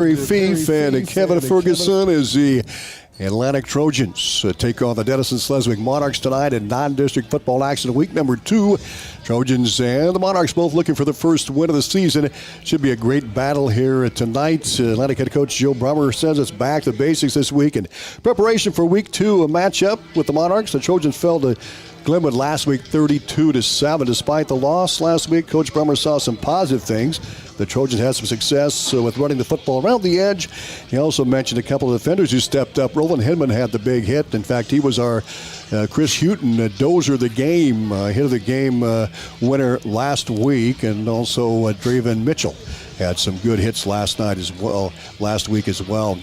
Fief and Kevin Ferguson as the Atlantic Trojans take on the Denison-Schleswig Monarchs tonight in non-district football action week number 2. Trojans and the Monarchs both looking for the first win of the season. Should be a great battle here tonight. Atlantic head coach Joe Brummer sends us back to basics this week in preparation for week 2, a matchup with the Monarchs. The Trojans fell to Glenwood last week 32-7. Despite the loss last week, Coach Brummer saw some positive things. The Trojans had some success with running the football around the edge. He also mentioned a couple of defenders who stepped up. Roland Hinman had the big hit. In fact, he was our Chris Houghton dozer the game, hit of the game winner last week, and also Draven Mitchell had some good hits last week as well.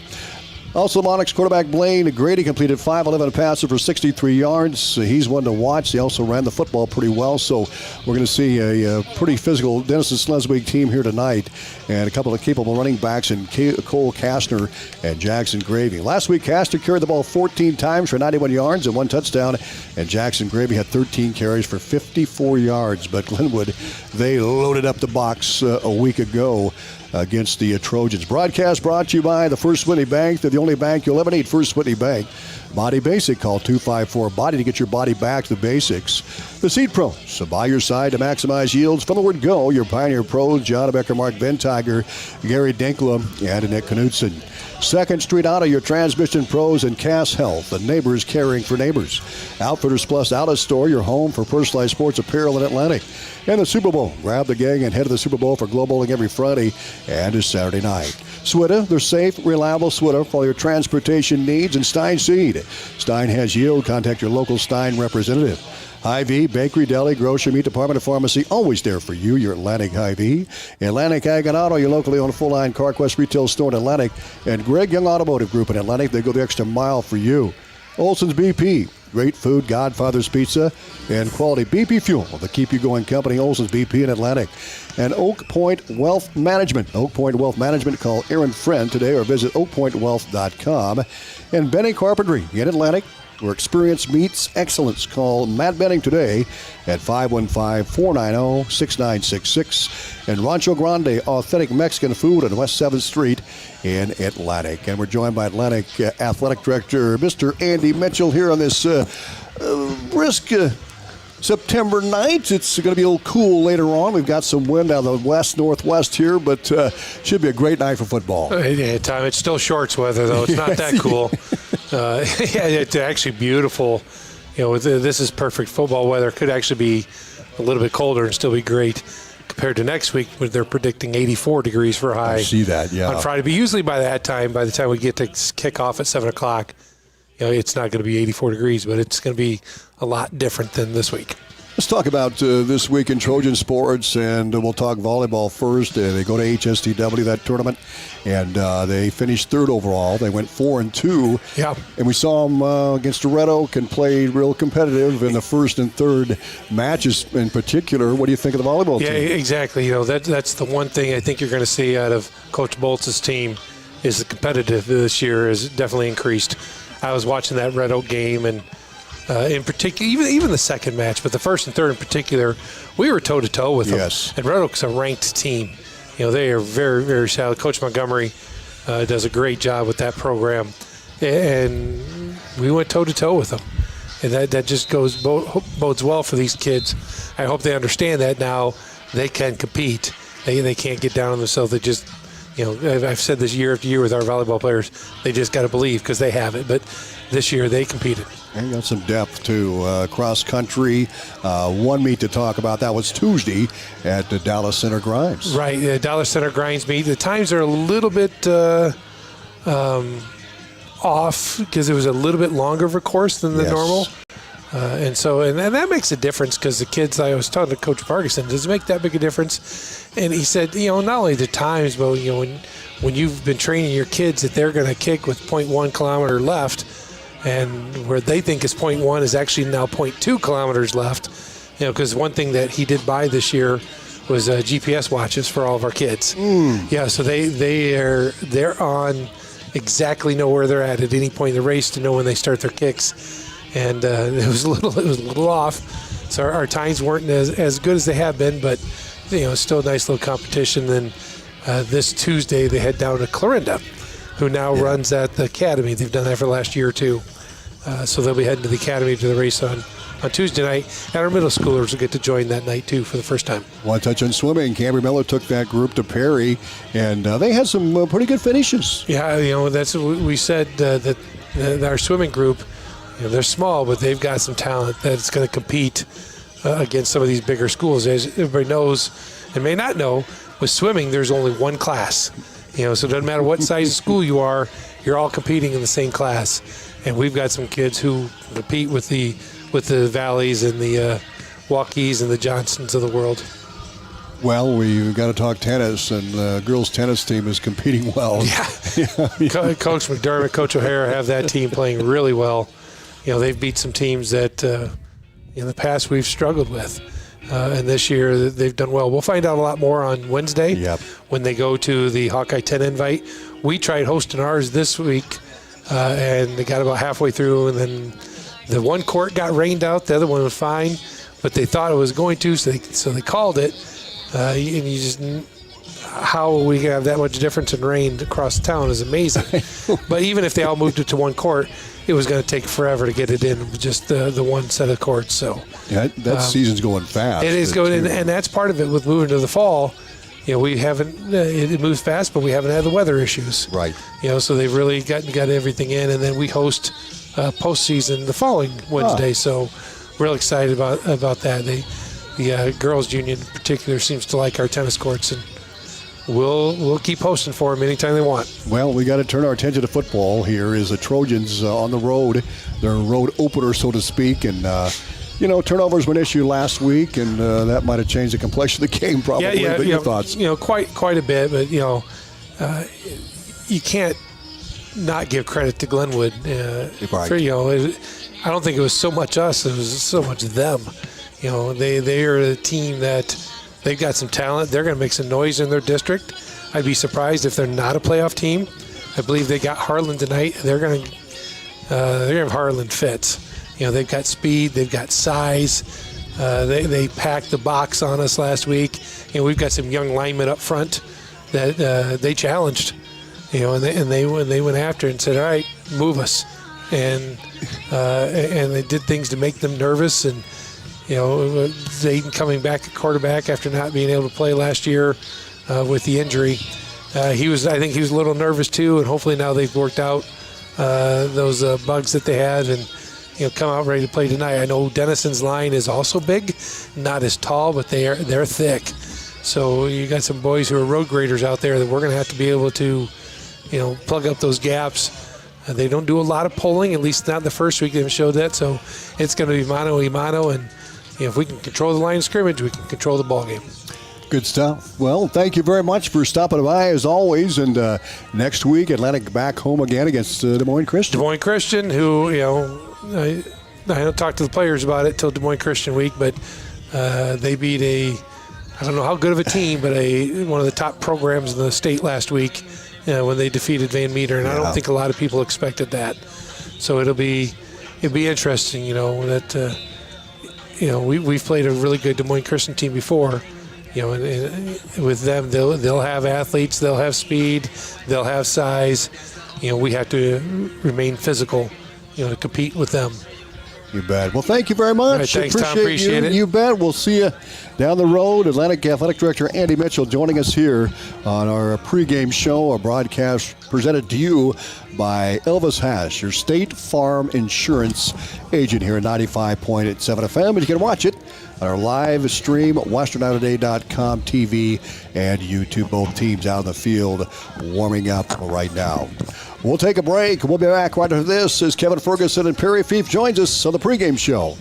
Also, the Monarchs quarterback Blaine Grady completed 5-11 passes for 63 yards. He's one to watch. They also ran the football pretty well, so we're going to see a pretty physical Denison-Schleswig team here tonight, and a couple of capable running backs in Cole Kastner and Jackson Gravy. Last week, Kastner carried the ball 14 times for 91 yards and 1 touchdown, and Jackson Gravy had 13 carries for 54 yards. But Glenwood, they loaded up the box a week ago against the Trojans. Broadcast brought to you by the First Whitney Bank. They're the only bank you'll ever need. First Whitney Bank. Body Basic. Call 254-BODY to get your body back to the basics. The Seed Pros. So by your side to maximize yields. From the word go, your Pioneer Pros, John Becker, Mark Ventiger, Gary Dinkla, and Annette Knudsen. Second Street Auto, your transmission pros, and Cass Health, the neighbors caring for neighbors. Outfitters Plus Outlet Store, your home for personalized sports apparel in Atlantic. And the Super Bowl. Grab the gang and head to the Super Bowl for Glow Bowling every Friday and a Saturday night. Swida, they're safe, reliable Swida for all your transportation needs. And Stein Seed. Stein has yield. Contact your local Stein representative. Hy-Vee, bakery, deli, grocery, meat department, and pharmacy, always there for you, your Atlantic Hy-Vee. Atlantic Ag and Auto, your locally owned full-line CarQuest retail store in Atlantic. And Greg Young Automotive Group in Atlantic, they go the extra mile for you. Olson's BP, great food, Godfather's Pizza, and quality BP fuel. The Keep You Going company, Olson's BP in Atlantic. And Oak Point Wealth Management. Oak Point Wealth Management, call Aaron Friend today or visit oakpointwealth.com. And Benny Carpentry in Atlantic, where experience meets excellence. Call Matt Benning today at 515-490-6966. And Rancho Grande, authentic Mexican food on West 7th Street in Atlantic. And we're joined by Atlantic Athletic Director, Mr. Andy Mitchell, here on this brisk September night. It's going to be a little cool later on. We've got some wind out of the west-northwest here, but should be a great night for football. Yeah, Tom, it's still shorts weather, though. It's not that cool. Yeah, it's actually beautiful. You know, this is perfect football weather. Could actually be a little bit colder and still be great compared to next week, where they're predicting 84 degrees for a high. I see that, yeah. On Friday. But usually by the time we get to kick off at 7 o'clock, you know, it's not going to be 84 degrees, but it's going to be a lot different than this week. Let's talk about this week in Trojan sports, and we'll talk volleyball first. They go to HSTW, that tournament, and they finished 3rd overall. They went 4-2. Yeah. And we saw them against Red Oak and played real competitive in the first and third matches in particular. What do you think of the volleyball team? Yeah, exactly. You know, that's the one thing I think you're going to see out of Coach Boltz's team is the competitive this year has definitely increased. I was watching that Red Oak game, and in particular, even the second match, but the first and third in particular, we were toe-to-toe with them. Yes. And Red Oak's a ranked team. You know, they are very, very solid. Coach Montgomery does a great job with that program. And we went toe-to-toe with them. And that just bodes well for these kids. I hope they understand that now they can compete. They can't get down on themselves. They just, you know, I've said this year after year with our volleyball players, they just got to believe because they have it. But this year they competed. And got some depth, too. Cross country, one meet to talk about. That was Tuesday at the Dallas Center Grimes. Right, the Dallas Center Grimes meet. The times are a little bit off because it was a little bit longer of a course than the normal. And that makes a difference because the kids, I was talking to Coach Ferguson, does it make that big a difference? And he said, you know, not only the times, but, you know, when you've been training your kids that they're going to kick with 0.1 kilometer left, and where they think is 0.1 is actually now 0.2 kilometers left, you know, because one thing that he did buy this year was GPS watches for all of our kids. Yeah, so they're on exactly know where they're at any point in the race to know when they start their kicks, and it was a little off. So our times weren't as good as they have been, but you know, still a nice little competition. And this Tuesday they head down to Clarinda, who now runs at the academy. They've done that for the last year or two. So they'll be heading to the academy to the race on Tuesday night. And our middle schoolers will get to join that night, too, for the first time. One touch on swimming. Camry Miller took that group to Perry, and they had some pretty good finishes. Yeah, that's what we said, that our swimming group, they're small, but they've got some talent that's going to compete against some of these bigger schools. As everybody knows and may not know, with swimming, there's only one class. So it doesn't matter what size of school you are, you're all competing in the same class. And we've got some kids who compete with the Valleys and the Waukees and the Johnsons of the world. Well, we've got to talk tennis, and the girls' tennis team is competing well. Yeah. Coach McDermott, Coach O'Hara have that team playing really well. They've beat some teams that in the past we've struggled with. And this year they've done well. We'll find out a lot more on Wednesday when they go to the Hawkeye 10 invite. We tried hosting ours this week, and they got about halfway through, and then the one court got rained out. The other one was fine, but they thought it was going to, so they called it. And you just, how we can have that much difference in rain across town is amazing. But even if they all moved it to one court, it was going to take forever to get it in, just the one set of courts. So that season's going fast. It is going, and that's part of it with moving to the fall. We haven't. It moves fast, but we haven't had the weather issues. Right. So they've really got everything in, and then we host postseason the following Wednesday. So real excited about that. The girls' union in particular seems to like our tennis courts, and we'll keep hosting for them anytime they want. Well, we got to turn our attention to football. Here is the Trojans on the road, their road opener, so to speak, and turnovers were an issue last week, and that might have changed the complexion of the game probably. Yeah, but your thoughts? Quite a bit, but you can't not give credit to Glenwood. Right. I don't think it was so much us; it was so much them. They are a team that they've got some talent. They're going to make some noise in their district. I'd be surprised if they're not a playoff team. I believe they got Harlan tonight. They're going to have Harlan fits. They've got speed, they've got size. They packed the box on us last week. We've got some young linemen up front that they challenged. And they went after it and said, "All right, move us," and they did things to make them nervous. And Zayden coming back at quarterback after not being able to play last year with the injury. I think he was a little nervous too, and hopefully now they've worked out those bugs that they had and come out ready to play tonight. I know Denison's line is also big, not as tall, but they're thick. So you got some boys who are road graders out there that we're going to have to be able to, plug up those gaps. They don't do a lot of pulling, at least not the first week they've showed that. So it's going to be mano a mano, and if we can control the line of scrimmage, we can control the ball game. Good stuff. Well, thank you very much for stopping by as always. And next week, Atlantic back home again against Des Moines Christian. Des Moines Christian, who I don't talk to the players about it till Des Moines Christian week, but they beat I don't know how good of a team, but one of the top programs in the state last week when they defeated Van Meter, and I don't think a lot of people expected that. So it'll be interesting, that we've played a really good Des Moines Christian team before. And with them, they'll have athletes, they'll have speed, they'll have size. We have to remain physical, to compete with them. You bet. Well, thank you very much. Right, thanks, Tom. Appreciate it. You bet. We'll see you down the road. Atlantic Athletic Director Andy Mitchell joining us here on our pregame show, a broadcast presented to you by Elvis Hash, your State Farm Insurance agent here at 95.7 FM. And you can watch it on our live stream, westernouttoday.com TV and YouTube. Both teams out in the field warming up right now. We'll take a break. We'll be back right after this as Kevin Ferguson and Perry Fief joins us on the pregame show.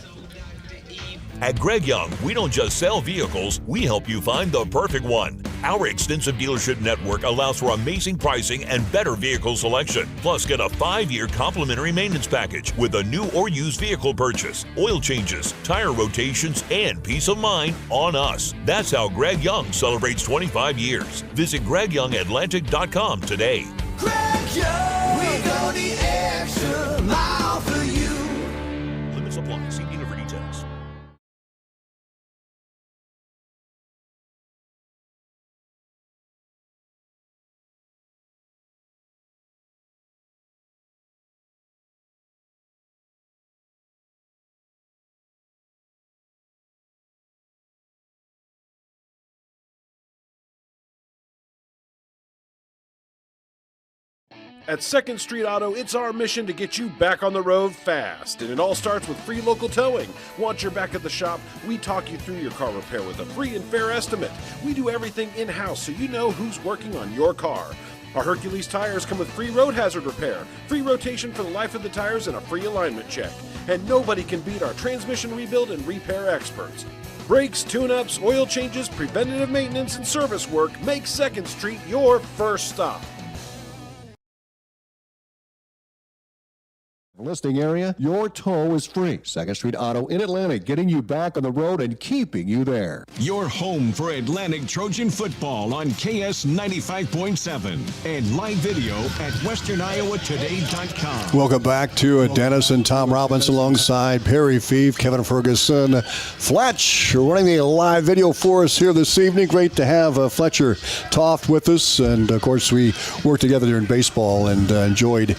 At Greg Young, we don't just sell vehicles, we help you find the perfect one. Our extensive dealership network allows for amazing pricing and better vehicle selection. Plus, get a 5-year complimentary maintenance package with a new or used vehicle purchase, oil changes, tire rotations, and peace of mind on us. That's how Greg Young celebrates 25 years. Visit GregYoungAtlantic.com today. Greg Young, we go the extra mile for you. Limits apply. See dealer for details. At 2nd Street Auto, it's our mission to get you back on the road fast. And it all starts with free local towing. Once you're back at the shop, we talk you through your car repair with a free and fair estimate. We do everything in-house so you know who's working on your car. Our Hercules tires come with free road hazard repair, free rotation for the life of the tires, and a free alignment check. And nobody can beat our transmission rebuild and repair experts. Brakes, tune-ups, oil changes, preventative maintenance, and service work make 2nd Street your first stop. Listing area, your tow is free. 2nd Street Auto in Atlantic, getting you back on the road and keeping you there. Your home for Atlantic Trojan football on KS 95.7 and live video at westerniowatoday.com. Welcome back to Denison. Tom Robbins alongside Perry Fief, Kevin Ferguson, Fletch running the live video for us here this evening. Great to have Fletcher Toft with us, and of course we worked together during baseball and enjoyed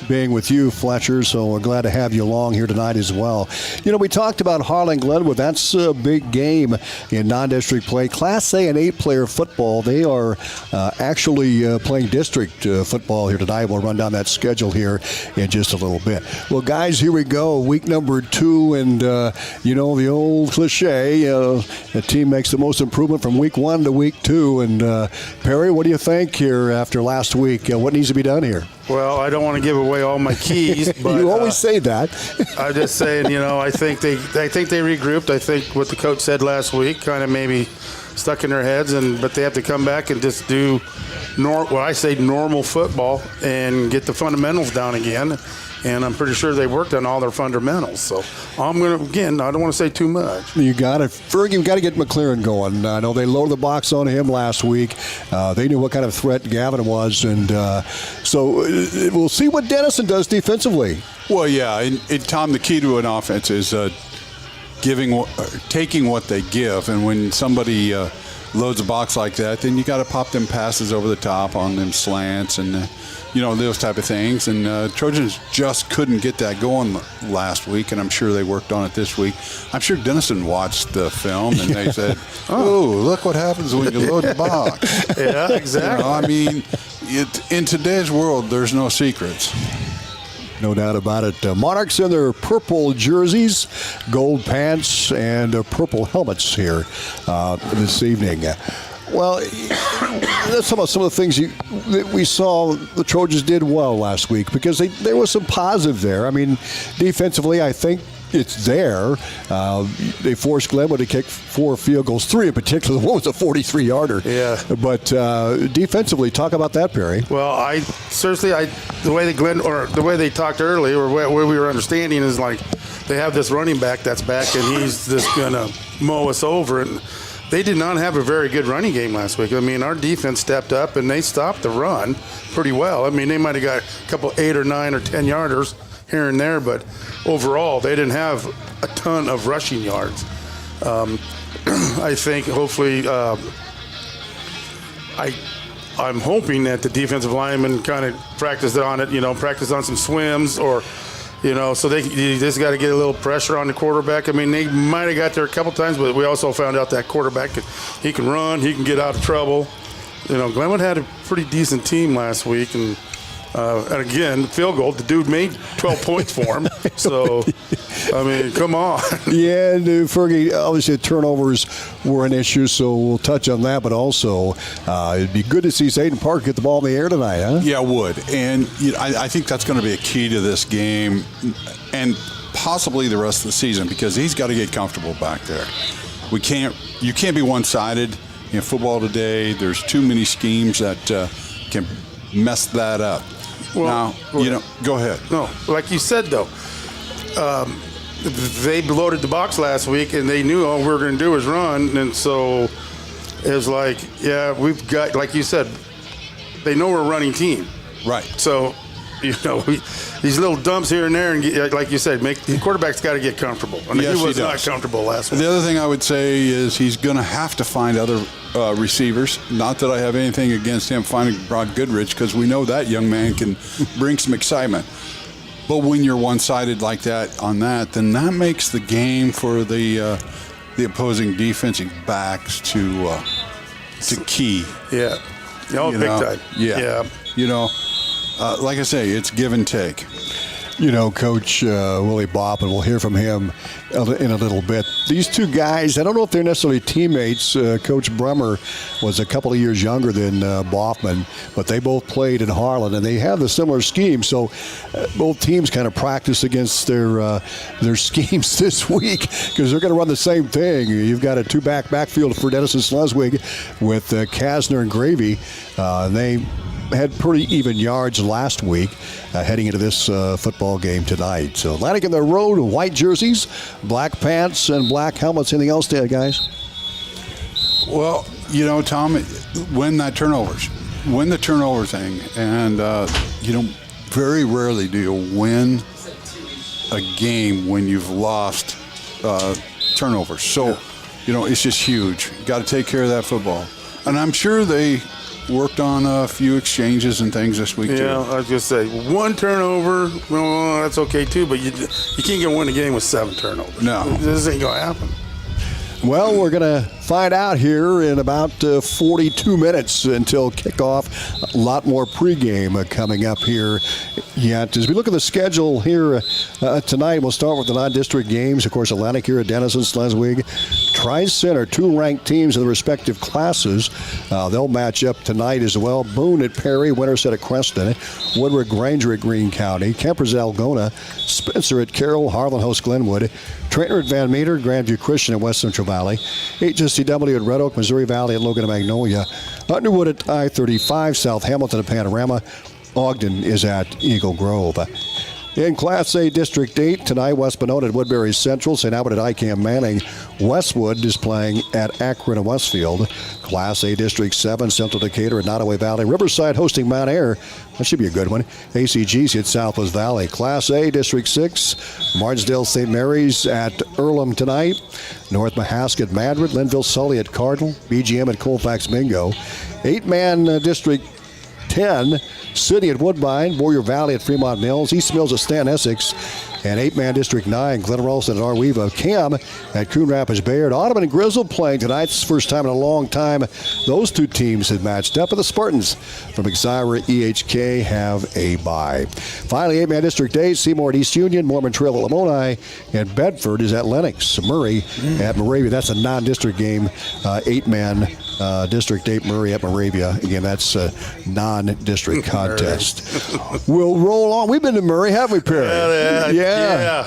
being with you, Fletcher, so we're glad to have you along here tonight as well. You know, we talked about Harlan Glenwood. That's a big game in non-district play. Class A and 8-player football, they are actually playing district football here tonight. We'll run down that schedule here in just a little bit. Well, guys, here we go. Week number 2, and you know, the old cliche, the team makes the most improvement from week 1 to week 2. And Perry, what do you think here after last week? What needs to be done here? Well, I don't want to give away all my keys, but you always say that. I'm just saying, you know, I think they regrouped. I think what the coach said last week kind of maybe stuck in their heads, but they have to come back and just do what I say normal football and get the fundamentals down again. And I'm pretty sure they worked on all their fundamentals. So I'm going to, again, I don't want to say too much. You got it. Ferg, you've got to get McLaren going. I know they loaded the box on him last week. They knew what kind of threat Gavin was. And so we'll see what Denison does defensively. Well, yeah. And Tom, the key to an offense is taking what they give. And when somebody loads a box like that, then you got to pop them passes over the top on them slants and you know, those type of things. And Trojans just couldn't get that going last week, and I'm sure they worked on it this week. I'm sure Denison watched the film, and they said, oh, look what happens when you load the box. Yeah, exactly. You know, I mean, in today's world, there's no secrets. No doubt about it. Monarchs in their purple jerseys, gold pants, and purple helmets here this evening. Well, let's talk about some of the things that we saw the Trojans did well last week, because there was some positive there. I mean, defensively, I think it's there. They forced Glenwood to kick 4 field goals, 3 in particular. One was a 43-yarder. Yeah. But defensively, talk about that, Perry. Well, the way they talked earlier, or where we were understanding, is like they have this running back that's back, and he's just gonna mow us over. And they did not have a very good running game last week. I mean, our defense stepped up, and they stopped the run pretty well. I mean, they might have got a couple 8 or 9 or 10 yarders here and there, but overall, they didn't have a ton of rushing yards. I think hopefully I'm hoping that the defensive linemen kind of practiced on it, practiced on some swims or, so they just got to get a little pressure on the quarterback. I mean, they might have got there a couple times, but we also found out that quarterback, he can run, he can get out of trouble. Glenwood had a pretty decent team last week, and again, field goal, the dude made 12 points for him. So, I mean, come on. Yeah, and Fergie, obviously turnovers were an issue, so we'll touch on that. But also, it'd be good to see Zayden Park get the ball in the air tonight, huh? Yeah, it would. And I think that's going to be a key to this game and possibly the rest of the season, because he's got to get comfortable back there. You can't be one-sided in football today. There's too many schemes that can mess that up. Well, now, go ahead. No, like you said, though, they loaded the box last week, and they knew all we were going to do is run. And so it was like, yeah, we've got, like you said, they know we're a running team. Right. So, these little dumps here and there, and like you said, the quarterback's got to get comfortable. I mean, yes, he was not comfortable last week. The other thing I would say is he's going to have to find other receivers. Not that I have anything against him finding Brock Goodrich, because we know that young man can bring some excitement. But when you're one-sided like that on that, then that makes the game for the opposing defensive backs to key. Yeah. Big time. Yeah. like I say, it's give and take. You know, Coach Willie Bopp, and we'll hear from him in a little bit. These two guys, I don't know if they're necessarily teammates. Coach Bremer was a couple of years younger than Boffman, but they both played in Harlan, and they have the similar scheme. So both teams kind of practice against their schemes this week because they're going to run the same thing. You've got a two-back backfield for Denison-Schleswig with Kasner and Gravy. They had pretty even yards last week heading into this football game tonight. So Atlantic in their road, white jerseys, black pants, and black helmets. Anything else there, guys? Well, you know, Tom, win the turnover thing. And, very rarely do you win a game when you've lost turnovers. So, it's just huge. Got to take care of that football. And I'm sure they worked on a few exchanges and things this week, too. Yeah, I was going to say, one turnover, well, that's okay, too, but you can't get win a game with 7 turnovers. No. This ain't going to happen. Well, we're going to find out here in about 42 minutes until kickoff. A lot more pregame coming up here yet. As we look at the schedule here tonight, we'll start with the non-district games. Of course, Atlantic here at Denison-Schleswig. Tri-Center, 2 ranked teams in the respective classes. They'll match up tonight as well. Boone at Perry, Winterset at Creston, Woodward Granger at Greene County, Kempers at Algona, Spencer at Carroll, Harlan hosts Glenwood, Trainer at Van Meter, Grandview Christian at West Central Valley, HSCW at Red Oak, Missouri Valley at Logan and Magnolia, Underwood at I-35, South Hamilton at Panorama, Ogden is at Eagle Grove. In Class A District 8, tonight, West Benona at Woodbury Central, St. Albert at ICAM Manning. Westwood is playing at Akron and Westfield. Class A District 7, Central Decatur at Nottoway Valley. Riverside hosting Mount Ayr. That should be a good one. ACGC at Southwest Valley. Class A District 6, Martinsdale St. Mary's at Earlham tonight. North Mahaska at Madrid. Linville Sully at Cardinal. BGM at Colfax Mingo. 8-man District 10, City at Woodbine, Warrior Valley at Fremont Mills, East Mills at Stan Essex, and 8-man District 9, Glen Ralston at Arweva. Cam at Coon Rapids Bayard. Audubon and Grizzle playing tonight. It's the first time in a long time those two teams had matched up, and the Spartans from Exira EHK have a bye. Finally, 8-man District 8, Seymour at East Union, Mormon Trail at Lamoni, and Bedford is at Lennox. Murray at Moravia. That's a non-district game, 8-man District 8, Murray at Moravia. Again, that's a non-district contest. We'll roll on. We've been to Murray, haven't we, Perry? Yeah. Yeah.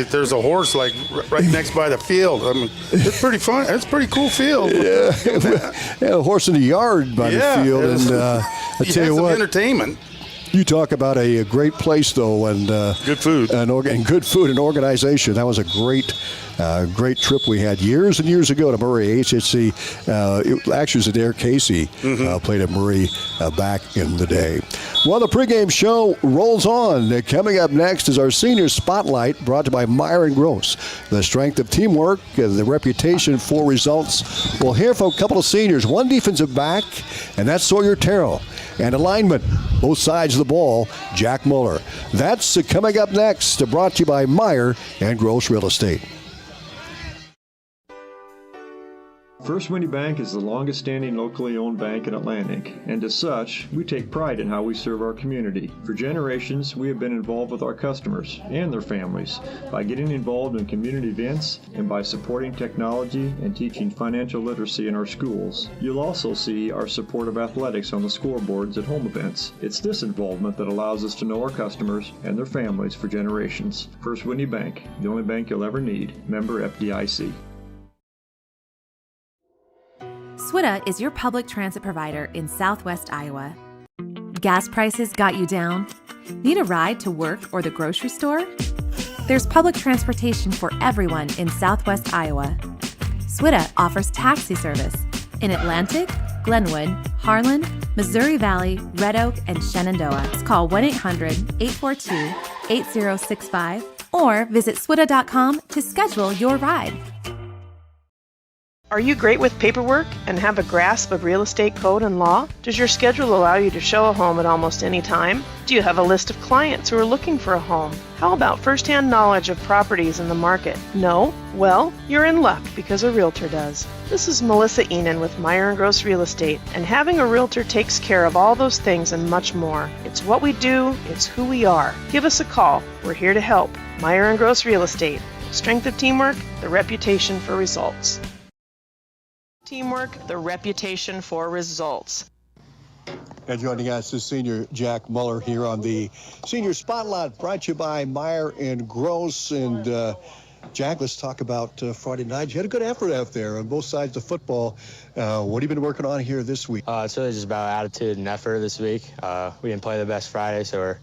There's a horse like right next by the field. I mean, it's pretty fun. It's a pretty cool field. Yeah, a horse in the yard by the field. And I tell you what, entertainment. You talk about a great place, though, and good food, and good food and organization. That was a great trip we had years and years ago to Murray. HHC, it actually was Adair Casey played at Murray back in the day. Well, the pregame show rolls on. Coming up next is our Senior Spotlight, brought to you by Meyer and Gross. The strength of teamwork, the reputation for results. We'll hear from a couple of seniors, one defensive back, and that's Sawyer Terrell. And a lineman, both sides of the ball, Jack Muller. That's coming up next, brought to you by Meyer and Gross Real Estate. First Winnie Bank is the longest-standing locally owned bank in Atlantic, and as such, we take pride in how we serve our community. For generations, we have been involved with our customers and their families by getting involved in community events and by supporting technology and teaching financial literacy in our schools. You'll also see our support of athletics on the scoreboards at home events. It's this involvement that allows us to know our customers and their families for generations. First Winnie Bank, the only bank you'll ever need. Member FDIC. SWITA is your public transit provider in Southwest Iowa. Gas prices got you down? Need a ride to work or the grocery store? There's public transportation for everyone in Southwest Iowa. SWITA offers taxi service in Atlantic, Glenwood, Harlan, Missouri Valley, Red Oak, and Shenandoah. Call 1-800-842-8065 or visit swita.com to schedule your ride. Are you great with paperwork and have a grasp of real estate code and law? Does your schedule allow you to show a home at almost any time? Do you have a list of clients who are looking for a home? How about first-hand knowledge of properties in the market? No? Well, you're in luck because a realtor does. This is Melissa Enan with Meyer & Gross Real Estate, and having a realtor takes care of all those things and much more. It's what we do, it's who we are. Give us a call. We're here to help. Meyer & Gross Real Estate. Strength of teamwork, the reputation for results. Teamwork, the reputation for results. And joining us is Senior Jack Muller here on the Senior Spotlight, brought to you by Meyer and Gross. And Jack, let's talk about Friday night. You had a good effort out there on both sides of football. What have you been working on here this week? It's really just about attitude and effort this week. We didn't play the best Friday, so we're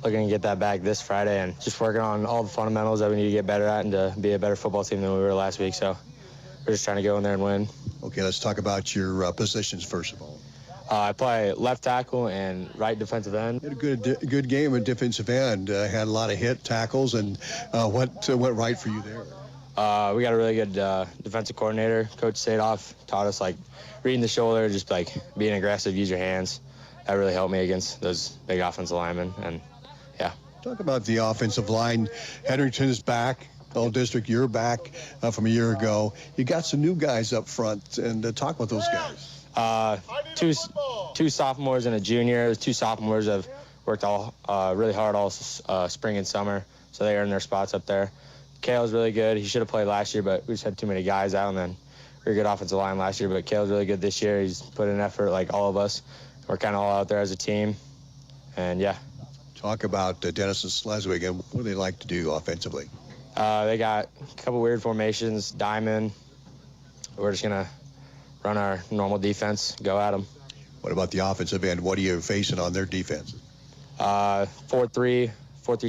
looking to get that back this Friday and just working on all the fundamentals that we need to get better at and to be a better football team than we were last week. So we're just trying to go in there and win. Okay, let's talk about your positions first of all. I play left tackle and right defensive end. You had a good game at defensive end. Had a lot of hit tackles, and what went right for you there? We got a really good defensive coordinator. Coach Sadoff taught us reading the shoulder, just being aggressive, use your hands. That really helped me against those big offensive linemen, and yeah. Talk about the offensive line. Henrington is back. All-district, you're back from a year ago. You got some new guys up front, and talk about those guys. Two sophomores and a junior. The two sophomores have worked really hard all spring and summer, so they earned their spots up there. Kale's really good. He should have played last year, but we just had too many guys out, and then we were a good offensive line last year, but Kale's really good this year. He's put in effort like all of us. We're kind of all out there as a team, and yeah. Talk about Denison-Schleswig, and what do they like to do offensively? They got a couple weird formations, diamond. We're just going to run our normal defense, go at them. What about the offensive end? What are you facing on their defense? 4-3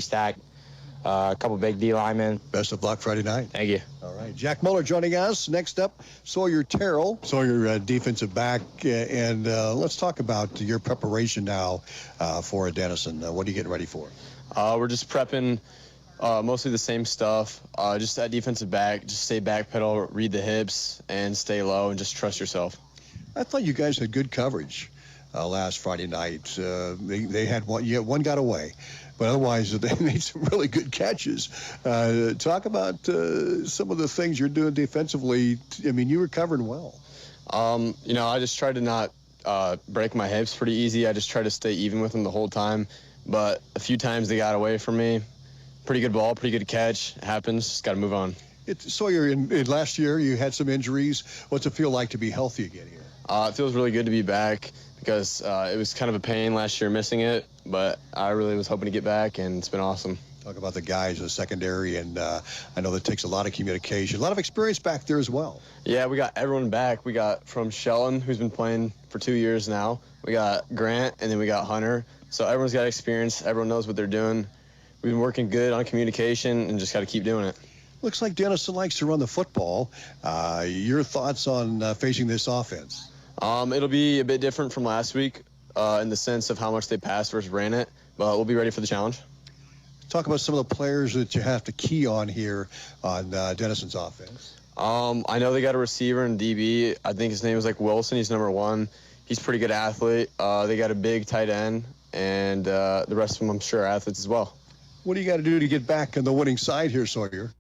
stack, a couple big D linemen. Best of luck Friday night. Thank you. All right, Jack Muller joining us. Next up, Sawyer Terrell. Sawyer, defensive back, and let's talk about your preparation now for Denison. What are you getting ready for? We're just prepping mostly the same stuff. Just at defensive back, just stay back pedal, read the hips, and stay low, and just trust yourself. I thought you guys had good coverage last Friday night. They had one got away, but otherwise they made some really good catches. Talk about some of the things you're doing defensively. I mean, you were covering well. I just tried to not break my hips pretty easy. I just tried to stay even with them the whole time, but a few times they got away from me. Pretty good ball, pretty good catch. It happens. Just got to move on. Sawyer, in last year, you had some injuries. What's it feel like to be healthy again here? It feels really good to be back because it was kind of a pain last year missing it, but I really was hoping to get back, and it's been awesome. Talk about the guys in the secondary, and I know that takes a lot of communication, a lot of experience back there as well. Yeah, we got everyone back. We got from Sheldon, who's been playing for 2 years now. We got Grant, and then we got Hunter. So everyone's got experience. Everyone knows what they're doing. We've been working good on communication and just got to keep doing it. Looks like Denison likes to run the football. Your thoughts on facing this offense? It'll be a bit different from last week in the sense of how much they passed versus ran it, but we'll be ready for the challenge. Talk about some of the players that you have to key on here on Denison's offense. I know they got a receiver in DB. I think his name is Wilson. He's number 1. He's a pretty good athlete. They got a big tight end, and the rest of them, I'm sure, are athletes as well. What do you got to do to get back on the winning side here, Sawyer?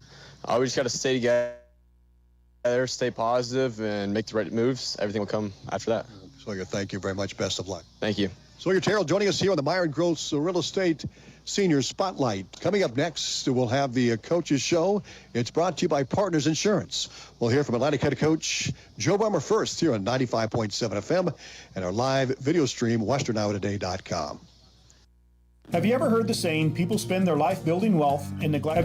We just got to stay together, stay positive, and make the right moves. Everything will come after that. Sawyer, thank you very much. Best of luck. Thank you. Sawyer Terrell joining us here on the Meyer & Gross Real Estate Senior Spotlight. Coming up next, we'll have the Coaches Show. It's brought to you by Partners Insurance. We'll hear from Atlantic head coach Joe Bummer first here on 95.7 FM and our live video stream, westernourtoday.com. Have you ever heard the saying, people spend their life building wealth and neglecting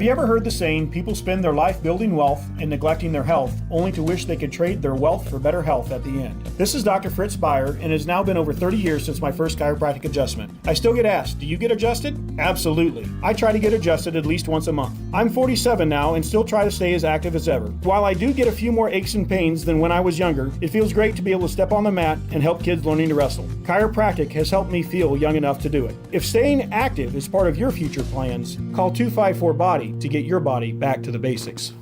their health, only to wish they could trade their wealth for better health at the end? This is Dr. Fritz Beyer, and it has now been over 30 years since my first chiropractic adjustment. I still get asked, do you get adjusted? Absolutely. I try to get adjusted at least once a month. I'm 47 now and still try to stay as active as ever. While I do get a few more aches and pains than when I was younger, it feels great to be able to step on the mat and help kids learning to wrestle. Chiropractic has helped me feel young enough to do it. If staying active is part of your future plans, call 254-BODY to get your body back to the basics.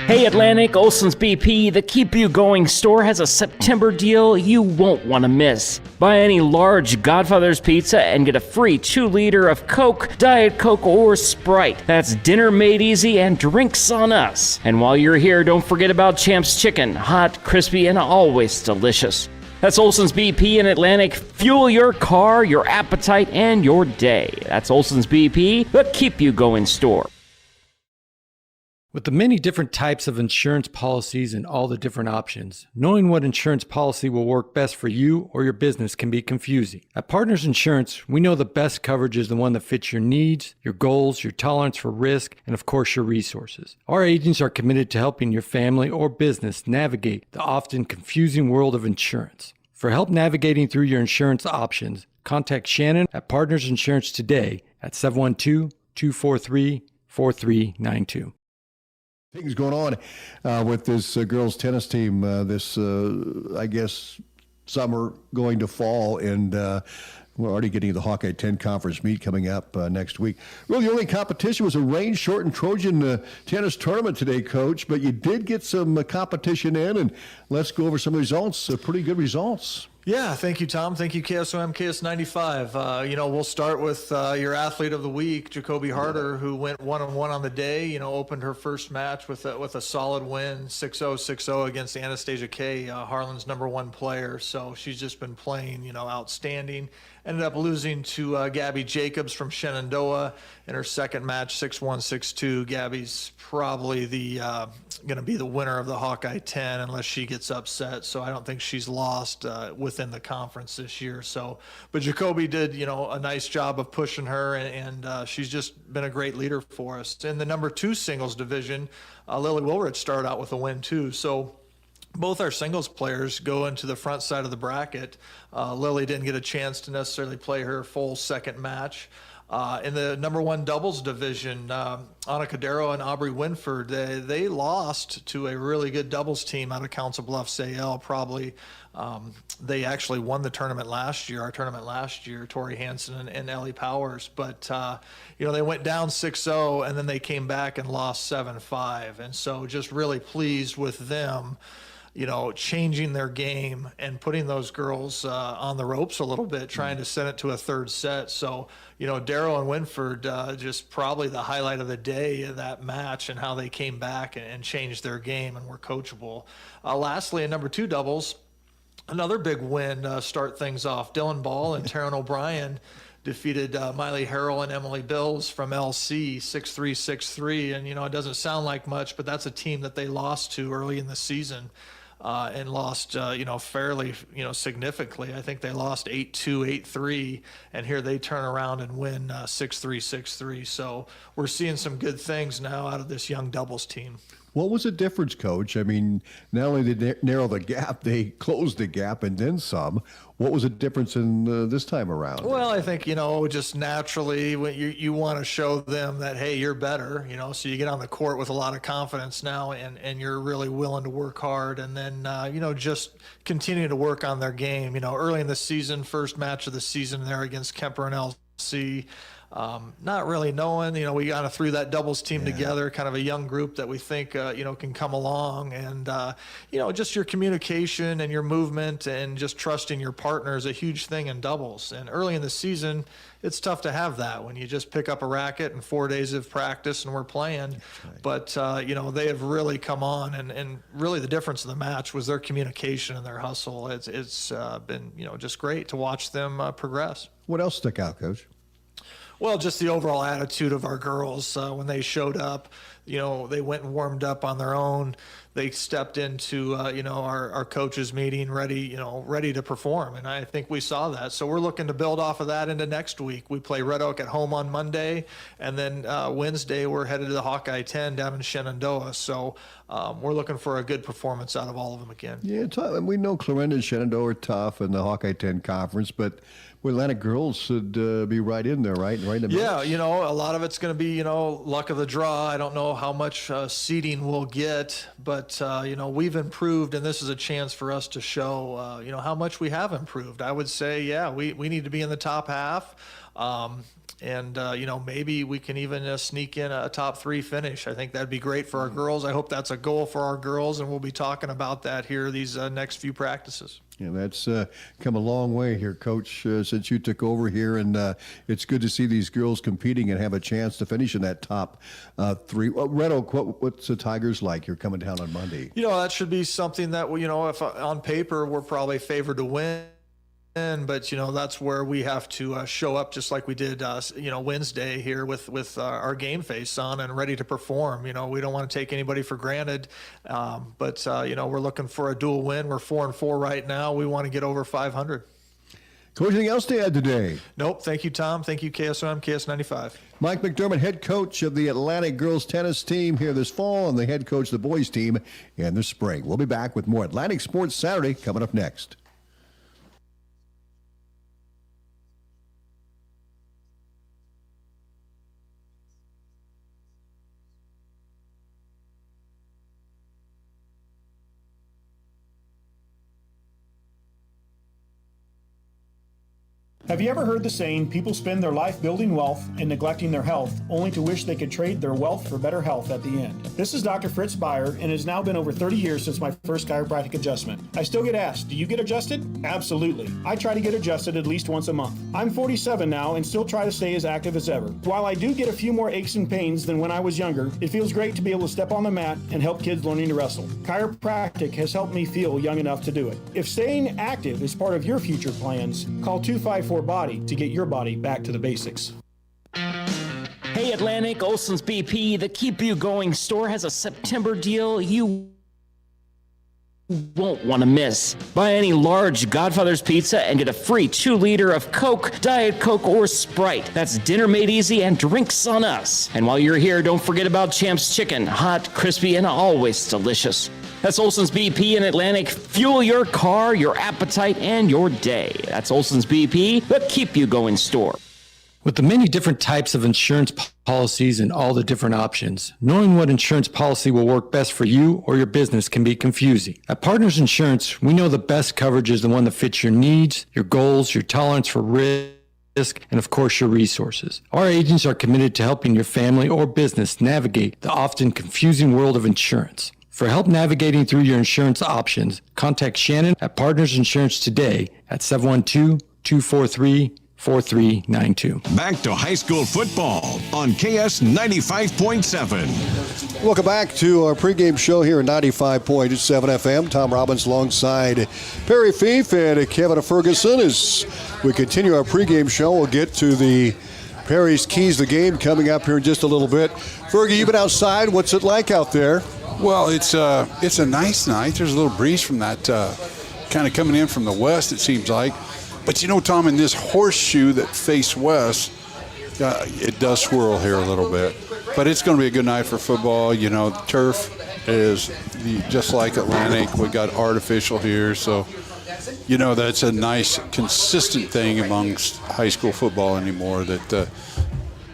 Hey Atlantic, Olson's BP, the Keep You Going store has a September deal you won't want to miss. Buy any large Godfather's pizza and get a free 2-liter of Coke, Diet Coke, or Sprite. That's dinner made easy and drinks on us. And while you're here, don't forget about Champ's Chicken, hot, crispy, and always delicious. That's Olson's BP in Atlantic. Fuel your car, your appetite, and your day. That's Olson's BP, the Keep You Going store. With the many different types of insurance policies and all the different options, knowing what insurance policy will work best for you or your business can be confusing. At Partners Insurance, we know the best coverage is the one that fits your needs, your goals, your tolerance for risk, and of course your resources. Our agents are committed to helping your family or business navigate the often confusing world of insurance. For help navigating through your insurance options, contact Shannon at Partners Insurance today at 712-243-4392. Things going on with this girls tennis team this, I guess, summer going to fall, and we're already getting the Hawkeye 10 conference meet coming up next week. Really, the only competition was a rain-shortened Trojan tennis tournament today, Coach, but you did get some competition in, and let's go over some results, pretty good results. Yeah, thank you, Tom. Thank you, KSOM, KS95. We'll start with your athlete of the week, Jacoby Harder, who went 1-1 on the day. Opened her first match with a solid win, 6-0, 6-0 against Anastasia Kay, Harlan's #1 player. So she's just been playing, outstanding. Ended up losing to Gabby Jacobs from Shenandoah in her second match, 6-1, 6-2. Gabby's probably going to be the winner of the Hawkeye 10 unless she gets upset. So I don't think she's lost within the conference this year. But Jacoby did, a nice job of pushing her, and she's just been a great leader for us. In the #2 singles division, Lily Wilrich started out with a win too. So both our singles players go into the front side of the bracket. Lily didn't get a chance to necessarily play her full second match. In the #1 doubles division, Anna Cadero and Aubrey Winford, they lost to a really good doubles team out of Council Bluffs AL. They actually won the tournament last year, Tori Hansen and Ellie Powers. But, they went down 6-0, and then they came back and lost 7-5. And so just really pleased with them, changing their game and putting those girls on the ropes a little bit, trying to send it to a third set. So, Darrow and Winford, just probably the highlight of the day of that match, and how they came back and changed their game and were coachable. Lastly, in #2 doubles, another big win start things off. Dylan Ball and Taryn O'Brien defeated Miley Harrell and Emily Bills from LC 6-3, 6-3. And, it doesn't sound like much, but that's a team that they lost to early in the season. And lost, fairly, significantly. I think they lost 8-2, 8-3, and here they turn around and win 6-3, 6-3. So we're seeing some good things now out of this young doubles team. What was the difference, Coach? I mean, not only did they narrow the gap, they closed the gap and then some. What was the difference in this time around? Well, I think, just naturally when you want to show them that, hey, you're better, so you get on the court with a lot of confidence now, and you're really willing to work hard, and then, just continue to work on their game. Early in the season, first match of the season there against Kemper and LC, not really knowing, we kind of threw that doubles team together, kind of a young group that we think, can come along, and, just your communication and your movement and just trusting your partner is a huge thing in doubles. And early in the season, it's tough to have that when you just pick up a racket and 4 days of practice and we're playing. Right. But, they have really come on, and really the difference in the match was their communication and their hustle. It's been, just great to watch them progress. What else stuck out, Coach? Well, just the overall attitude of our girls when they showed up. They went and warmed up on their own. They stepped into our coaches meeting ready to perform, and I think we saw that. So we're looking to build off of that into next week. We play Red Oak at home on Monday, and then Wednesday we're headed to the Hawkeye 10 down in Shenandoah. So we're looking for a good performance out of all of them again. Yeah, we know Clarinda and Shenandoah are tough in the Hawkeye 10 conference, but Atlantic girls should be right in there, right? Right in the Yeah, a lot of it's going to be, luck of the draw. I don't know how much seeding we'll get, but, we've improved, and this is a chance for us to show, how much we have improved. I would say, we need to be in the top half. And, maybe we can even sneak in a top 3 finish. I think that'd be great for our girls. I hope that's a goal for our girls, and we'll be talking about that here these next few practices. Yeah, that's come a long way here, Coach, since you took over here, and it's good to see these girls competing and have a chance to finish in that top 3. Red Oak, what's the Tigers like? You're coming down on Monday. That should be something that, if on paper we're probably favored to win. But that's where we have to show up just like we did Wednesday here with our game face on and ready to perform. We don't want to take anybody for granted, but we're looking for a dual win. We're 4-4 right now. We want to get over 500. Coach, anything else to add today? Nope. Thank you, Tom. Thank you, KSOM, KS95. Mike McDermott, head coach of the Atlantic girls tennis team here this fall, and the head coach of the boys team in the spring. We'll be back with more Atlantic Sports Saturday coming up next. Have you ever heard the saying, people spend their life building wealth and neglecting their health, only to wish they could trade their wealth for better health at the end? This is Dr. Fritz Beyer, and it has now been over 30 years since my first chiropractic adjustment. I still get asked, do you get adjusted? Absolutely. I try to get adjusted at least once a month. I'm 47 now and still try to stay as active as ever. While I do get a few more aches and pains than when I was younger, it feels great to be able to step on the mat and help kids learning to wrestle. Chiropractic has helped me feel young enough to do it. If staying active is part of your future plans, call 254-BODY to get your body back to the basics. Hey Atlantic, Olson's BP, the Keep You Going store has a September deal you won't want to miss. Buy any large Godfather's pizza and get a free 2-liter of Coke, Diet Coke, or Sprite. That's dinner made easy and drinks on us. And while you're here, don't forget about Champ's Chicken. Hot, crispy, and always delicious. That's Olson's BP in Atlantic. Fuel your car, your appetite, and your day. That's Olson's BP, the Keep You Going store. With the many different types of insurance policies and all the different options, knowing what insurance policy will work best for you or your business can be confusing. At Partners Insurance, we know the best coverage is the one that fits your needs, your goals, your tolerance for risk, and of course your resources. Our agents are committed to helping your family or business navigate the often confusing world of insurance. For help navigating through your insurance options, contact Shannon at Partners Insurance today at 712-243-4392. Back to high school football on KS 95.7. Welcome back to our pregame show here at 95.7 FM. Tom Robbins alongside Perry Fief and Kevin Ferguson. As we continue our pregame show, we'll get to the Perry's Keys to the Game coming up here in just a little bit. Fergie, you've been outside. What's it like out there? Well, it's a nice night. There's a little breeze from that kind of coming in from the west, it seems like. But Tom, in this horseshoe that face west, it does swirl here a little bit. But it's going to be a good night for football. The turf is just like Atlantic. We got artificial here, so that's a nice, consistent thing amongst high school football anymore. That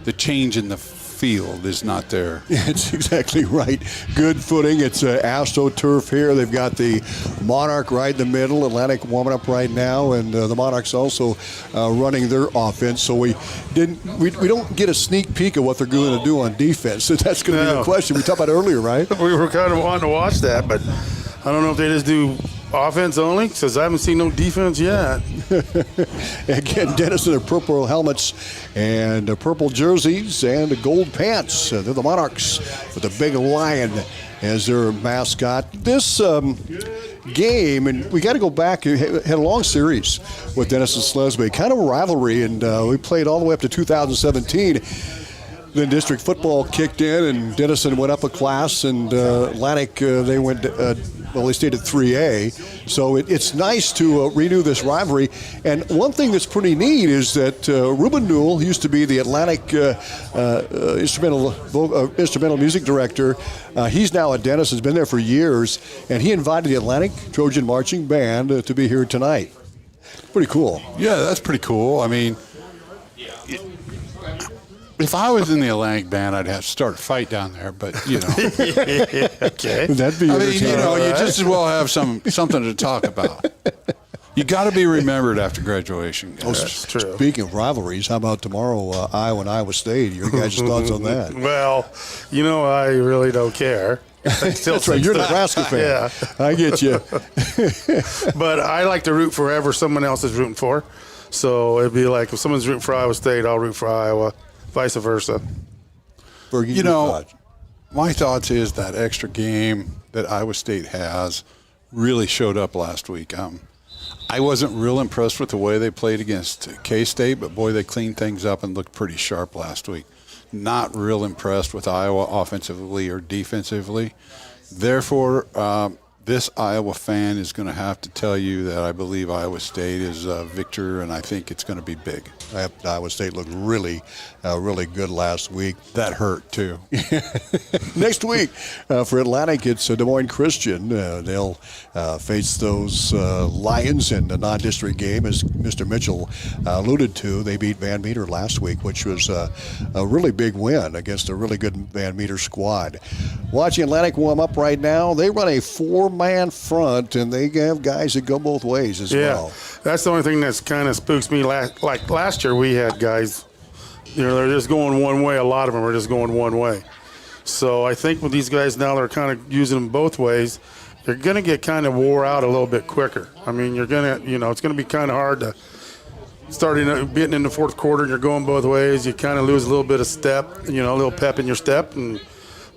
the change in the field is not there. It's exactly right. Good footing. It's AstroTurf here. They've got the Monarch right in the middle. Atlantic warming up right now, and the Monarchs also running their offense. So we don't get a sneak peek of what they're going to do on defense. So that's going to be the question we talked about earlier, right? We were kind of wanting to watch that, but I don't know if they just do offense only, because I haven't seen no defense yet. Again, Denison, their purple helmets and purple jerseys and the gold pants. They're the Monarchs with a big lion as their mascot. This game, and we got to go back, had a long series with Denison-Schleswig, kind of a rivalry, and we played all the way up to 2017. Then district football kicked in, and Denison went up a class, and Atlantic, they went, they stayed at 3A. So it's nice to renew this rivalry. And one thing that's pretty neat is that Ruben Newell used to be the Atlantic instrumental music director. He's now at Denison, has been there for years, and he invited the Atlantic Trojan Marching Band to be here tonight. Pretty cool. Yeah, that's pretty cool. I mean, if I was in the Atlantic band, I'd have to start a fight down there, but, Okay. That'd be I mean, you just as well have something to talk about. You got to be remembered after graduation. Oh, That's true. Speaking of rivalries, how about tomorrow, Iowa and Iowa State? Your guys' thoughts on that? Well, I really don't care. That's right. You're a Nebraska fan. Yeah. I get you. But I like to root for whoever someone else is rooting for. So it'd be like if someone's rooting for Iowa State, I'll root for Iowa, vice versa. My thoughts is that extra game that Iowa State has really showed up last week. I wasn't real impressed with the way they played against K-State, but boy, they cleaned things up and looked pretty sharp last week. Not real impressed with Iowa offensively or defensively. Therefore, this Iowa fan is going to have to tell you that I believe Iowa State is a victor, and I think it's going to be big. Iowa State looked really good last week. That hurt, too. Next week for Atlantic, it's Des Moines Christian. They'll face those Lions in the non-district game, as Mr. Mitchell alluded to. They beat Van Meter last week, which was a really big win against a really good Van Meter squad. Watching Atlantic warm up right now, they run a 4-man front, and they have guys that go both ways as well. That's the only thing that's kind of spooks me. Like last year, we had guys, they're just going one way. A lot of them are just going one way. So I think with these guys now, they're kind of using them both ways. They're going to get kind of wore out a little bit quicker. I mean, you're going to, it's going to be kind of hard to getting in the fourth quarter and you're going both ways. You kind of lose a little bit of step, a little pep in your step.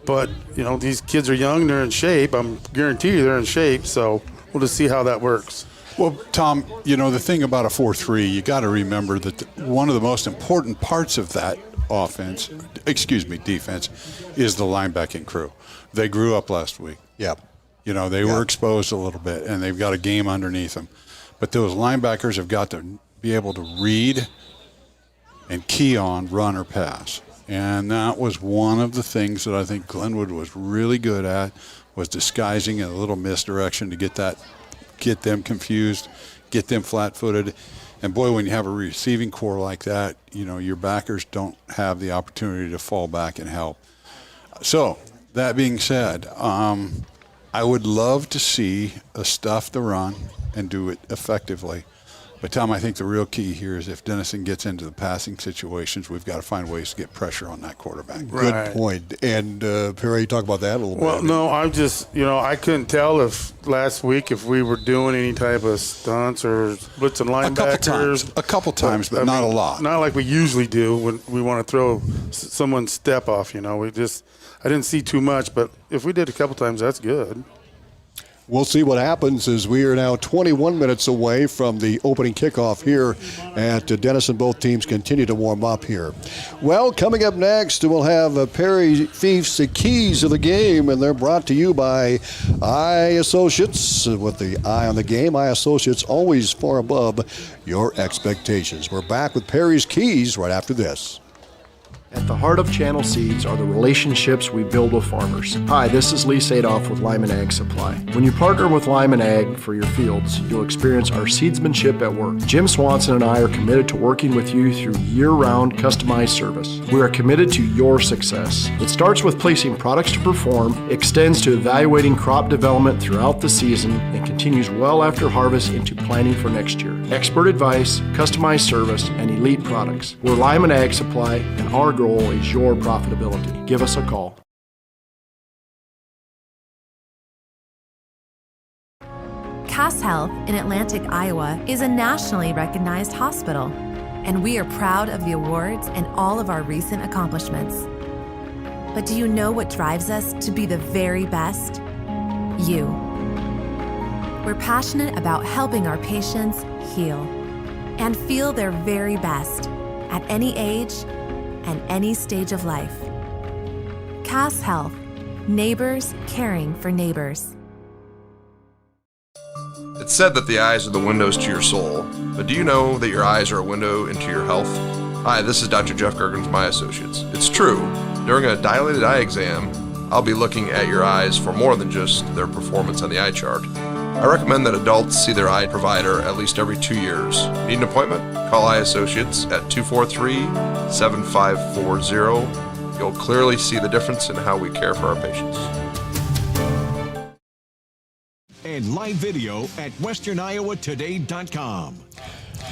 But these kids are young, they're in shape. I'm guarantee you they're in shape. So we'll just see how that works. Well, Tom, the thing about a 4-3, you got to remember that one of the most important parts of that defense, is the linebacking crew. They grew up last week. Yep. They were exposed a little bit, and they've got a game underneath them. But those linebackers have got to be able to read and key on run or pass. And that was one of the things that I think Glenwood was really good at, was disguising a little misdirection to get them confused, get them flat-footed. And boy, when you have a receiving core like that, your backers don't have the opportunity to fall back and help. So that being said, I would love to see us stuff the run and do it effectively. But, Tom, I think the real key here is if Denison gets into the passing situations, we've got to find ways to get pressure on that quarterback. Good point. And, Perry, talk about that a little bit. Well, no, I'm just, I couldn't tell if last week if we were doing any type of stunts or blitzing linebackers. A couple times, but not a lot. Not like we usually do when we want to throw someone's step off, I didn't see too much, but if we did a couple times, that's good. We'll see what happens as we are now 21 minutes away from the opening kickoff here at Denison. Both teams continue to warm up here. Well, coming up next, we'll have Perry Fief's keys of the game, and they're brought to you by Eye Associates. With the eye on the game, Eye Associates always far above your expectations. We're back with Perry's keys right after this. At the heart of Channel Seeds are the relationships we build with farmers. Hi, this is Lee Sadoff with Lyman Ag Supply. When you partner with Lyman Ag for your fields, you'll experience our seedsmanship at work. Jim Swanson and I are committed to working with you through year-round customized service. We are committed to your success. It starts with placing products to perform, extends to evaluating crop development throughout the season, and continues well after harvest into planning for next year. Expert advice, customized service, and elite products. We're Lyman Ag Supply, and our goal is your profitability. Give us a call. Cass Health in Atlantic, Iowa is a nationally recognized hospital, and we are proud of the awards and all of our recent accomplishments. But do you know what drives us to be the very best? You. We're passionate about helping our patients heal and feel their very best at any age and any stage of life. Cass Health, neighbors caring for neighbors. It's said that the eyes are the windows to your soul, but do you know that your eyes are a window into your health? Hi, this is Dr. Jeff Gergens, my associates. It's true, during a dilated eye exam, I'll be looking at your eyes for more than just their performance on the eye chart. I recommend that adults see their eye provider at least every 2 years. Need an appointment? Call Eye Associates at 243-7540. You'll clearly see the difference in how we care for our patients. and live video at westerniowatoday.com.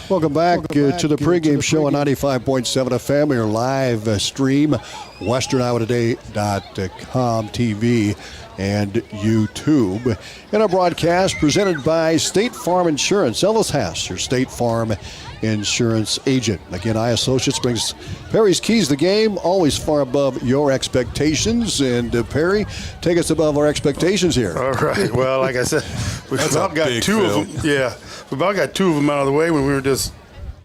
Welcome back to the pregame show on 95.7 FM, your live stream, westerniowatoday.com TV and YouTube. And a broadcast presented by State Farm Insurance. Elvis Haas, your State Farm insurance agent. Again, I Associates brings Perry's Keys to the game, always far above your expectations. And Perry, take us above our expectations here. All right. Well, like I said, we've about got two of them. Yeah, we've about got two of them out of the way when we were just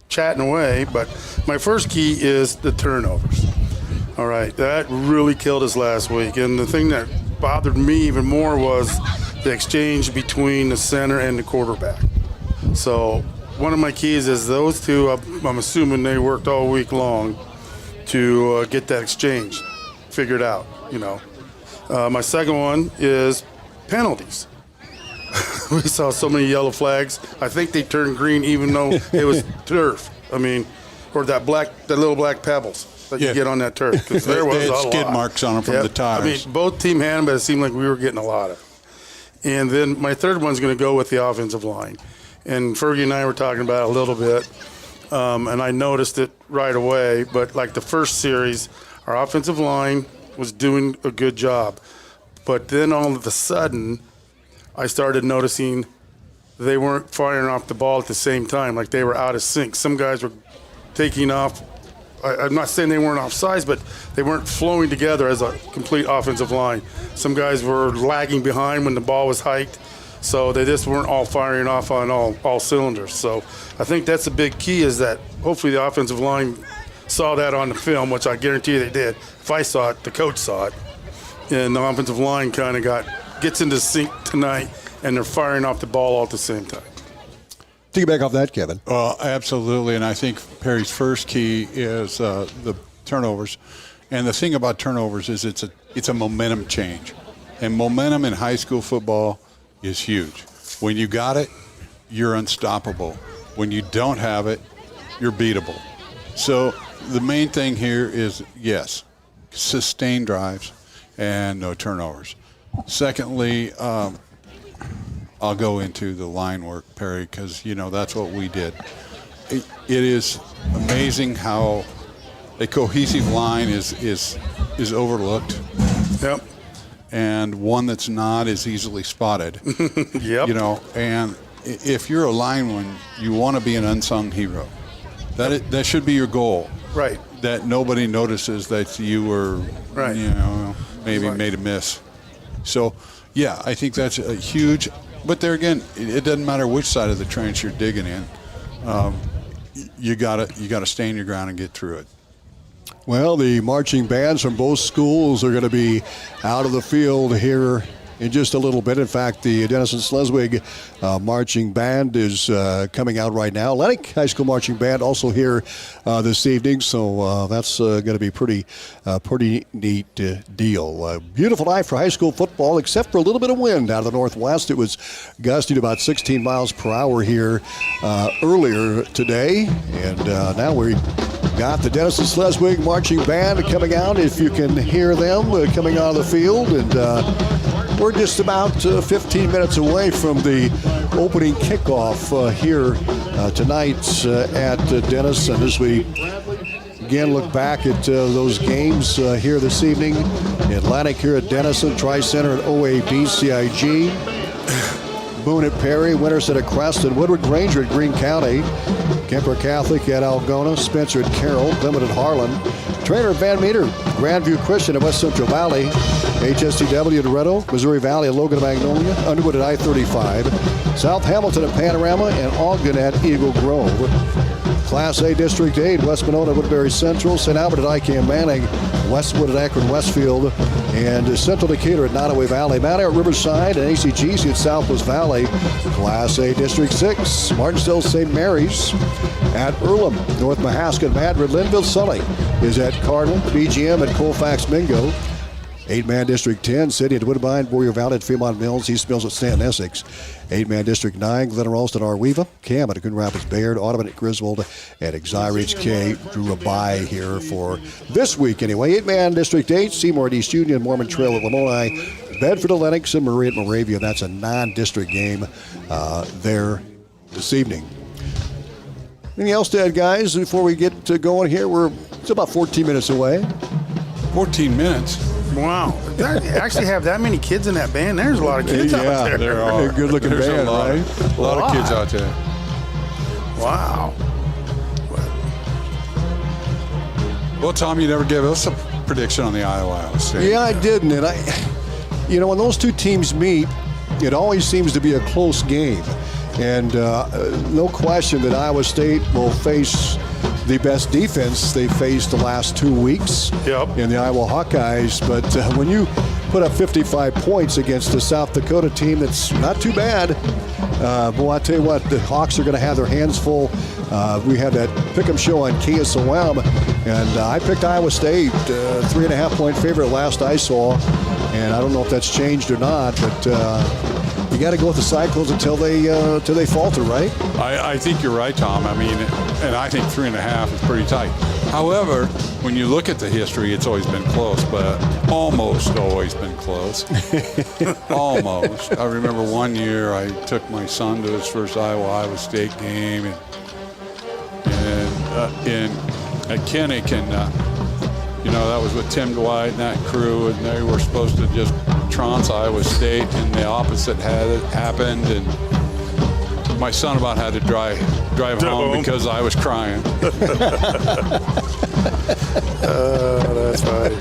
chatting away. But my first key is the turnovers. All right, that really killed us last week. And the thing that bothered me even more was the exchange between the center and the quarterback. So one of my keys is those two, I'm assuming they worked all week long to get that exchange figured out, you know. My second one is penalties. We saw so many yellow flags. I think they turned green even though it was turf. I mean, or that little black pebbles that you get on that turf. Because there was they had a skid lot. marks on them from the tires. I mean, both team had them, but it seemed like we were getting a lot of them. And then my third one's going to go with the offensive line. And Fergie and I were talking about it a little bit, and I noticed it right away. But like the first series, our offensive line was doing a good job. But then all of a sudden, I started noticing they weren't firing off the ball at the same time. Like they were out of sync. Some guys were taking off. I'm not saying they weren't off size, but they weren't flowing together as a complete offensive line. Some guys were lagging behind when the ball was hiked. So they just weren't all firing off on all cylinders. So I think that's a big key, is that hopefully the offensive line saw that on the film, which I guarantee you they did. If I saw it, the coach saw it. And the offensive line kind of gets into sync tonight, and they're firing off the ball all at the same time. Take it back off that, Kevin. Absolutely, and I think Perry's first key is the turnovers. And the thing about turnovers is it's a momentum change. And momentum in high school football is huge. When you got it, you're unstoppable. When you don't have it, you're beatable. So the main thing here is, yes, sustained drives and no turnovers. Secondly, I'll go into the line work, Perry, because, you know, that's what we did. It is amazing how a cohesive line is overlooked. Yep. And one that's not is easily spotted. Yep. You know, and if you're a lineman, you want to be an unsung hero. That should be your goal. Right. That nobody notices that you were, you know, maybe made a miss. So, yeah, I think that's a huge. But there again, it doesn't matter which side of the trench you're digging in. You gotta stay in your ground and get through it. Well, the marching bands from both schools are going to be out of the field here in just a little bit. In fact, the Denison-Schleswig marching band is coming out right now. Atlantic High School marching band also here this evening, so that's going to be pretty neat deal. Beautiful night for high school football, except for a little bit of wind out of the northwest. It was gusting about 16 miles per hour here earlier today, and now we got the Denison-Schleswig marching band coming out, if you can hear them coming out of the field. And we're just about 15 minutes away from the opening kickoff here tonight at Denison, as we again look back at those games here this evening. Atlantic here at Denison, Tri-Center at OAB CIG. Boone at Perry, Winterset at Creston, Woodward Granger at Greene County, Kemper Catholic at Algona, Spencer at Carroll, Plymouth at Harlan, Trainer at Van Meter, Grandview Christian at West Central Valley, HSTW at Loretto, Missouri Valley at Logan Magnolia, Underwood at I-35, South Hamilton at Panorama, and Ogden at Eagle Grove. Class A District 8, West Monona, Woodbury Central, St. Albert at ICAM Manning, Westwood at Akron Westfield, and Central Decatur at Nottoway Valley, Mount Airy at Riverside, and ACGC at Southwest Valley. Class A District 6, Martinsville St. Mary's at Earlham, North Mahaska at Madrid, Linville Sully is at Cardinal, BGM at Colfax Mingo. 8-man District 10, City at Woodbine, Warrior Valley at Fremont Mills, East Mills at Stanton, Essex. 8-man District 9, Glen Ralston, Arweva, Cam at Coon Rapids, Bayard, Audubon at Griswold, and Exi Ridge K drew a bye here for this week anyway. 8-man District 8, Seymour at East Union, Mormon Trail at Lamoni, Bedford at Lennox and Murray at Moravia. That's a non-district game there this evening. Anything else to add, guys, before we get to going here? It's about 14 minutes away. 14 minutes? Wow. That, actually have that many kids in that band? There's a lot of kids out there. There are. Good-looking band, right? A lot of kids out there. Wow. Well, Tom, you never gave us a prediction on the Iowa State. Yeah, I didn't. And when those two teams meet, it always seems to be a close game. And no question that Iowa State will face the best defense they faced the last 2 weeks in the Iowa Hawkeyes. But when you put up 55 points against a South Dakota team that's not too bad, boy, I tell you what, the Hawks are going to have their hands full. We had that pick'em show on KSOM, and I picked Iowa State, 3.5-point favorite last I saw. And I don't know if that's changed or not, but you got to go with the Cyclones until they falter, right? I think you're right, Tom. I mean, and I think 3.5 is pretty tight. However, when you look at the history, it's always been close, but almost always been close. Almost. I remember one year I took my son to his first Iowa State game, and at Kinnick, and that was with Tim Dwight and that crew, and they were supposed to just trounce Iowa State, and the opposite happened, and my son about had to drive home because I was crying. That's funny.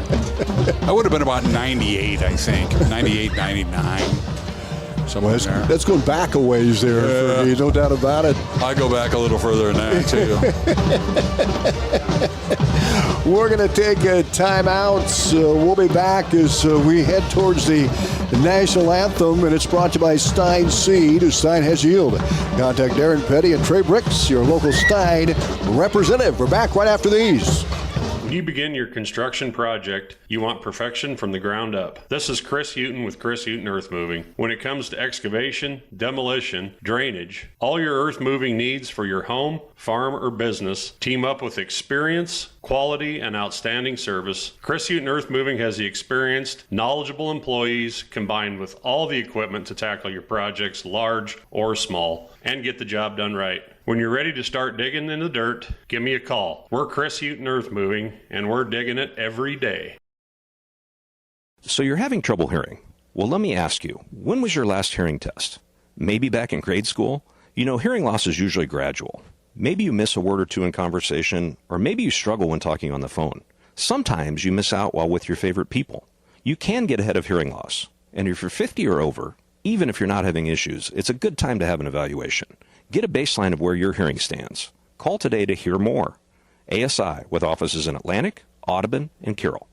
I would have been about 98, I think. 98, 99. Somewhere there. That's going back a ways there for me, no doubt about it. I go back a little further than that, too. We're going to take a timeout. We'll be back as we head towards the national anthem, and it's brought to you by Stein Seed, who Stein has yield. Contact Darren Petty and Trey Bricks, your local Stein representative. We're back right after these. When you begin your construction project, you want perfection from the ground up. This is Chris Houghton with Chris Houghton Earth Moving. When it comes to excavation, demolition, drainage, all your earth moving needs for your home, farm, or business, team up with experience, quality, and outstanding service. Chris Houghton Earth Moving has the experienced, knowledgeable employees combined with all the equipment to tackle your projects, large or small, and get the job done right. When you're ready to start digging in the dirt, give me a call. We're Chris Houghton Earth Moving, and we're digging it every day. So you're having trouble hearing? Well, let me ask you, when was your last hearing test? Maybe back in grade school? You know, hearing loss is usually gradual. Maybe you miss a word or two in conversation, or maybe you struggle when talking on the phone. Sometimes you miss out while with your favorite people. You can get ahead of hearing loss. And if you're 50 or over, even if you're not having issues, it's a good time to have an evaluation. Get a baseline of where your hearing stands. Call today to hear more. ASI, with offices in Atlantic, Audubon, and Carroll.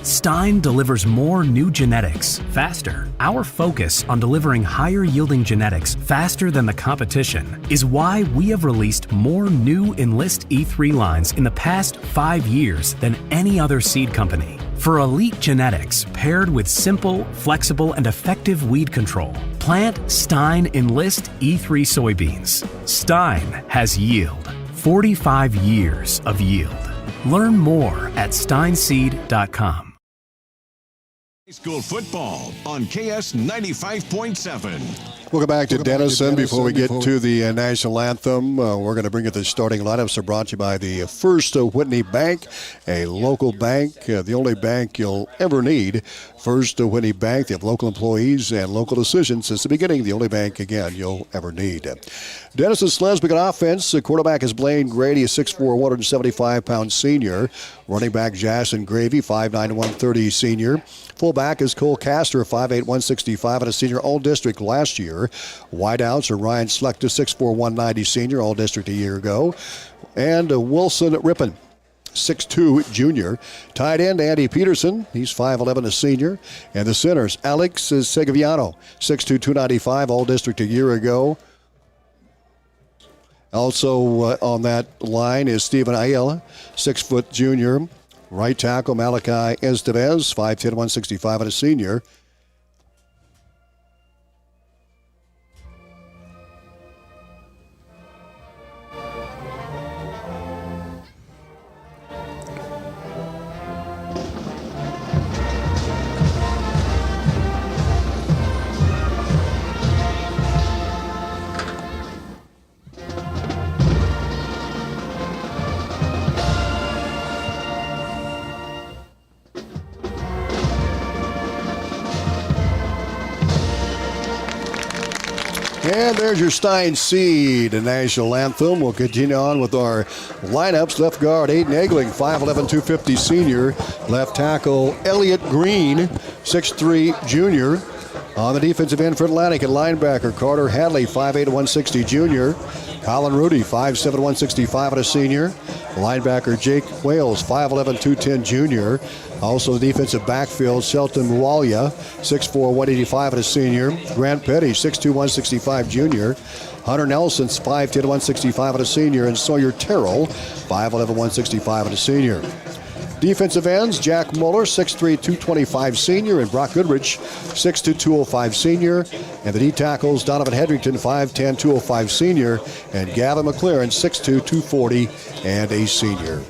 Stein delivers more new genetics faster. Our focus on delivering higher yielding genetics faster than the competition is why we have released more new Enlist E3 lines in the past 5 years than any other seed company. For elite genetics paired with simple, flexible, and effective weed control, plant Stein Enlist E3 soybeans. Stein has yield. 45 years of yield. Learn more at steinseed.com. High school football on KS 95.7. Welcome back to Denison. Before we get to the national anthem, we're going to bring you the starting lineups. Are brought to you by the First Whitney Bank, a local bank, the only bank you'll ever need. First Whitney Bank, they have local employees and local decisions since the beginning. The only bank, again, you'll ever need. Denison-Schleswig on offense. The quarterback is Blaine Grady, a 6'4", 175-pound senior. Running back Jason Gravy, 5'9", 130 senior. Fullback is Cole Castor, 5'8", 165, and a senior All-District last year. Wideouts are Ryan Slechta, 6'4", 190 senior, All-District a year ago. And Wilson Rippon, 6'2", junior. Tight end Andy Peterson, he's 5'11", a senior. And the centers, Alex Segoviano, 6'2", 295, All-District a year ago. Also on that line is Stephen Ayala, 6' junior. Right tackle Malachi Estevez, 5'10", 165, and a senior. And there's your Stein Seed, the national anthem. We'll continue on with our lineups. Left guard, Aiden Egling, 5'11", 250 senior. Left tackle, Elliott Green, 6'3", junior. On the defensive end for Atlantic at linebacker, Carter Hadley, 5'8", 160 junior. Colin Rudy, 5'7", 165 and a senior. Linebacker Jake Wales, 5'11", 210 junior. Also the defensive backfield, Shelton Walia, 6'4", 185 and a senior. Grant Petty, 6'2", 165 junior. Hunter Nelson's 5'10", 165 and a senior. And Sawyer Terrell, 5'11", 165 and a senior. Defensive ends, Jack Muller, 6'3", 225 senior, and Brock Goodrich, 6'2", 205 senior. And the D tackles, Donovan Hedrington, 5'10", 205 senior, and Gavin McLaren, 6'2", 240 and a senior.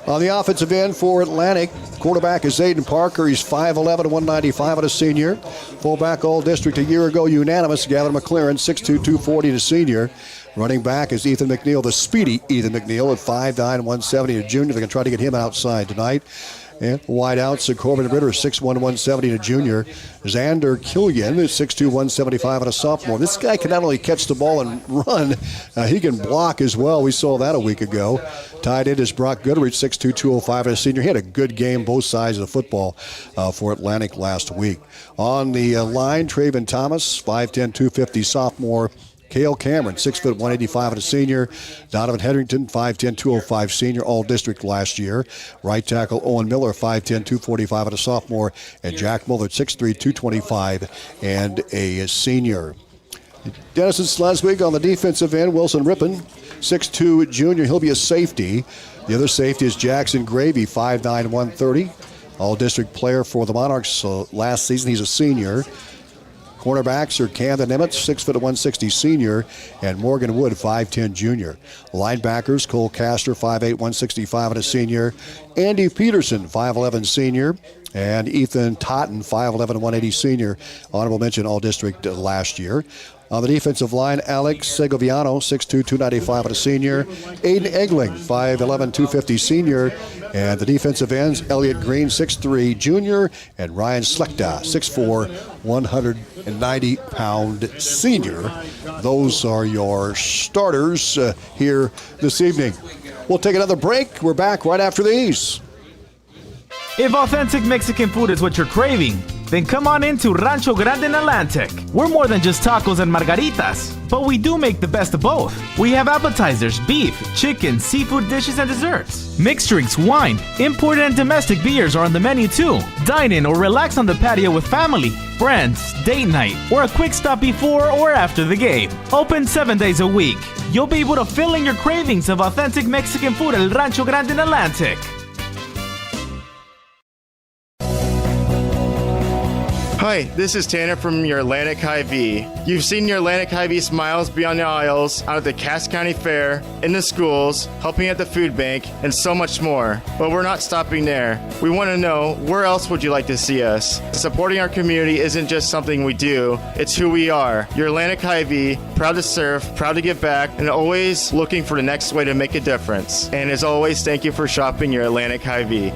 On the offensive end for Atlantic, quarterback is Aiden Parker. He's 5'11", 195 and a senior. Fullback all-district a year ago, unanimous, Gavin McLaren, 6'2", 240 and a senior. Running back is Ethan McNeil, the speedy Ethan McNeil at 5'9", 170, a junior. They're going to try to get him outside tonight. And wideouts, Corbin Ritter, 6'1", 170, and a junior. Xander Killian is 6'2", 175, and a sophomore. This guy can not only catch the ball and run, he can block as well. We saw that a week ago. Tied in is Brock Goodrich, 6'2", 205, and a senior. He had a good game, both sides of the football for Atlantic last week. On the line, Traven Thomas, 5'10", 250, sophomore. Cale Cameron, 6', 185 and a senior. Donovan Hedrington, 5'10", 205 senior, all district last year. Right tackle Owen Miller, 5'10", 245 and a sophomore. And Jack Muller, 6'3", 225 and a senior. Denison-Schleswig on the defensive end, Wilson Rippon, 6'2", junior. He'll be a safety. The other safety is Jackson Gravy, 5'9", 130. All district player for the Monarchs last season. He's a senior. Cornerbacks are Camden Emmett, 6', 160 senior, and Morgan Wood, 5'10 junior. Linebackers, Cole Castor, 5'8", 165 and a senior. Andy Peterson, 5'11 senior. And Ethan Totten, 5'11", 180 senior. Honorable mention all-district last year. On the defensive line, Alex Segoviano, 6'2", 295 and a senior. Aiden Egling, 5'11", 250 senior. And the defensive ends, Elliott Green, 6'3", junior. And Ryan Slechta, 6'4", 190-pound senior. Those are your starters here this evening. We'll take another break. We're back right after these. If authentic Mexican food is what you're craving, then come on into Rancho Grande in Atlantic. We're more than just tacos and margaritas, but we do make the best of both. We have appetizers, beef, chicken, seafood dishes, and desserts. Mixed drinks, wine, imported and domestic beers are on the menu too. Dine in or relax on the patio with family, friends, date night, or a quick stop before or after the game. Open 7 days a week. You'll be able to fill in your cravings of authentic Mexican food at Rancho Grande in Atlantic. Hi, this is Tanner from your Atlantic Hy-Vee. You've seen your Atlantic Hy-Vee smiles beyond the aisles, out at the Cass County Fair, in the schools, helping at the food bank, and so much more. But we're not stopping there. We want to know, where else would you like to see us? Supporting our community isn't just something we do, it's who we are. Your Atlantic Hy-Vee, proud to serve, proud to give back, and always looking for the next way to make a difference. And as always, thank you for shopping your Atlantic Hy-Vee.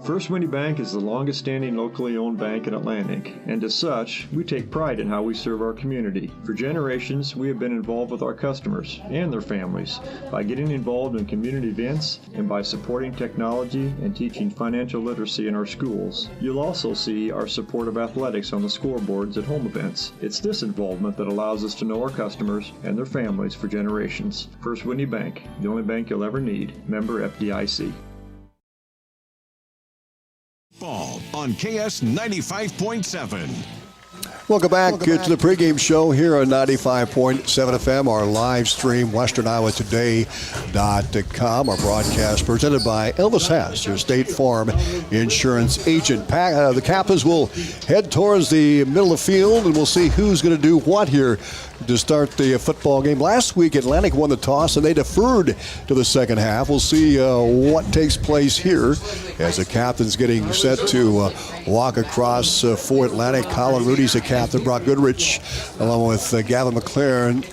First Winnie Bank is the longest standing locally owned bank in Atlantic, and as such, we take pride in how we serve our community. For generations, we have been involved with our customers and their families by getting involved in community events and by supporting technology and teaching financial literacy in our schools. You'll also see our support of athletics on the scoreboards at home events. It's this involvement that allows us to know our customers and their families for generations. First Winnie Bank, the only bank you'll ever need. Member FDIC. Ball on KS 95.7. Welcome back to the pregame show here on 95.7 FM, our live stream, westerniowatoday.com. Our broadcast presented by Elvis Hass, your State Farm insurance agent. The Captains will head towards the middle of the field, and we'll see who's going to do what here to start the football game. Last week, Atlantic won the toss, and they deferred to the second half. We'll see what takes place here as the Captain's getting set to walk across for Atlantic. Colin Rudy's the captain. Brock Goodrich, along with Gavin McLaren,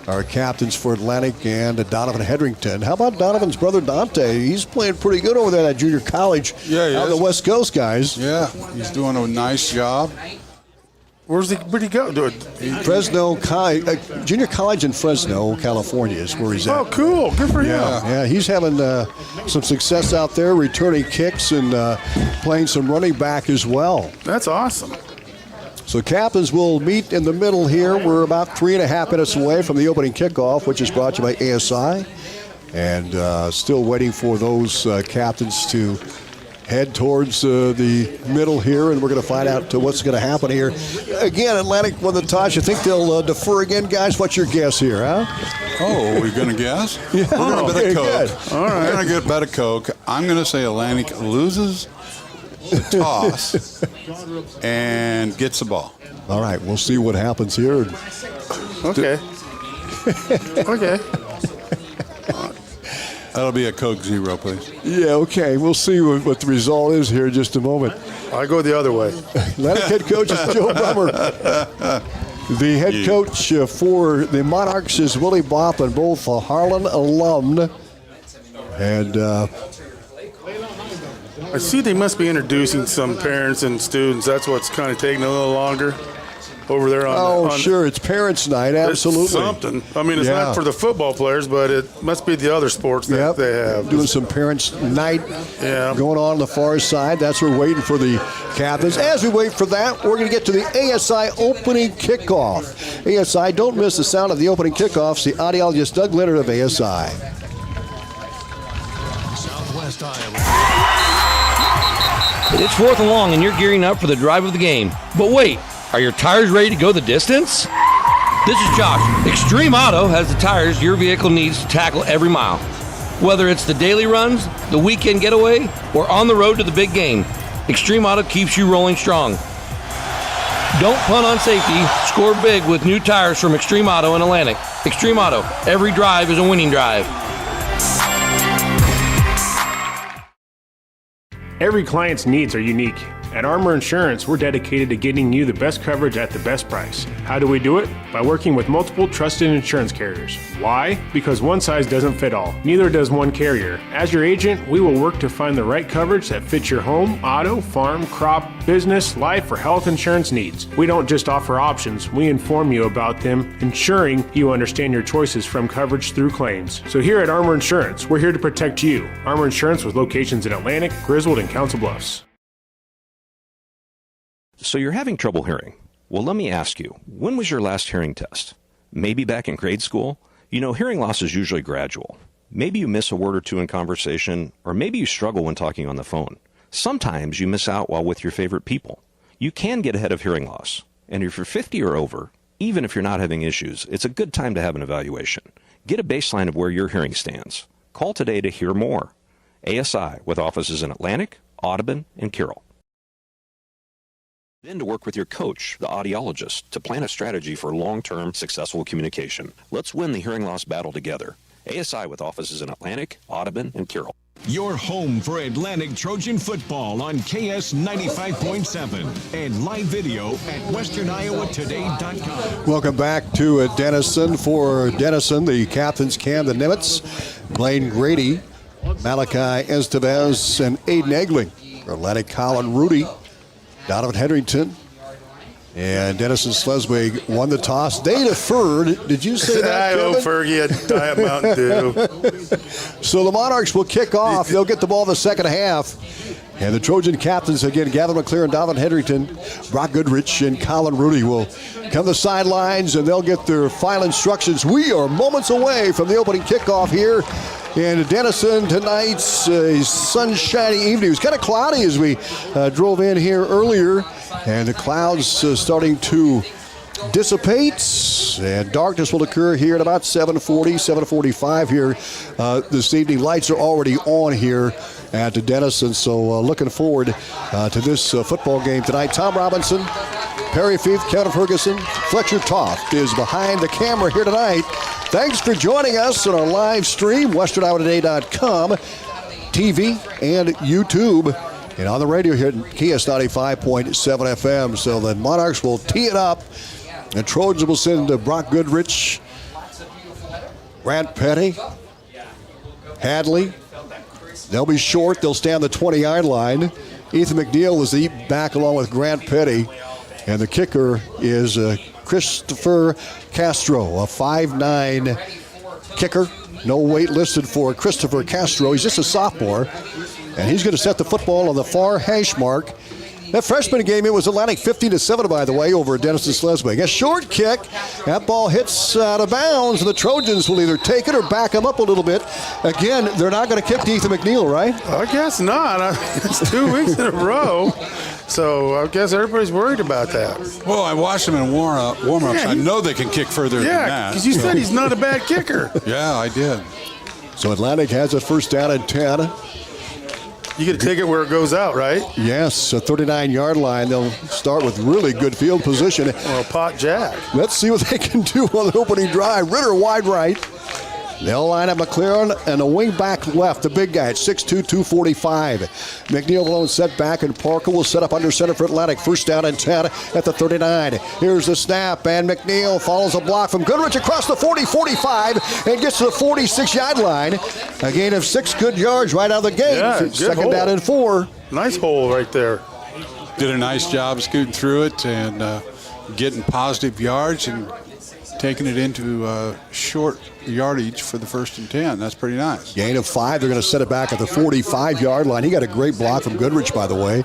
our captains for Atlantic, and Donovan Hedrington. How about Donovan's brother Dante? He's playing pretty good over there at junior college out on the West Coast, guys. Yeah, he's doing a nice job. Where'd he go? Fresno Junior College in Fresno, California is where he's at. Oh, cool. Good for him. Yeah, he's having some success out there, returning kicks and playing some running back as well. That's awesome. So captains will meet in the middle here. We're about 3.5 minutes away from the opening kickoff, which is brought to you by ASI. And still waiting for those captains to head towards the middle here, and we're going to find out what's going to happen here. Again, Atlantic won the toss. You think they'll defer again, guys? What's your guess here, huh? Oh, we're going to guess? Yeah. We're going to bet a Coke. Good. All right. We're going to get bet a Coke. I'm going to say Atlantic loses the toss and gets the ball. All right, we'll see what happens here. Okay. Okay. That'll be a Coke 0, please. Yeah, okay. We'll see what the result is here in just a moment. I go the other way. Atlantic head coach is Joe Brummer. The head coach for the Monarchs is Willie Bopp, and both a Harlan alum. And I see they must be introducing some parents and students. That's what's kind of taking a little longer over there on sure. It's parents' night. Absolutely. It's something. I mean, it's not for the football players, but it must be the other sports that they have. Doing some parents' night going on the far side. That's what we're waiting for the captains. As we wait for that, we're going to get to the ASI opening kickoff. ASI, don't miss the sound of the opening kickoffs. The audiologist Doug Leonard of ASI. Southwest Iowa. It's 4th and long, and you're gearing up for the drive of the game. But wait. Are your tires ready to go the distance? This is Josh. Extreme Auto has the tires your vehicle needs to tackle every mile. Whether it's the daily runs, the weekend getaway, or on the road to the big game, Extreme Auto keeps you rolling strong. Don't punt on safety. Score big with new tires from Extreme Auto in Atlantic. Extreme Auto. Every drive is a winning drive. Every client's needs are unique. At Armor Insurance, we're dedicated to getting you the best coverage at the best price. How do we do it? By working with multiple trusted insurance carriers. Why? Because one size doesn't fit all. Neither does one carrier. As your agent, we will work to find the right coverage that fits your home, auto, farm, crop, business, life, or health insurance needs. We don't just offer options, we inform you about them, ensuring you understand your choices from coverage through claims. So here at Armor Insurance, we're here to protect you. Armor Insurance with locations in Atlantic, Griswold, and Council Bluffs. So you're having trouble hearing. Well, let me ask you, when was your last hearing test? Maybe back in grade school? You know, hearing loss is usually gradual. Maybe you miss a word or two in conversation, or maybe you struggle when talking on the phone. Sometimes you miss out while with your favorite people. You can get ahead of hearing loss. And if you're 50 or over, even if you're not having issues, it's a good time to have an evaluation. Get a baseline of where your hearing stands. Call today to hear more. ASI, with offices in Atlantic, Audubon, and Carroll. Then to work with your coach, the audiologist, to plan a strategy for long-term successful communication. Let's win the hearing loss battle together. ASI with offices in Atlantic, Audubon, and Carroll. Your home for Atlantic Trojan football on KS 95.7 and live video at westerniowatoday.com. Welcome back to Denison. For Denison, the captains Cam Nimitz, Blaine Grady, Malachi Estevez, and Aiden Egling. For Atlantic, Colin Rudy, Donovan Hedrington, and Denison-Schleswig won the toss. They deferred. Did you say that, Kevin? I owe Fergie a Diet Mountain Dew. So the Monarchs will kick off. They'll get the ball in the second half. And the Trojan captains, again, Gavin McClure and Donovan Hedrington, Brock Goodrich, and Colin Rudy will come to the sidelines, and they'll get their final instructions. We are moments away from the opening kickoff here in Denison. Tonight's sunshiny evening. It was kind of cloudy as we drove in here earlier, and the clouds starting to dissipate, and darkness will occur here at about 7:40, 7:45 here this evening. Lights are already on here at Denison, so looking forward to this football game tonight. Tom Robinson, Perry Fief, Kevin Ferguson, Fletcher Toft is behind the camera here tonight. Thanks for joining us on our live stream, westerniowatoday.com, TV and YouTube, and on the radio here at KS 95.7 FM. So the Monarchs will tee it up, and Trojans will send Brock Goodrich Grant Petty, Hadley. They'll be short. They'll stay on the 20-yard line. Ethan McNeil is the back along with Grant Petty. And the kicker is Christopher Castro, a 5'9" kicker. No weight listed for Christopher Castro. He's just a sophomore. And he's going to set the football on the far hash mark. That freshman game, it was Atlantic 15-7, by the way, over at Denison-Schleswig. A short kick. That ball hits out of bounds, and the Trojans will either take it or back them up a little bit. Again, they're not going to kick to Ethan McNeil, right? I guess not. It's 2 weeks in a row. So I guess everybody's worried about that. Well, I watched him in warm-ups. Yeah, I know they can kick further than that. Yeah, because you said he's not a bad kicker. Yeah, I did. So Atlantic has a first down and 10. You get to take it where it goes out, right? Yes, a 39-yard line. They'll start with really good field position. Or a pot jack. Let's see what they can do on the opening drive. Ritter wide right. They'll line up McLaren and a wing back left, the big guy at 6'2", 245. McNeil alone set back, and Parker will set up under center for Atlantic. First down and 10 at the 39. Here's the snap, and McNeil follows a block from Goodrich across the 40, 45, and gets to the 46-yard line. A gain of 6 good yards right out of the gate. Yeah, second down and 4. Nice hole right there. Did a nice job scooting through it and getting positive yards and taking it into short yardage for the first and 10. That's pretty nice. Gain of 5. They're going to set it back at the 45-yard line. He got a great block from Goodrich, by the way.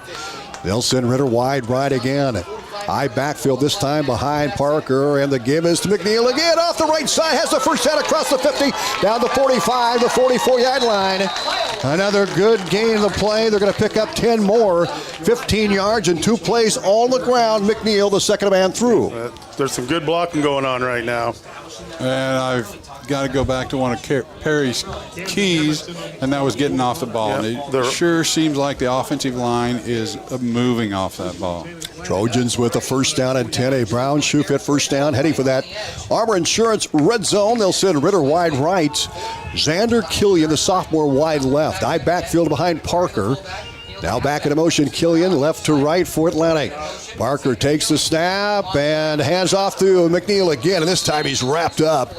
They'll send Ritter wide right again. High backfield this time behind Parker, and the give is to McNeil again off the right side. Has the first down across the 50, down the 45, the 44-yard line. Another good gain of the play. They're going to pick up 10 more. 15 yards and 2 plays all on the ground. McNeil, the second man through. There's some good blocking going on right now. And I've got to go back to one of Perry's keys, and that was getting off the ball. Yeah, it sure seems like the offensive line is moving off that ball. Trojans with a first down and 10. A Brown shoe fit first down, heading for that Armor Insurance red zone. They'll send Ritter wide right. Xander Killian, the sophomore, wide left. Eye backfield behind Parker. Now back into motion, Killian, left to right for Atlantic. Parker takes the snap and hands off to McNeil again, and this time he's wrapped up.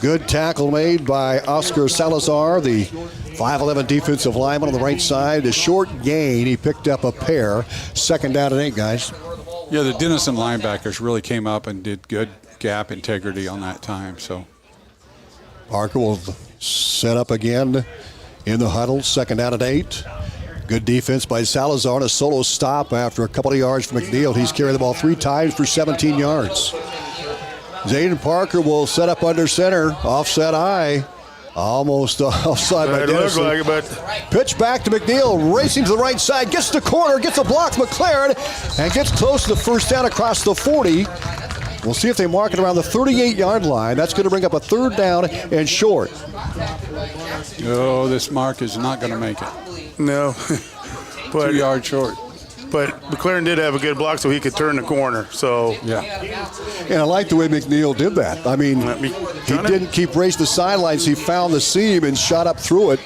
Good tackle made by Oscar Salazar, the 5'11" defensive lineman on the right side. A short gain, he picked up a pair. Second down and 8, guys. Yeah, the Denison linebackers really came up and did good gap integrity on that time. So Parker will set up again in the huddle. Second down and 8. Good defense by Salazar and a solo stop after a couple of yards from McNeil. He's carried the ball 3 times for 17 yards. Zayden Parker will set up under center. Offset eye. Almost offside by Denison. It looked like it, but pitch back to McNeil, racing to the right side, gets the corner, gets a block, McLaren, and gets close to the first down across the 40. We'll see if they mark it around the 38-yard line. That's going to bring up a third down and short. Oh, this mark is not going to make it. No. But 2 yards short. But McLaren did have a good block so he could turn the corner. So yeah. And I like the way McNeil did that. I mean, he didn't keep racing the sidelines. He found the seam and shot up through it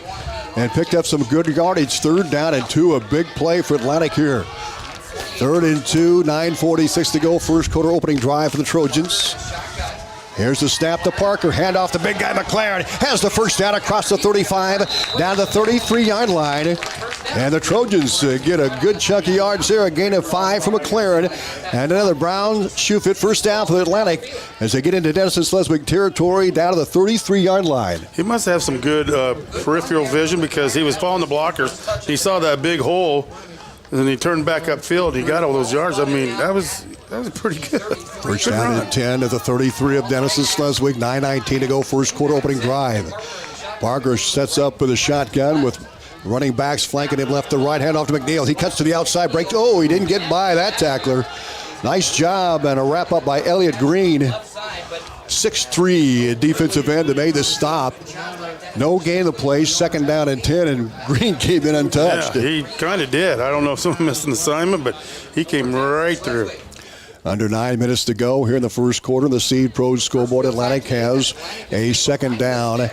and picked up some good yardage. Third down and 2, a big play for Atlantic here. 3rd and 2, 9:46 to go. First quarter opening drive for the Trojans. Here's the snap to Parker. Hand off the big guy McLaren. Has the first down across the 35, down the 33-yard line. And the Trojans get a good chunk of yards there. A gain of 5 from McLaren. And another Brown shoe fit first down for the Atlantic as they get into Denison-Schleswig territory down to the 33-yard line. He must have some good peripheral vision because he was following the blockers. He saw that big hole, and then he turned back upfield. He got all those yards. I mean, that was pretty good. First down and 10 at the 33 of Denison-Schleswig. 9:19 to go, first quarter opening drive. Parker sets up with a shotgun with running backs flanking him left to right. Hand off to McNeil. He cuts to the outside, breaks. Oh, he didn't get by that tackler. Nice job, and a wrap up by Elliott Green. 6'3" defensive end that made the stop. No gain of play, second down and 10, and Green came in untouched. Yeah, he kind of did. I don't know if someone missed an assignment, but he came right through. Under 9 minutes to go here in the first quarter. The Seed Pros scoreboard. Atlantic has a second down,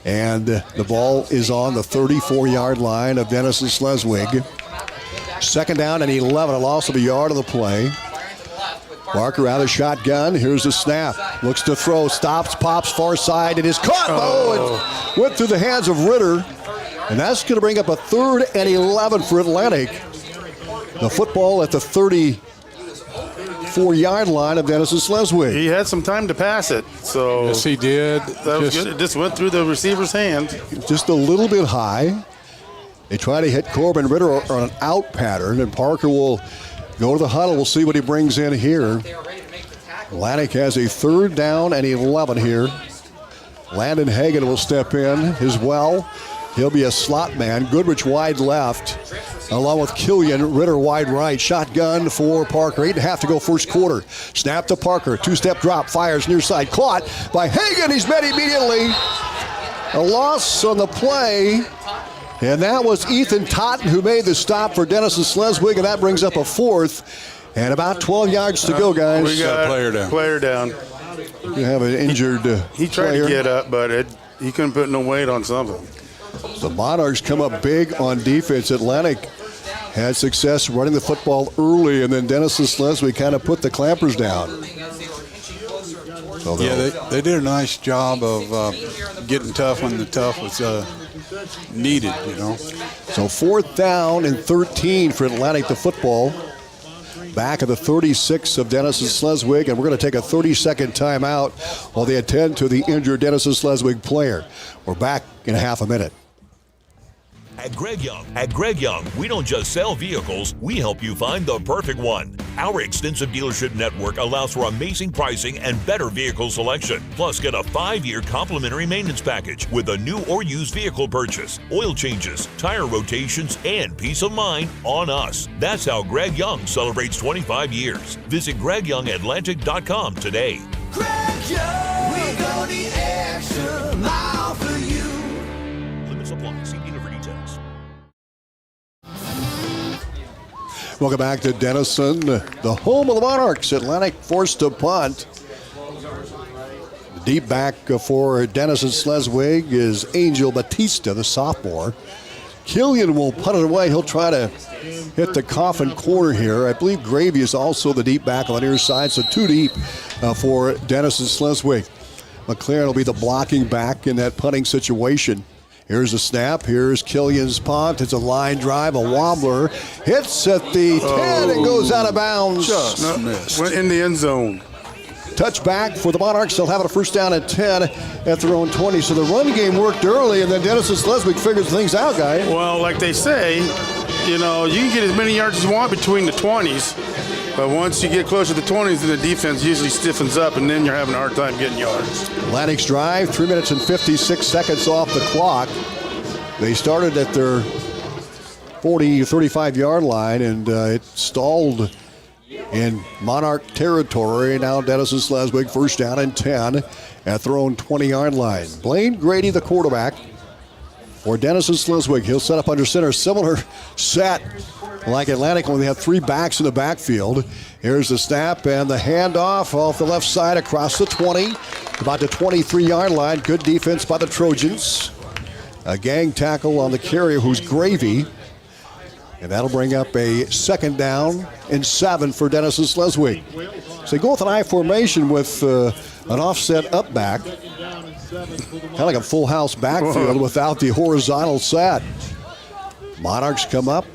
and the ball is on the 34-yard line of Denison-Schleswig. Second down and 11, a loss of a yard of the play. Parker out of shotgun. Here's the snap. Looks to throw. Stops. Pops far side. It is caught. Oh, it went through the hands of Ritter. And that's going to bring up a 3rd and 11 for Atlantic. The football at the 34-yard line of Denison-Schleswig. He had some time to pass it. So yes, he did. That was good. It just went through the receiver's hand. Just a little bit high. They try to hit Corbin Ritter on an out pattern, and Parker will go to the huddle. We'll see what he brings in here. Atlantic has a 3rd down and 11 here. Landon Hagan will step in as well. He'll be a slot man. Goodrich wide left, along with Killian. Ritter wide right. Shotgun for Parker. 8.5 to go first quarter. Snap to Parker. 2-step drop. Fires near side. Caught by Hagan. He's met immediately. A loss on the play. And that was Ethan Totten who made the stop for Denison-Schleswig, and that brings up a 4th. And about 12 yards to go, guys. We got a player down. You have an injured He tried player. to get up, but he couldn't put no weight on something. The Monarchs come up big on defense. Atlantic had success running the football early, and then Denison-Schleswig kind of put the clampers down. So they did a nice job of getting tough when the tough was needed, you know. So 4th down and 13 for Atlantic, the football. Back at the 36 of Denison-Schleswig, and we're going to take a 30-second timeout while they attend to the injured Denison-Schleswig player. We're back in half a minute. At Greg Young, we don't just sell vehicles, we help you find the perfect one. Our extensive dealership network allows for amazing pricing and better vehicle selection. Plus, get a 5-year complimentary maintenance package with a new or used vehicle purchase, oil changes, tire rotations, and peace of mind on us. That's how Greg Young celebrates 25 years. Visit GregYoungAtlantic.com today. Greg Young, we go the extra mile for you. Limits apply. See dealer for details. Welcome back to Denison, the home of the Monarchs. Atlantic forced to punt. Deep back for Denison-Schleswig is Angel Batista, the sophomore. Killian will punt it away. He'll try to hit the coffin corner here. I believe Gravy is also the deep back on the near side, so 2 deep for Denison-Schleswig. McLaren will be the blocking back in that punting situation. Here's the snap. Here's Killian's punt. It's a line drive, a wobbler. Hits at the 10 and goes out of bounds. Just missed. Went in the end zone. Touchback for the Monarchs. They'll have a 1st down and 10 at their own 20. So the run game worked early, and then Denison-Schleswig figures things out, guys. Well, like they say, you know, you can get as many yards as you want between the 20s, but once you get closer to the 20s, then the defense usually stiffens up, and then you're having a hard time getting yards. Atlantic's drive, 3 minutes and 56 seconds off the clock. They started at their 35-yard line, and it stalled in Monarch territory. Now Denison-Schleswig 1st down and 10 at their own 20-yard line. Blaine Grady, the quarterback for Denison-Schleswig. He'll set up under center. Similar set like Atlantic when they have 3 backs in the backfield. Here's the snap and the handoff off the left side across the 20, about the 23-yard line. Good defense by the Trojans. A gang tackle on the carrier, who's Gravy. And that'll bring up a 2nd down and 7 for Denison-Schleswig. So they go with an I formation with an offset up back. Kind of like a full house backfield without the horizontal set. Monarchs come up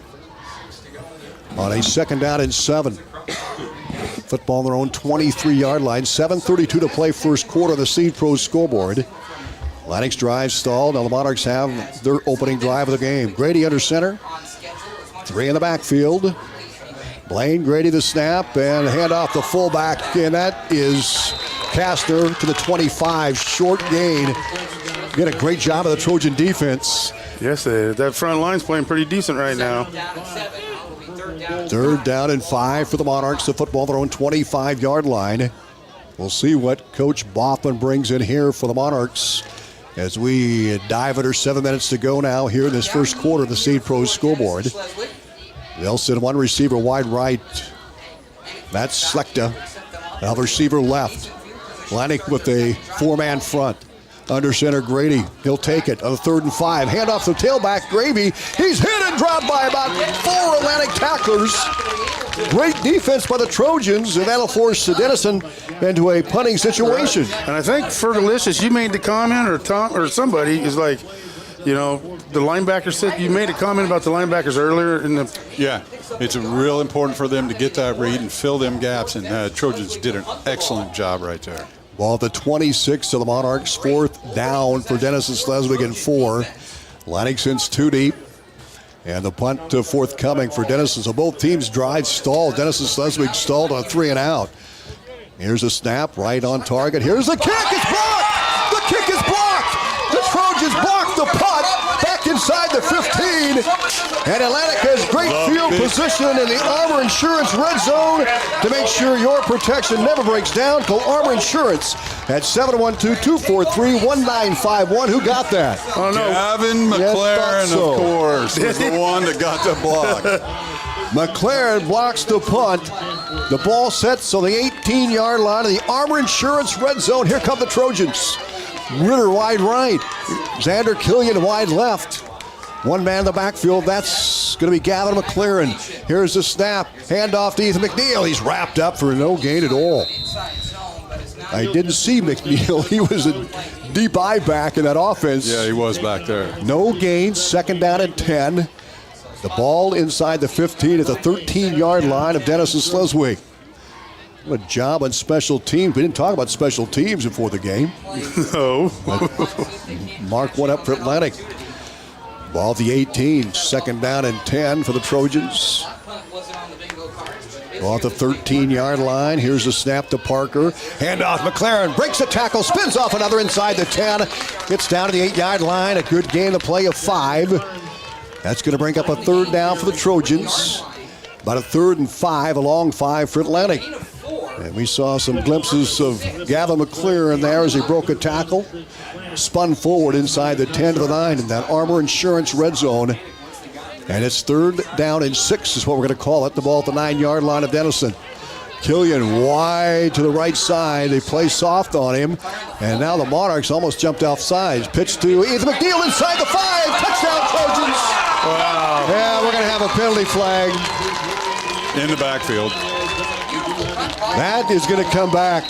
on a 2nd down and 7. Football on their own 23-yard line. 7:32 to play first quarter on the Seed Pro scoreboard. Atlantic's drive stalled. Now the Monarchs have their opening drive of the game. Grady under center. 3 in the backfield. Blaine Grady the snap and hand off the fullback, and that is Castor to the 25. Short gain. Did a great job of the Trojan defense. Yes, that front line's playing pretty decent right now. 3rd down and 5 for the Monarchs. The football on their own 25-yard line. We'll see what Coach Boffman brings in here for the Monarchs as we dive under 7 minutes to go now here in this first quarter of the Seed Pro scoreboard. They'll send 1 receiver wide right. That's Slechta. Now receiver left. Atlantic with a 4-man front. Under center, Grady. He'll take it on a 3rd and 5. Hand off the tailback, Gravy. He's hit and dropped by about 4 Atlantic tacklers. Great defense by the Trojans, and that'll force Denison into a punting situation. And I think Fergalicious, you made the comment, or Tom, or somebody is like, you know, the linebacker said you made a comment about the linebackers earlier in the. Yeah, it's real important for them to get that read and fill them gaps, and Trojans did an excellent job right there. Ball at the 26 of the Monarchs, 4th down for Denison-Schleswig and 4. Atlantic sends 2 deep. And the punt forthcoming for Denison. So both teams' drives stalled. Denison-Schleswig stalled on 3 and out. Here's a snap right on target. Here's the kick. It's blocked. The kick is blocked. The Trojans blocked the punt back inside the 15. And Atlantic has great field position in the Armor Insurance red zone to make sure your protection never breaks down. Call Armor Insurance at 712-243-1951. Who got that? Oh, no. Gavin McLaren, so. of course, was the one that got the block. McLaren blocks the punt. The ball sets on the 18-yard line of the Armor Insurance red zone. Here come the Trojans. Ritter wide right. Xander Killian wide left. One man in the backfield. That's going to be Gavin McLaren. Here's the snap. Handoff to Ethan McNeil. He's wrapped up for no gain at all. I didn't see McNeil. He was a deep eye back in that offense. Yeah, he was back there. No gain. 2nd down and 10. The ball inside the 15 at the 13-yard line of Denison-Schleswig. What a job on special teams. We didn't talk about special teams before the game. No. Mark one up for Atlantic. Ball at the 18. 2nd down and 10 for the Trojans. Ball at the 13-yard line. Here's the snap to Parker. Handoff. McLaren breaks the tackle. Spins off another inside the 10. Gets down to the 8-yard line. A good gain of play of 5. That's going to bring up a 3rd down for the Trojans. About a 3rd and 5, a long 5 for Atlantic. And we saw some glimpses of Gavin McLaren there as he broke a tackle. Spun forward inside the 10 to the 9 in that Armor Insurance red zone. And it's 3rd down and 6 is what we're going to call it. The ball at the 9-yard line of Denison. Killian wide to the right side. They play soft on him. And now the Monarchs almost jumped off sides. Pitch to Ethan McNeil inside the 5. Touchdown, Trojans. Wow. Yeah, we're going to have a penalty flag. In the backfield. That is going to come back.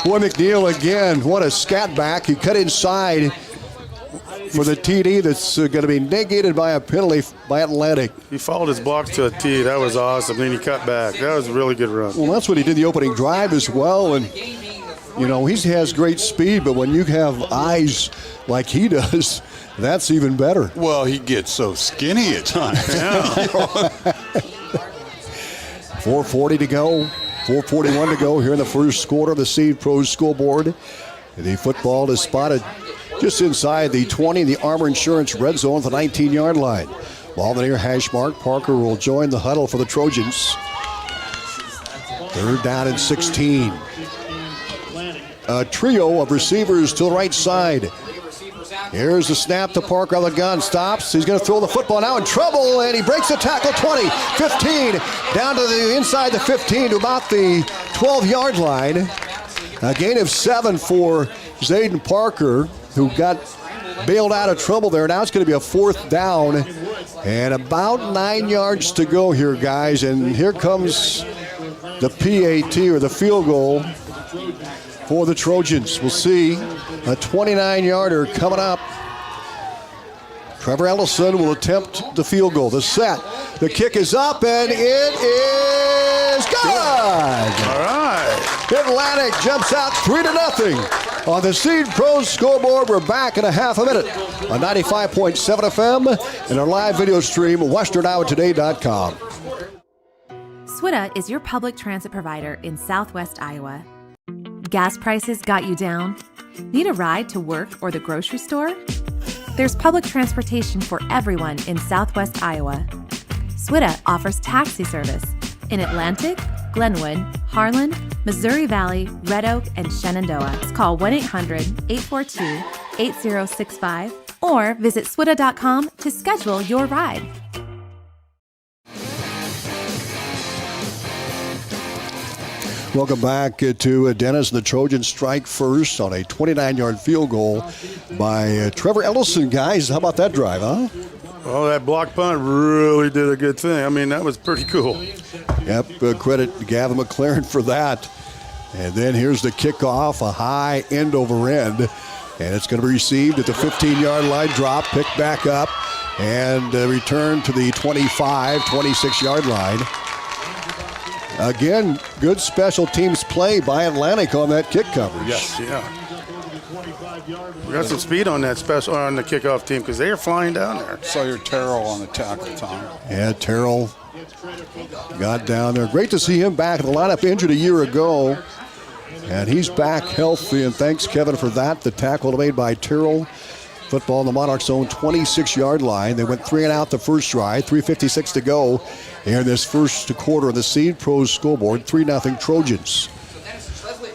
Boy, McNeil again. What a scat back. He cut inside for the TD that's going to be negated by a penalty by Atlantic. He followed his blocks to a T. That was awesome. Then he cut back. That was a really good run. Well, that's what he did the opening drive as well. And, you know, he has great speed, but when you have eyes like he does, that's even better. Well, he gets so skinny at times. Yeah. 4:40 to go. 4:41 to go here in the first quarter of the Seed Pros scoreboard. The football is spotted just inside the 20, the Armor Insurance red zone at the 19-yard line. Ball the near hash mark. Parker will join the huddle for the Trojans. 3rd down and 16. A trio of receivers to the right side. Here's the snap to Parker on the gun. Stops. He's going to throw the football now in trouble, and he breaks the tackle. 20, 15, down to the inside the 15 to about the 12-yard line. A gain of 7 for Zayden Parker, who got bailed out of trouble there. Now it's going to be a 4th down and about 9 yards to go here, guys. And here comes the PAT, or the field goal, for the Trojans. We'll see a 29-yarder coming up. Trevor Ellison will attempt the field goal. The set. The kick is up, and it is good. All right. Atlantic jumps out 3-0 on the Seed Pros scoreboard. We're back in a half a minute on 95.7 FM and our live video stream, WesternIowaToday.com. SWITA is your public transit provider in Southwest Iowa. Gas prices got you down? Need a ride to work or the grocery store? There's public transportation for everyone in Southwest Iowa. SWITA offers taxi service in Atlantic, Glenwood, Harlan, Missouri Valley, Red Oak, and Shenandoah. Call 1-800-842-8065 or visit swita.com to schedule your ride. Welcome back to Dennis. The Trojans strike first on a 29-yard field goal by Trevor Ellison. Guys, how about that drive, huh? Oh, that block punt really did a good thing. I mean, that was pretty cool. Yep, credit to Gavin McLaren for that. And then here's the kickoff, a high end over end. And it's going to be received at the 15-yard line, drop, picked back up, and returned to the 25, 26-yard line. Again, good special teams play by Atlantic on that kick coverage. Yes, yeah. We got some speed on that special on the kickoff team because they are flying down there. Sawyer Terrell on the tackle, Tom. Yeah, Terrell got down there. Great to see him back in the lineup, injured a year ago. And he's back healthy, and thanks, Kevin, for that. The tackle made by Terrell. Football in the Monarchs' own 26-yard line. They went 3 and out the first drive, 3:56 to go in this first quarter of the Seed Pros scoreboard, 3-0 Trojans.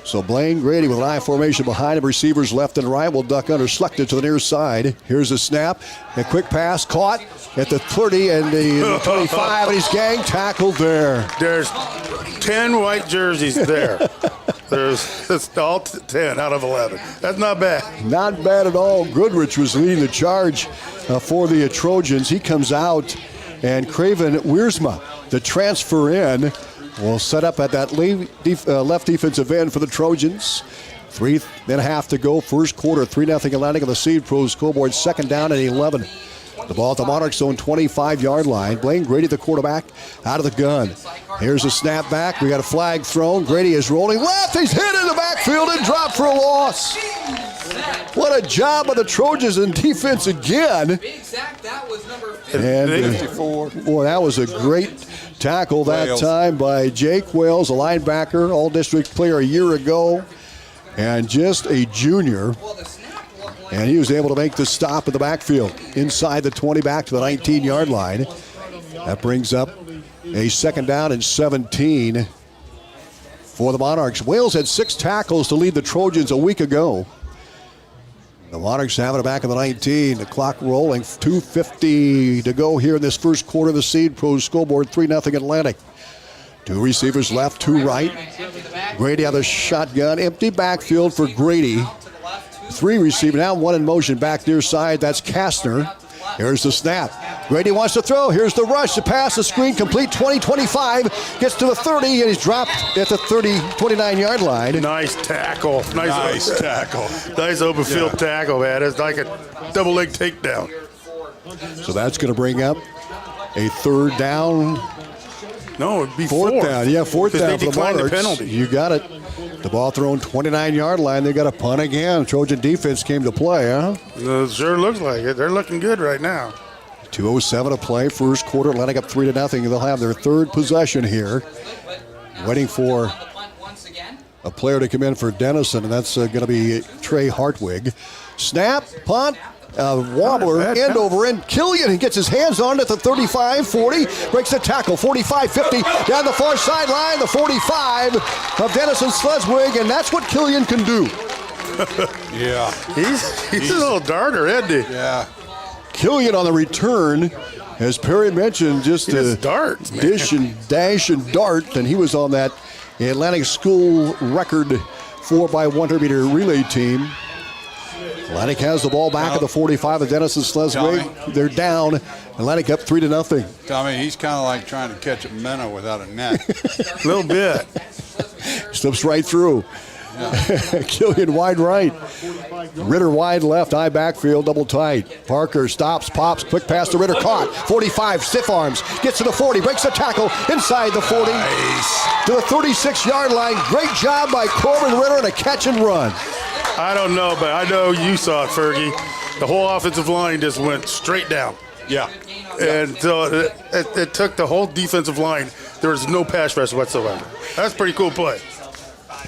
So Blaine Grady with an I formation behind him. Receivers left and right will duck under, selected to the near side. Here's a snap, a quick pass caught at the 30 and the 25, and he's gang tackled there. There's 10 white jerseys there. It's all 10 out of 11. That's not bad. Not bad at all. Goodrich was leading the charge for the Trojans. He comes out, and Craven Wiersma, the transfer in, will set up at that left defensive end for the Trojans. 3.5 to go, first quarter, 3-0 Atlantic on the Seed Pros scoreboard, second down and 11. The ball at the Monarchs' own 25-yard line. Blaine Grady, the quarterback, out of the gun. Here's a snap back. We got a flag thrown. Grady is rolling left. He's hit in the backfield and dropped for a loss. What a job by the Trojans in defense again. And 54. Boy, that was a great tackle that time by Jake Wales, a linebacker, all-district player a year ago, and just a junior. And he was able to make the stop in the backfield, inside the 20, back to the 19-yard line. That brings up a second down and 17 for the Monarchs. Wales had 6 tackles to lead the Trojans a week ago. The Monarchs having it back in the 19. The clock rolling, 2:50 to go here in this first quarter of the Seed Pros scoreboard, 3-0 Atlantic. 2 receivers left, 2 right. Grady out of the shotgun, empty backfield for Grady. 3 receivers now, 1 in motion back near side. That's Kastner. Here's the snap. Grady wants to throw. Here's the rush. The pass, the screen complete. 20-25. Gets to the 30, and he's dropped at the 29-yard line. Nice tackle. Nice tackle. Nice open field tackle, man. It's like a double leg takedown. So that's going to bring up a third down. No, it'd be fourth down. Yeah, fourth down for the Monarchs. Penalty. You got it. The ball thrown 29-yard line. They got a punt again. Trojan defense came to play, huh? It sure looks like it. They're looking good right now. 2:07 to play. First quarter. Atlantic up 3-0. They'll have their third possession here. Waiting for a player to come in for Denison, and that's going to be Trey Hartwig. Snap, punt. Wobbler, end over end. Killian, he gets his hands on it at the 35, 40, breaks the tackle, 45, 50, down the far sideline, the 45 of Denison-Schleswig, and that's what Killian can do. Yeah. He's a little darter, isn't he? Yeah. Killian on the return, as Perry mentioned, just a dish and dash and dart, and he was on that Atlantic school record 4x100-meter relay team. Atlantic has the ball back at the 45 of Denison-Schleswig. They're down. Atlantic up 3-0. Tommy, he's kind of like trying to catch a minnow without a net. A little bit. Slips right through. Yeah. Killian wide right. Ritter wide left, high backfield, double tight. Parker stops, pops, quick pass to Ritter, caught. 45, stiff arms, gets to the 40, breaks the tackle, inside the 40, to the 36-yard line. Great job by Corbin Ritter and a catch and run. I don't know, but I know you saw it, Fergie. The whole offensive line just went straight down. Yeah. And so it took the whole defensive line. There was no pass rush whatsoever. That's a pretty cool play.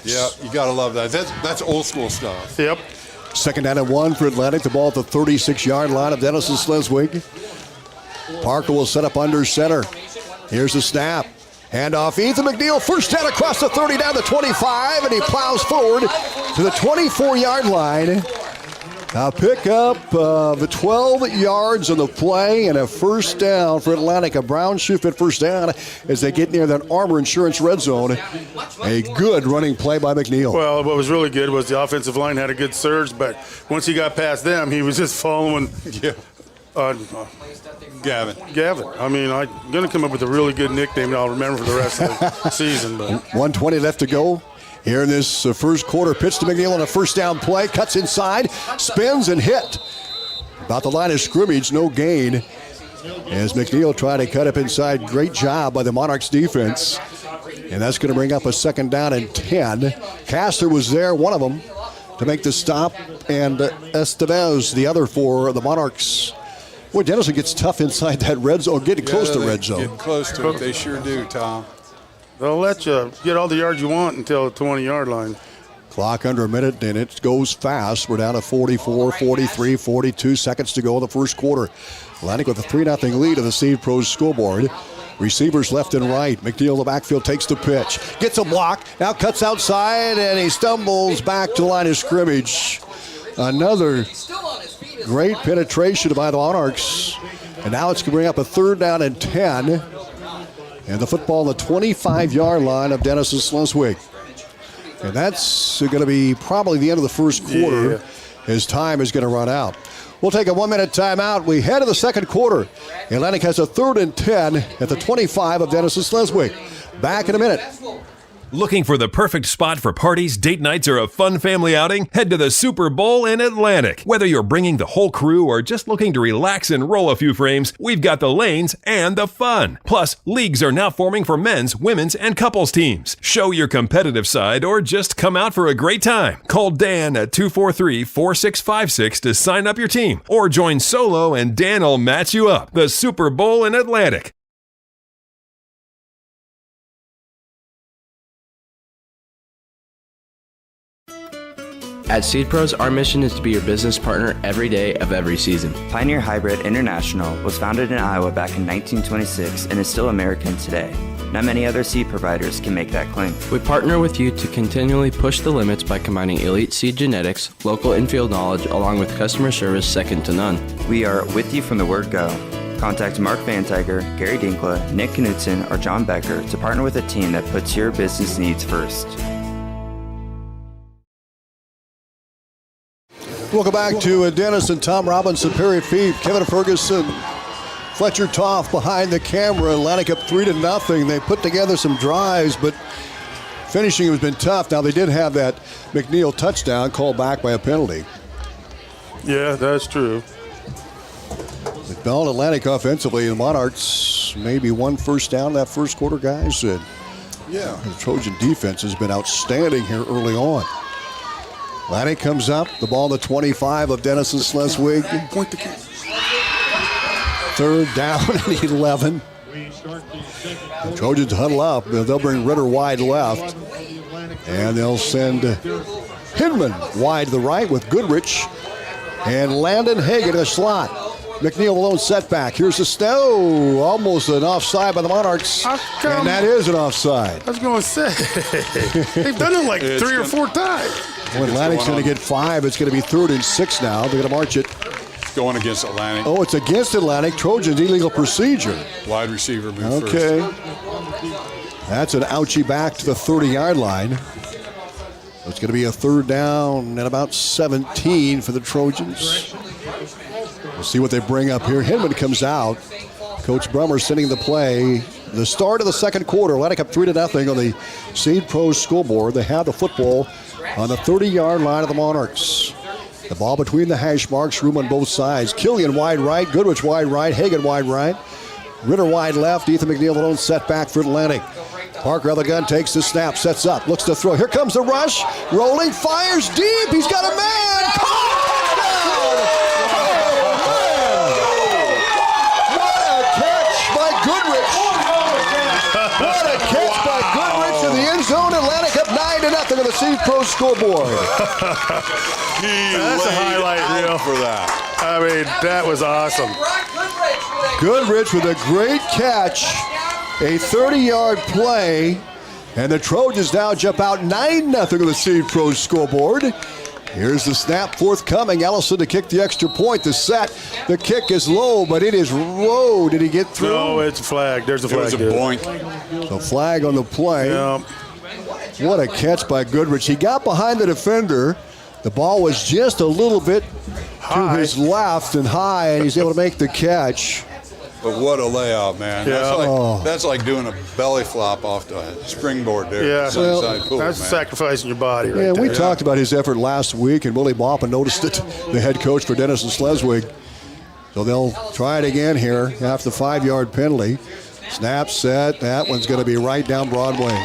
Yeah, you got to love that. That's old school stuff. Yep. Second down and 1 for Atlantic. The ball at the 36-yard line of Denison-Schleswig. Parker will set up under center. Here's the snap. Handoff, Ethan McNeil, first down across the 30, down to 25, and he plows forward to the 24-yard line. A pickup of 12 yards on the play and a first down for Atlantic. A brown shoe fit first down as they get near that Armor Insurance red zone. A good running play by McNeil. Well, what was really good was the offensive line had a good surge, but once he got past them, he was just following Gavin. I mean, I'm going to come up with a really good nickname that I'll remember for the rest of the season. But 1:20 left to go. Here in this first quarter, pitch to McNeil on a first down play, cuts inside, spins and hit. About the line of scrimmage, no gain. As McNeil tried to cut up inside, great job by the Monarchs defense. And that's going to bring up a second down and 10. Castor was there, one of them, to make the stop. And Estevez, the other for the Monarchs. Boy, Denison gets tough inside that red zone, getting close to red zone. Get close to it, they sure do, Tom. They'll let you get all the yards you want until the 20-yard line. Clock under a minute, and it goes fast. We're down to 44, 43, 42 seconds to go in the first quarter. Atlantic with a 3-0 lead of the Seed Pros scoreboard. Receivers left and right. McNeil in the backfield takes the pitch. Gets a block, now cuts outside, and he stumbles back to the line of scrimmage. Another great penetration by the Monarchs. And now it's going to bring up a third down and 10. And the football on the 25-yard line of Denison-Schleswig. And that's going to be probably the end of the first quarter as time is going to run out. We'll take a 1-minute timeout. We head to the second quarter. Atlantic has a 3rd and 10 at the 25 of Denison-Schleswig. Back in a minute. Looking for the perfect spot for parties, date nights, or a fun family outing? Head to the Super Bowl in Atlantic. Whether you're bringing the whole crew or just looking to relax and roll a few frames, we've got the lanes and the fun. Plus, leagues are now forming for men's, women's, and couples teams. Show your competitive side or just come out for a great time. Call Dan at 243-4656 to sign up your team, or join solo and Dan will match you up. The Super Bowl in Atlantic. At Seed Pros, our mission is to be your business partner every day of every season. Pioneer Hybrid International was founded in Iowa back in 1926 and is still American today. Not many other seed providers can make that claim. We partner with you to continually push the limits by combining elite seed genetics, local infield knowledge, along with customer service second to none. We are with you from the word go. Contact Mark Van Tiger, Gary Dinkla, Nick Knutson, or John Becker to partner with a team that puts your business needs first. Welcome back to Denison. Tom Robinson, Perry Fief, Kevin Ferguson, Fletcher Toff behind the camera. Atlantic up 3-0. They put together some drives, but finishing has been tough. Now, they did have that McNeil touchdown called back by a penalty. Yeah, that's true. McDonald Atlantic offensively, the Monarchs maybe one first down that first quarter, guys. The Trojan defense has been outstanding here early on. Atlantic comes up, the ball to 25 of Denison-Schleswig. 3rd down and 11. The Trojans huddle up. They'll bring Ritter wide left. And they'll send Hinman wide to the right with Goodrich. And Landon Hagan a slot. McNeil alone setback. Here's the snow. Almost an offside by the Monarchs. And that is an offside. I was going to say, they've done it like 3 or 4 times. Well, Atlantic's going to get 5. It's going to be 3rd and 6 now. They're going to march it. It's going against Atlantic. Oh, it's against Atlantic. Trojans illegal procedure. Wide receiver move first. Okay. That's an ouchie back to the 30-yard line. It's going to be a 3rd down and about 17 for the Trojans. We'll see what they bring up here. Hinman comes out. Coach Brummer sending the play. The start of the second quarter. Atlantic up 3-0 on the Seed Pros scoreboard. They have the football on the 30-yard line of the Monarchs. The ball between the hash marks, room on both sides. Killian wide right, Goodrich wide right, Hagan wide right. Ritter wide left, Ethan McNeil alone set back for Atlantic. Parker on the gun, takes the snap, sets up, looks to throw. Here comes the rush, rolling, fires deep. He's got a man. Touchdown! What a catch by Goodrich. What a catch by Goodrich in the end zone. Atlantic up 9-0 on the Seed Pro scoreboard. That's a highlight reel for that. I mean, that was awesome. Goodrich with a great catch, a 30-yard play, and the Trojans now jump out 9-0 on the Seed Pro scoreboard. Here's the snap forthcoming. Ellison to kick the extra point. The set. The kick is low, but it is whoa. Did he get through? No, it's a flag. There's a flag. It was a boink. So flag on the play. Yeah. What a catch by Goodrich. He got behind the defender. The ball was just a little bit to his left and high, and he's able to make the catch. But what a layout, man. Yeah. That's like doing a belly flop off the springboard there. Yeah, Sunside pool, that's man. sacrificing your body right Yeah, there. we talked about his effort last week, and Willie Boppin noticed it, the head coach for Denison-Schleswig. So they'll try it again here after the 5-yard penalty. Snap set. That one's going to be right down Broadway.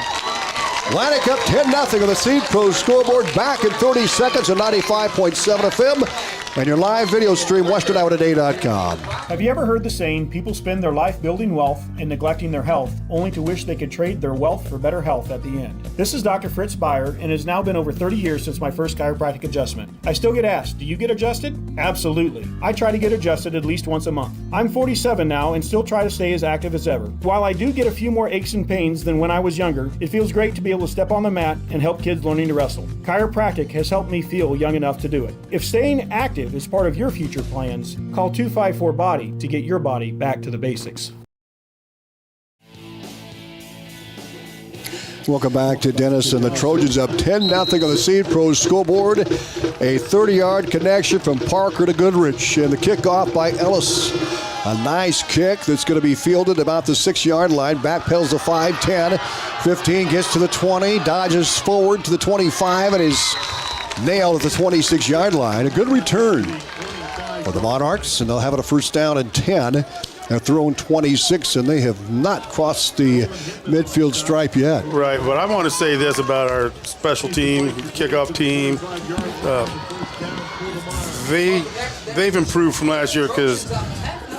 Atlantic up 10-0 on the Seed Pro scoreboard. Back in 30 seconds on 95.7 FM. And your live video stream, WesternIowaToday.com. Have you ever heard the saying, people spend their life building wealth and neglecting their health, only to wish they could trade their wealth for better health at the end? This is Dr. Fritz Beyer, and it has now been over 30 years since my first chiropractic adjustment. I still get asked, do you get adjusted? Absolutely. I try to get adjusted at least once a month. I'm 47 now and still try to stay as active as ever. While I do get a few more aches and pains than when I was younger, it feels great to be able to step on the mat and help kids learning to wrestle. Chiropractic has helped me feel young enough to do it. If staying active is part of your future plans, call 254-BODY to get your body back to the basics. Welcome back to Denison. The Trojans up 10-0 on the Seed Pro scoreboard. A 30-yard connection from Parker to Goodrich, and the kickoff by Ellis. A nice kick that's going to be fielded about the 6-yard line. Backpedals the 5, 10, 15, gets to the 20, dodges forward to the 25, and is nailed at the 26-yard line. A good return for the Monarchs, and they'll have it a first down and 10. They're thrown 26, and they have not crossed the midfield stripe yet. Right, but I want to say this about our special team, kickoff team. They've improved from last year, because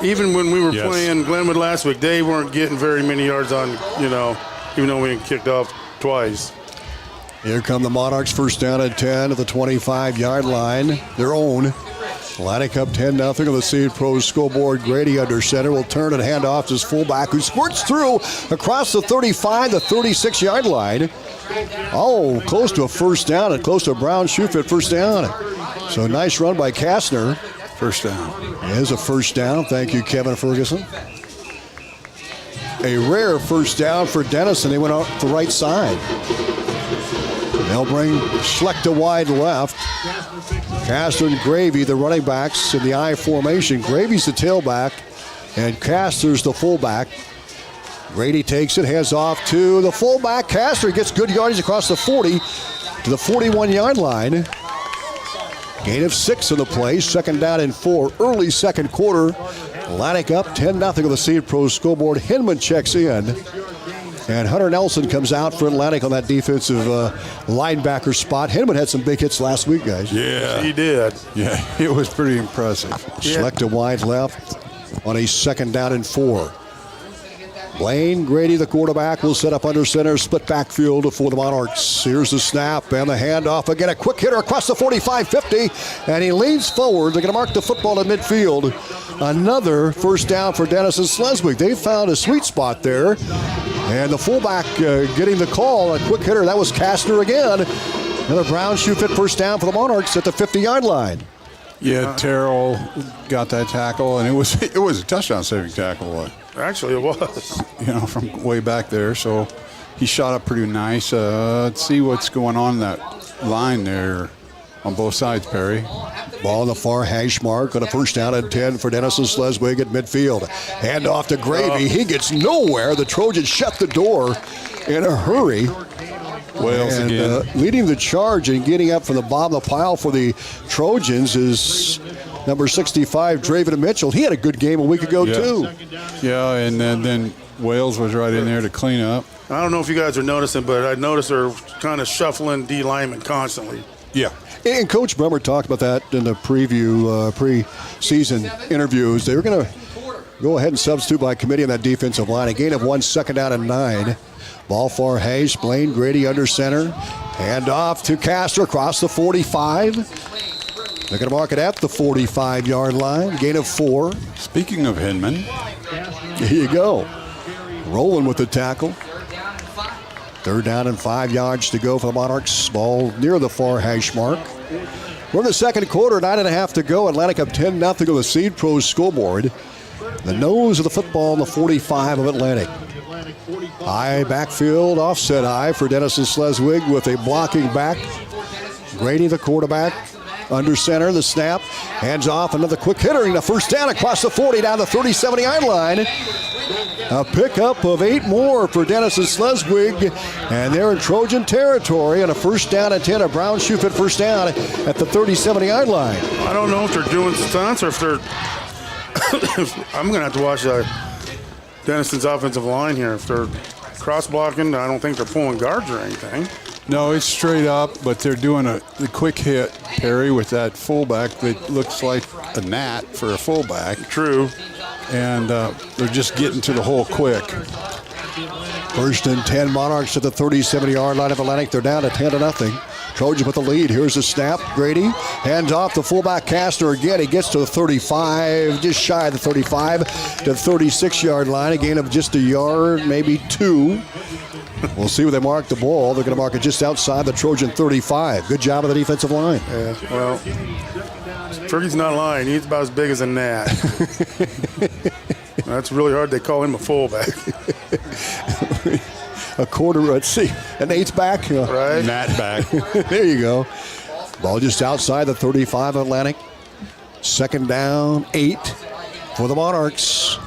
even when we were playing Glenwood last week, they weren't getting very many yards on, even though we kicked off twice. Here come the Monarchs, first down and 10 at the 25-yard line. Their own. Atlantic up 10-0 on the Seed Pro scoreboard. Grady under center will turn and hand off to his fullback, who squirts through across the 35, the 36-yard line. Oh, close to a first down and close to a brown shoe fit first down. So nice run by Kastner. First down. It is a first down. Thank you, Kevin Ferguson. A rare first down for Denison. They went out the right side. They'll bring Schleck to wide left. Kastner and Gravy, the running backs in the I formation. Gravy's the tailback, and Kastner's the fullback. Grady takes it, hands off to the fullback. Kastner gets good yardage across the 40 to the 41-yard line. Gain of 6 in the play, second down and 4. Early second quarter. Atlantic up 10-0 on the Seed Pro scoreboard. Hinman checks in. And Hunter Nelson comes out for Atlantic on that defensive linebacker spot. Hinman had some big hits last week, guys. Yeah. He did. Yeah, it was pretty impressive. Schleck to wide left on a second down and 4. Blaine Grady, the quarterback, will set up under center, split backfield for the Monarchs. Here's the snap and the handoff. Again, a quick hitter across the 45-50, and he leans forward. They're going to mark the football at midfield. Another first down for Denison-Schleswig. They found a sweet spot there, and the fullback getting the call. A quick hitter, that was Kastner again. Another brown shoe fit first down for the Monarchs at the 50-yard line. Yeah, Terrell got that tackle, and it was a touchdown-saving tackle. Actually, it was. From way back there. So he shot up pretty nice. Let's see what's going on in that line there on both sides, Perry. Ball on the far hash mark on a first down and 10 for Denison-Schleswig at midfield. Hand off to Gravy. He gets nowhere. The Trojans shut the door in a hurry. Wales again. Leading the charge and getting up from the bottom of the pile for the Trojans is number 65, Draven Mitchell. He had a good game a week ago, too. Yeah, and then Wales was right in there to clean up. I don't know if you guys are noticing, but I noticed they're kind of shuffling D linemen constantly. Yeah. And Coach Brummer talked about that in the pre-season interviews. They were going to go ahead and substitute by committee on that defensive line. A gain of 1, second down and 9. Ball for Hayes. Blaine Grady under center. Hand off to Kastner across the 45. They're going to mark it at the 45-yard line. Gain of 4. Speaking of Hinman. Here you go. Rolling with the tackle. Third down and 5 yards to go for the Monarchs. Ball near the far hash mark. We're in the second quarter, 9.5 to go. Atlantic up 10-0 on the Seed Pros scoreboard. The nose of the football on the 45 of Atlantic. High backfield, offset high for Denison-Schleswig with a blocking back. Grady, the quarterback, under center, the snap. Hands off, another quick hitter, and a first down across the 40 down the 30-70-yard line. A pickup of 8 more for Denison-Schleswig, and they're in Trojan territory on a first down and 10. A brown shoe fit first down at the 30-70-yard line. I don't know if they're doing stunts or if they're I'm going to have to watch Denison's offensive line here. If they're cross-blocking, I don't think they're pulling guards or anything. No, it's straight up, but they're doing a quick hit, Perry, with that fullback that looks like a gnat for a fullback. True. And they're just getting to the hole quick. First and 10 Monarchs at the 30-70-yard line of Atlantic. They're down to 10-0. Trojan with the lead. Here's the snap. Grady hands off the fullback Castro again. He gets to the 35, just shy of the 35 to the 36-yard line. A gain of just a yard, maybe 2. We'll see where they mark the ball. They're going to mark it just outside the Trojan 35. Good job of the defensive line. Yeah, well, Ferguson's not lying. He's about as big as a gnat. That's really hard. They call him a fullback. A quarter, let's see. An 8's back. Right. Gnat back. There you go. Ball just outside the 35 Atlantic. Second down, 8 for the Monarchs.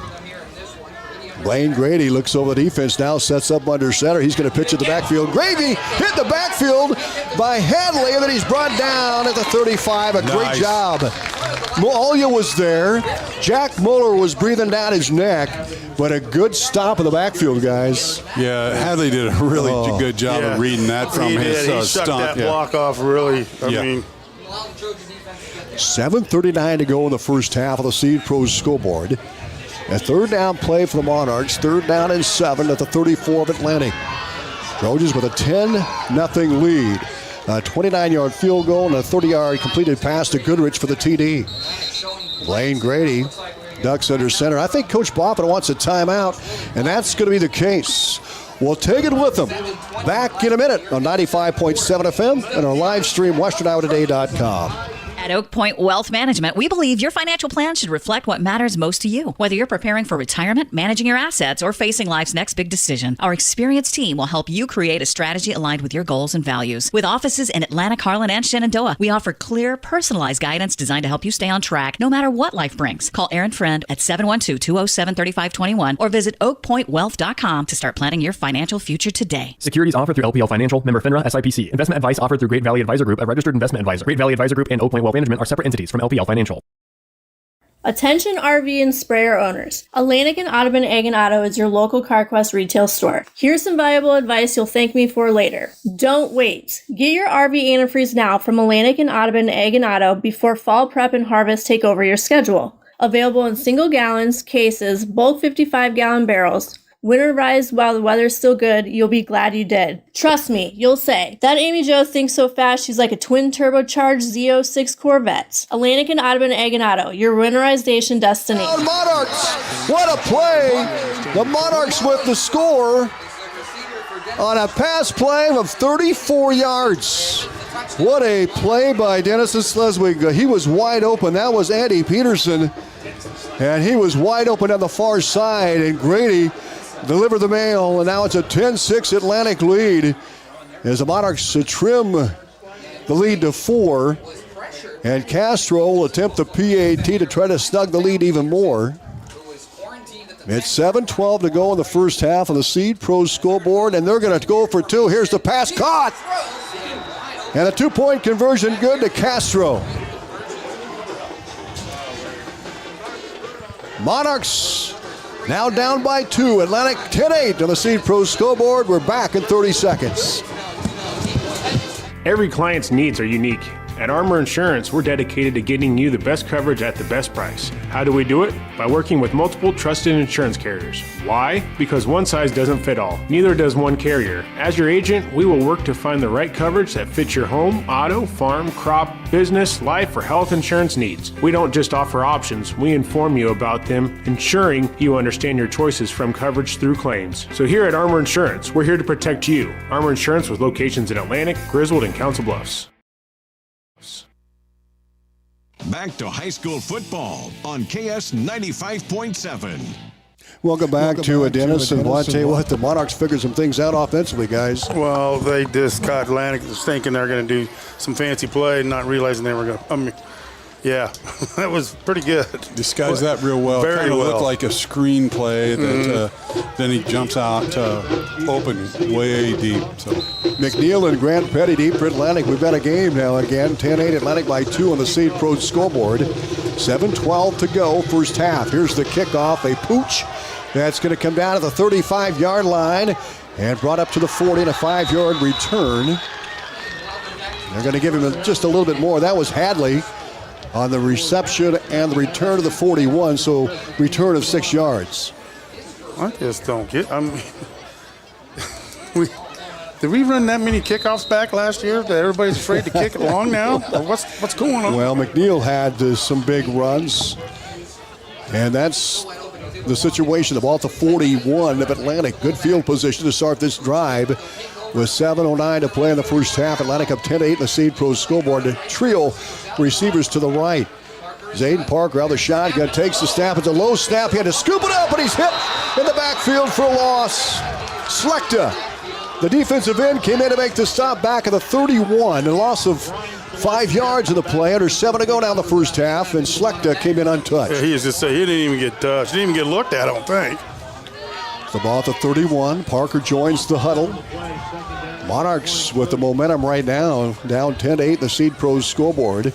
Blaine Grady looks over the defense now, sets up under center. He's going to pitch at the backfield. Grady hit the backfield by Hadley, and then he's brought down at the 35. A great job. Molia was there. Jack Muller was breathing down his neck, but a good stop in the backfield, guys. Yeah, Hadley did a really good job of reading that from his stunt. stunt. He shut that block off really. I mean, 7:39 to go in the first half of the Seed Pros scoreboard. A third down play for the Monarchs. Third down and 7 at the 34 of Atlantic. Trojans with a 10-0 lead. A 29-yard field goal and a 30-yard completed pass to Goodrich for the TD. Blaine Grady ducks under center. I think Coach Boffin wants a timeout, and that's going to be the case. We'll take it with them. Back in a minute on 95.7 FM and our live stream, westerniowatoday.com. At Oak Point Wealth Management, we believe your financial plan should reflect what matters most to you. Whether you're preparing for retirement, managing your assets, or facing life's next big decision, our experienced team will help you create a strategy aligned with your goals and values. With offices in Atlanta, Harlan, and Shenandoah, we offer clear, personalized guidance designed to help you stay on track no matter what life brings. Call Aaron Friend at 712-207-3521 or visit oakpointwealth.com to start planning your financial future today. Securities offered through LPL Financial, member FINRA, SIPC. Investment advice offered through Great Valley Advisor Group, a registered investment advisor. Great Valley Advisor Group and Oak Point Wealth Management are separate entities from LPL Financial. Attention RV and sprayer owners. Atlantic and Audubon Ag and Auto is your local CarQuest retail store. Here's some valuable advice you'll thank me for later. Don't wait. Get your RV antifreeze now from Atlantic and Audubon Ag and Auto before fall prep and harvest take over your schedule. Available in single gallons, cases, bulk 55-gallon barrels. Winterized while the weather's still good, you'll be glad you did. Trust me, you'll say, that Amy Jo thinks so fast she's like a twin-turbocharged Z06 Corvette. Atlantic and Audubon Ag and Auto, your winterization destination. Monarchs, what a play! The Monarchs with the score on a pass play of 34 yards. What a play by Denison-Schleswig. He was wide open. That was Andy Peterson, and he was wide open on the far side, and Grady deliver the mail, and now it's a 10-6 Atlantic lead as the Monarchs trim the lead to 4, and Castro will attempt the PAT to try to snug the lead even more. It's 7:12 to go in the first half of the Seed Pros scoreboard, and they're going to go for 2. Here's the pass caught, and a 2-point conversion good to Castro. Monarchs now down by 2. Atlantic 10-8 on the Seed Pros scoreboard. We're back in 30 seconds. Every client's needs are unique. At Armor Insurance, we're dedicated to getting you the best coverage at the best price. How do we do it? By working with multiple trusted insurance carriers. Why? Because one size doesn't fit all. Neither does one carrier. As your agent, we will work to find the right coverage that fits your home, auto, farm, crop, business, life, or health insurance needs. We don't just offer options, we inform you about them, ensuring you understand your choices from coverage through claims. So here at Armor Insurance, we're here to protect you. Armor Insurance with locations in Atlantic, Griswold, and Council Bluffs. Back to high school football on KS 95.7. Welcome back to Denison. Well, I'll tell you what, the Monarchs figured some things out offensively, guys. Well, they just caught Atlantic thinking they're going to do some fancy play and not realizing they were going to. Yeah, that was pretty good. Disguised that real well. Very kind of well. Looked like a screen play that then he jumps out open way deep. So McNeil and Grant Petty deep for Atlantic. We've got a game now again. 10-8 Atlantic by 2 on the Seed Pro scoreboard. 7:12 to go, first half. Here's the kickoff, a pooch. That's going to come down to the 35-yard line and brought up to the 40 and a 5-yard return. They're going to give him just a little bit more. That was Hadley on the reception and the return to the 41, so return of 6 yards. I just don't get. Did we run that many kickoffs back last year that everybody's afraid to kick it long now? Or what's going on? Well, McNeil had some big runs, and that's the situation. The ball at the 41 of Atlantic. Good field position to start this drive with 7:09 to play in the first half. Atlantic up 10-8 in the Seed Pro scoreboard. The trio receivers to the right. Zayden Parker out of the shotgun, takes the snap. It's a low snap. He had to scoop it up, but he's hit in the backfield for a loss. Slechta, the defensive end, came in to make the stop back at the 31. A loss of 5 yards in the play. Under 7 to go down the first half, and Slechta came in untouched. Yeah, he was just saying he didn't even get touched. Didn't even get looked at, I don't think. The ball at the 31. Parker joins the huddle. Monarchs with the momentum right now, down 10-8 in the Seed Pro scoreboard.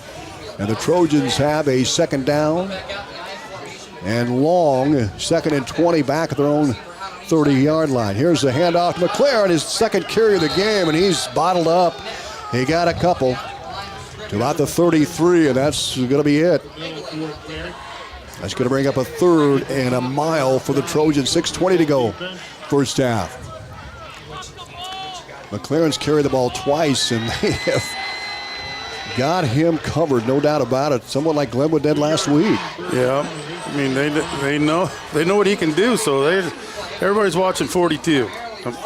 And the Trojans have a second down and long, 2nd and 20 back at their own 30-yard line. Here's the handoff to McLaren, his second carry of the game, and he's bottled up. He got a couple to about the 33, and that's going to be it. That's going to bring up a 3rd and a mile for the Trojans. 6:20 to go, first half. McLaren's carried the ball twice, and they have got him covered, no doubt about it. Someone like Glenwood did last week. Yeah, I mean they know what he can do. So everybody's watching 42.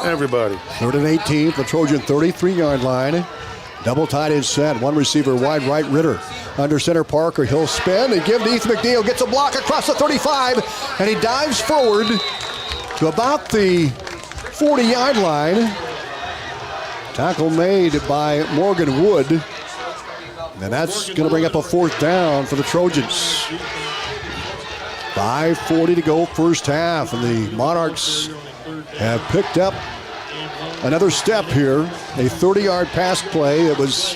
Everybody. 3rd and 18, the Trojan 33-yard line. Double tight end set. One receiver wide right, Ritter. Under center, Parker. He'll spin and give to Ethan McNeil. Gets a block across the 35, and he dives forward to about the 40-yard line. Tackle made by Morgan Wood. And that's going to bring up a 4th down for the Trojans. 5:40 to go, first half. And the Monarchs have picked up another step here. A 30-yard pass play. It was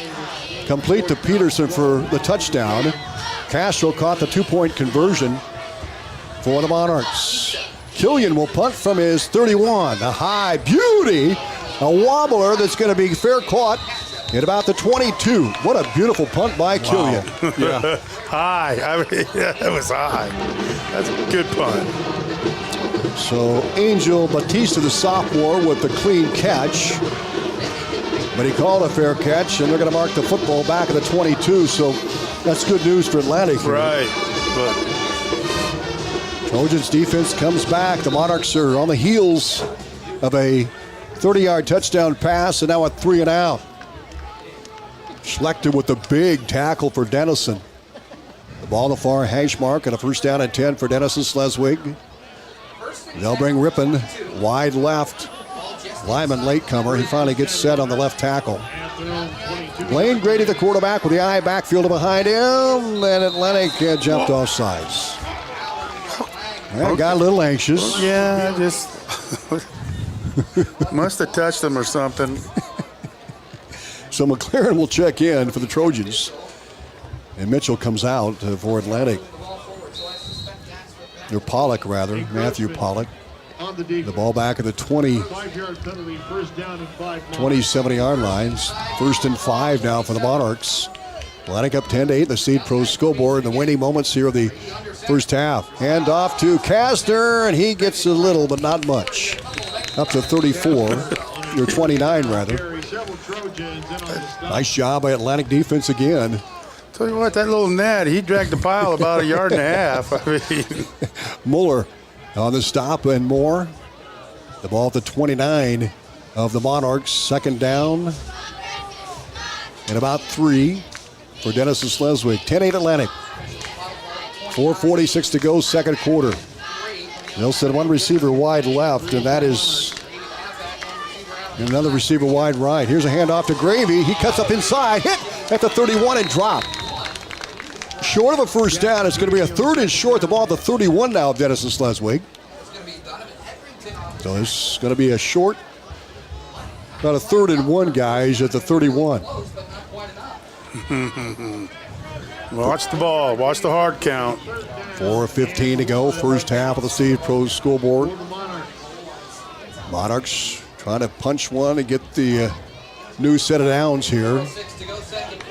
complete to Peterson for the touchdown. Castro caught the 2-point conversion for the Monarchs. Killian will punt from his 31. A high beauty. A wobbler that's going to be fair caught at about the 22. What a beautiful punt by Killian. Wow. Yeah. High. I mean, yeah, that was high. That's a good punt. So Angel Batista, the sophomore, with the clean catch. But he called a fair catch, and they're going to mark the football back at the 22. So that's good news for Atlantic here. Right. But Trojans defense comes back. The Monarchs are on the heels of a 30-yard touchdown pass, and now a 3 and out. Schlechter with the big tackle for Denison. The ball on the far hash mark and a first down and 10 for Denison-Schleswig. They'll bring Rippon wide left. Lyman latecomer. He finally gets set on the left tackle. Blaine Grady, the quarterback, with the eye backfield behind him, and Atlantic jumped off sides. Well, got a little anxious. Yeah, just must have touched him or something. So McLaren will check in for the Trojans. And Mitchell comes out for Atlantic. Or Pollock, rather. Matthew Pollock. The ball back at the 27-yard lines. 1st and 5 now for the Monarchs. Atlantic up 10-8 in the Seed Pro scoreboard. The winning moments here of the first half. Hand off to Kastner, and he gets a little, but not much. Up to 34, or 29 rather. Nice job by Atlantic defense again. Tell you what, that little Ned, he dragged the pile about 1.5 yards. I mean, Mueller on the stop and more. The ball at the 29 of the Monarchs. 2nd down and about 3. for Denison-Schleswig. 10-8 Atlantic. 4:46 to go, second quarter. They'll send one receiver wide left, and that is another receiver wide right. Here's a handoff to Gravy. He cuts up inside, hit at the 31 and drop. Short of a first down. It's going to be a third and short. The ball at the 31 now of Denison-Schleswig. So this is going to be a short, about a third and one, guys, at the 31. Watch the ball. Watch the hard count. 4:15 to go, first half of the Seed Pros scoreboard. Monarchs trying to punch one and get the new set of downs here.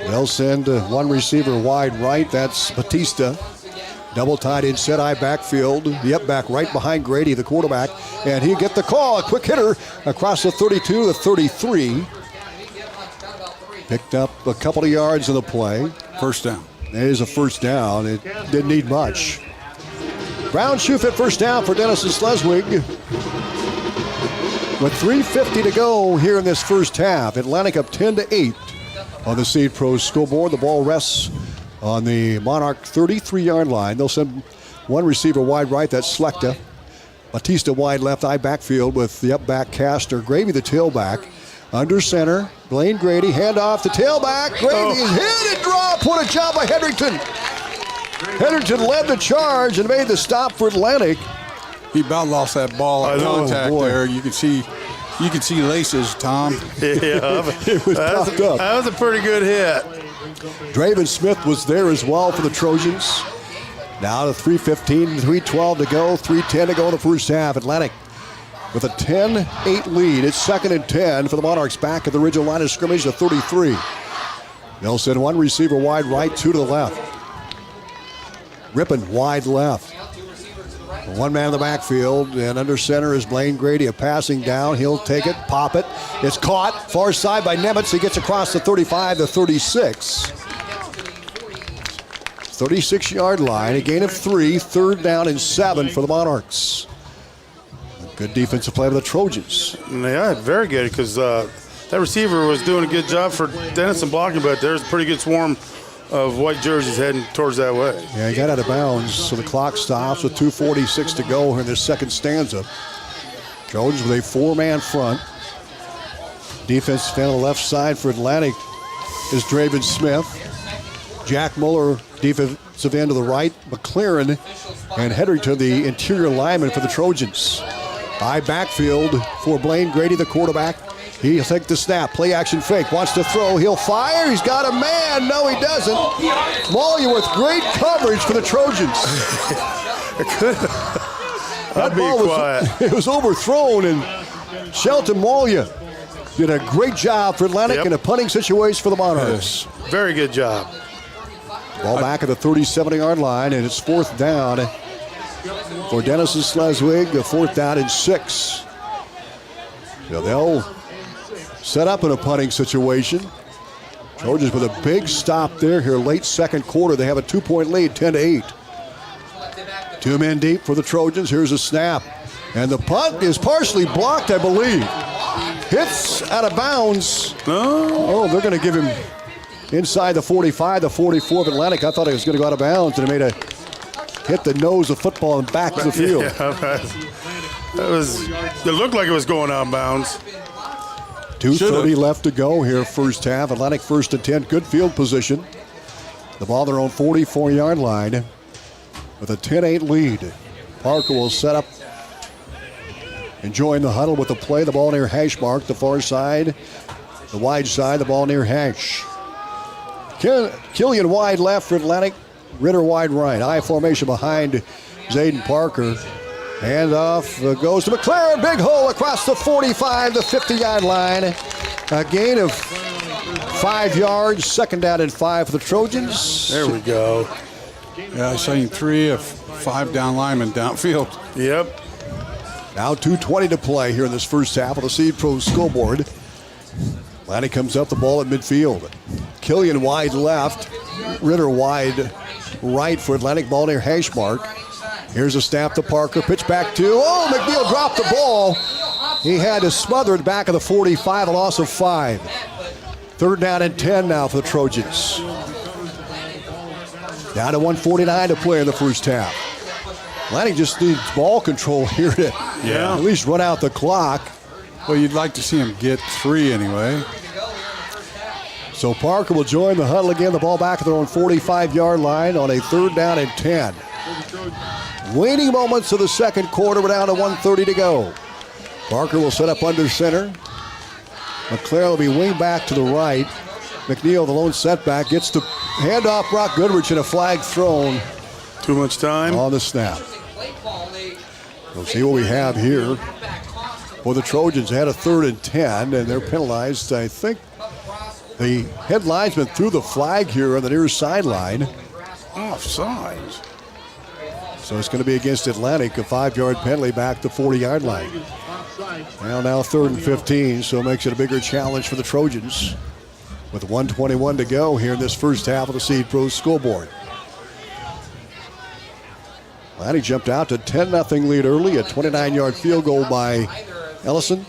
They'll send one receiver wide right. That's Batista. Double tight in set eye backfield. Yep, back right behind Grady, the quarterback. And he'll get the call. A quick hitter across the 32, the 33. Picked up a couple of yards in the play. First down. There's a first down. It didn't need much. Brown shoe fit first down for Denison-Schleswig. With 3:50 to go here in this first half. Atlantic up 10-8 on the Seed Pros scoreboard. The ball rests on the Monarch 33-yard line. They'll send one receiver wide right. That's Slechta. Batista wide left eye backfield with the up back Castor. Gravy the tailback. Under center, Blaine Grady, handoff to tailback. Grady is hit and dropped. What a job by Hedrington. Hedrington led the charge and made the stop for Atlantic. He about lost that ball at contact there. You can see laces, Tom. Yeah, it was popped up. That was a pretty good hit. Draven Smith was there as well for the Trojans. Now to 3:15, 3:12 to go, 3:10 to go in the first half. Atlantic with a 10-8 lead. It's 2nd and 10 for the Monarchs back at the original line of scrimmage, the 33. They'll send one receiver wide right, two to the left. Rippon wide left. One man in the backfield, and under center is Blaine Grady. A passing down. He'll take it, pop it. It's caught. Far side by Nemitz. He gets across the 35, the 36. 36-yard line. A gain of 3. Third down and 7 for the Monarchs. Good defensive play of the Trojans. Yeah, very good, because that receiver was doing a good job for Denison blocking, but there's a pretty good swarm of white jerseys heading towards that way. Yeah, he got out of bounds, so the clock stops with 2:46 to go here in this second stanza. Trojans with a four-man front. Defensive end on the left side for Atlantic is Draven Smith. Jack Muller, defensive end to the right. McLaren and Hedrington, the interior lineman for the Trojans. High backfield for Blaine Grady, the quarterback. He'll take the snap, play action fake, wants to throw, he'll fire, he's got a man, no he doesn't. Malya with great coverage for the Trojans. I'd be quiet. It was overthrown, and Shelton Malya did a great job for Atlantic in a punting situation for the Monarchs. Very good job. Ball back at the 37-yard line, and it's fourth down for Denison-Schleswig, a fourth down and 6. So they'll set up in a punting situation. Trojans with a big stop there here late second quarter. They have a 2-point lead, 10-8. 2 men deep for the Trojans. Here's a snap. And the punt is partially blocked, I believe. Hits out of bounds. Oh, they're going to give him inside the 45, the 44 of Atlantic. I thought it was going to go out of bounds, and it made a hit the nose of football and back to the field. It looked like it was going out of bounds. 2:30 left to go here, first half. Atlantic first and 10. Good field position. The ball their own 44-yard line with a 10-8 lead. Parker will set up, enjoying the huddle with the play. The ball near hash mark, the far side. The wide side, the ball near hash. Killian wide left for Atlantic. Ritter wide right. I formation behind Zayden Parker. Handoff goes to McLaren. Big hole across the 45, the 50-yard line. A gain of 5 yards. Second down and 5 for the Trojans. There we go. Yeah, I saw 3 of 5 down linemen downfield. Yep. Now 2:20 to play here in this first half of the Seed Pro scoreboard. Atlantic comes up the ball at midfield. Killian wide left. Ritter wide right for Atlantic. Ball near hash mark. Here's a snap to Parker. Pitch back to, McNeil dropped the ball. He had to smother it back of the 45, a loss of 5. Third down and 10 now for the Trojans. Down to 1:49 to play in the first half. Atlantic just needs ball control here to at least run out the clock. Well, you'd like to see him get 3 anyway. So Parker will join the huddle again. The ball back at their own 45-yard line on a 3rd down and 10. Waning moments of the second quarter. We're down to 1:30 to go. Parker will set up under center. McClare will be wing back to the right. McNeil, the lone setback, gets the handoff. Brock Goodrich and a flag thrown. Too much time on the snap. We'll see what we have here. Well, the Trojans had a 3rd and 10, and they're penalized. I think the head linesman threw the flag here on the near sideline. Offside. So it's going to be against Atlantic, a 5-yard penalty back to 40-yard line. Now 3rd and 15, so it makes it a bigger challenge for the Trojans with 1:21 to go here in this first half of the Seed Pros scoreboard. Atlantic jumped out to 10-0 lead early, a 29-yard field goal by Ellison.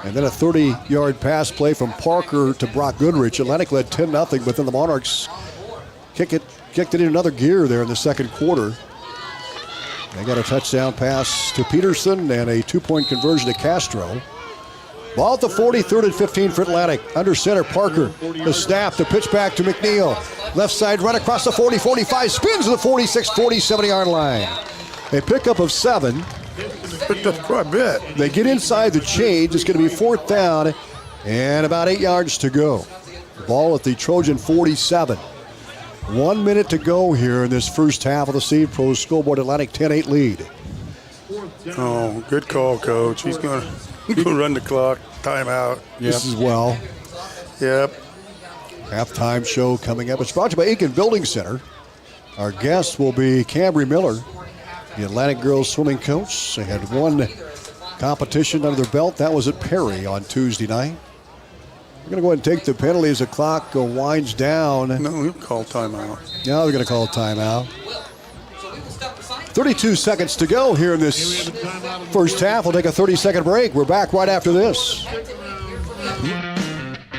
And then a 30-yard pass play from Parker to Brock Goodrich. Atlantic led 10-0, but then the Monarchs kicked it in another gear there in the second quarter. They got a touchdown pass to Peterson and a 2-point conversion to Castro. Ball at the 40, 3rd and 15 for Atlantic. Under center, Parker. The snap, the pitch back to McNeil. Left side run across the 40, 45, spins to the 46, 47-yard line. A pickup of 7. Picked up quite a bit. They get inside the change. It's going to be 4th down and about 8 yards to go. Ball at the Trojan 47. 1 minute to go here in this first half of the Seed Pros scoreboard. Atlantic 10-8 lead. Oh, good call, Coach. He's going to run the clock. Timeout. This as well. Yep. Halftime show coming up. It's brought to you by Aiken Building Center. Our guest will be Cambry Miller, the Atlantic girls swimming coach. They had one competition under their belt. That was at Perry on Tuesday night. We're going to go ahead and take the penalty as the clock winds down. No, he'll call timeout. Now they're going to call timeout. 32 seconds to go here in this first half. We'll take a 30-second break. We're back right after this.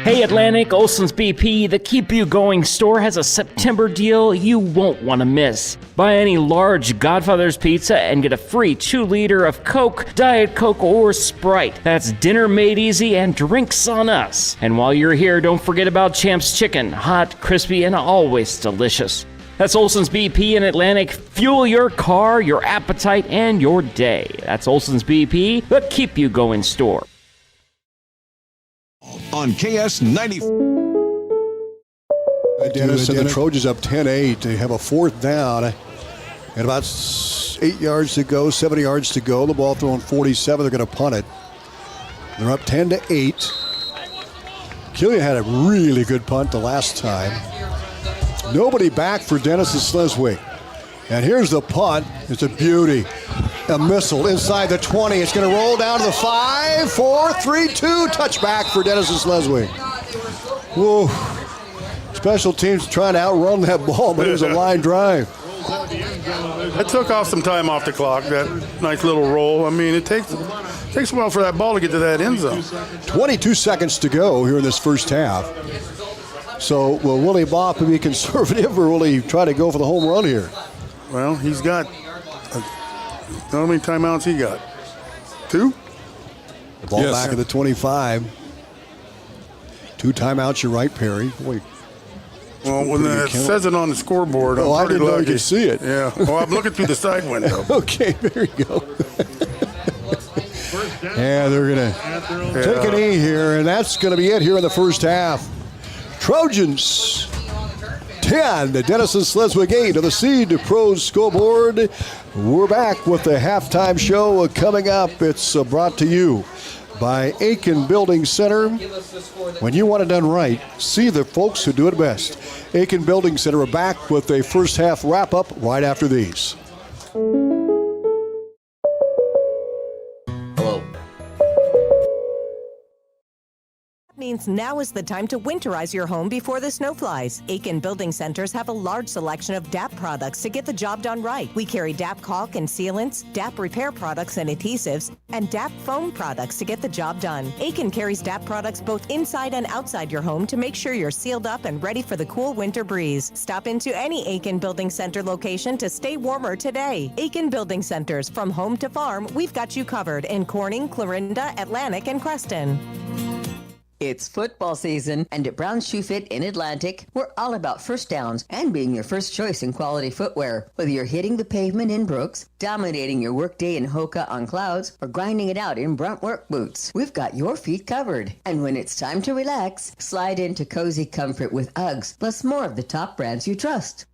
Hey Atlantic, Olson's BP, the Keep You Going store has a September deal you won't want to miss. Buy any large Godfather's pizza and get a free 2-liter of Coke, Diet Coke, or Sprite. That's dinner made easy and drinks on us. And while you're here, don't forget about Champ's Chicken, hot, crispy, and always delicious. That's Olson's BP in Atlantic. Fuel your car, your appetite, and your day. That's Olson's BP, the Keep You Going store. On KS 90. Denison, the Trojans up 10-8. They have a 4th down and about 8 yards to go, 7 yards to go. The ball thrown 47. They're going to punt it. They're up 10-8. Killian had a really good punt the last time. Nobody back for Denison-Schleswig. And here's the punt. It's a beauty. A missile inside the 20. It's going to roll down to the 5, 4, 3, 2. Touchback for Denison-Schleswig. Whoa. Special teams trying to outrun that ball, but it was a line drive. It took off some time off the clock, that nice little roll. I mean, it takes a while for that ball to get to that end zone. 22 seconds to go here in this first half. So will Willie Bopp be conservative or will he try to go for the home run here? Well, he's got, how many timeouts he got? 2? The ball back at the 25. 2 timeouts, you're right, Perry. Boy, well, when it says it on the scoreboard, I I'm pretty didn't know you lucky. could see it. Yeah. Well, I'm looking through the side window. Okay, there you go. Yeah, they're going to take an E here, and that's going to be it here in the first half. Trojans 10, the Denison-Schleswig 8 of the Seed Pros scoreboard. We're back with the halftime show coming up. It's brought to you by Aiken Building Center. When you want it done right, see the folks who do it best. Aiken Building Center are back with a first half wrap-up right after these. means now is the time to winterize your home before the snow flies. Aiken Building Centers have a large selection of DAP products to get the job done right. We carry DAP caulk and sealants, DAP repair products and adhesives, and DAP foam products to get the job done. Aiken carries DAP products both inside and outside your home to make sure you're sealed up and ready for the cool winter breeze. Stop into any Aiken Building Center location to stay warmer today. Aiken Building Centers, from home to farm, we've got you covered in Corning, Clarinda, Atlantic, and Creston. It's football season, and at Brown Shoe Fit in Atlantic, we're all about first downs and being your first choice in quality footwear. Whether you're hitting the pavement in Brooks, dominating your workday in Hoka on Clouds, or grinding it out in Brunt work boots, we've got your feet covered. And when it's time to relax, slide into cozy comfort with Uggs, plus more of the top brands you trust.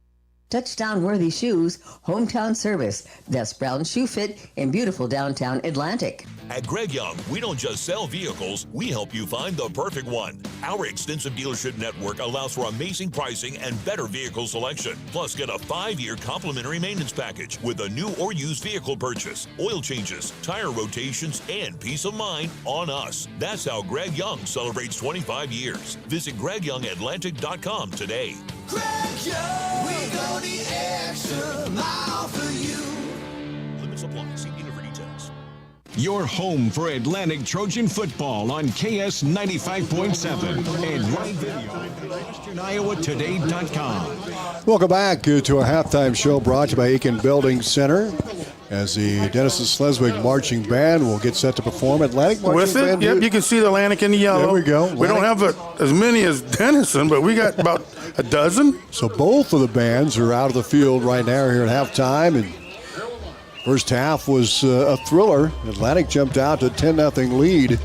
Touchdown-worthy shoes, hometown service. That's Brown Shoe Fit in beautiful downtown Atlantic. At Greg Young, we don't just sell vehicles, we help you find the perfect one. Our extensive dealership network allows for amazing pricing and better vehicle selection. Plus, get a 5-year complimentary maintenance package with a new or used vehicle purchase, oil changes, tire rotations, and peace of mind on us. That's how Greg Young celebrates 25 years. Visit GregYoungAtlantic.com today. Greg Young, we go the extra mile for you. Limits apply. See dealer for details. Your home for Atlantic Trojan football on KS 95.7 and live video at WesternIowaToday.com. Welcome back to our halftime show brought to you by Aiken Building Center. As the Denison-Schleswig marching band will get set to perform. Atlantic marching With it? band. Yep, you can see the Atlantic in the yellow. There we go. We don't have as many as Denison, but we got about a dozen. So both of the bands are out of the field right now here at halftime. And first half was a thriller. Atlantic jumped out to a 10-0 lead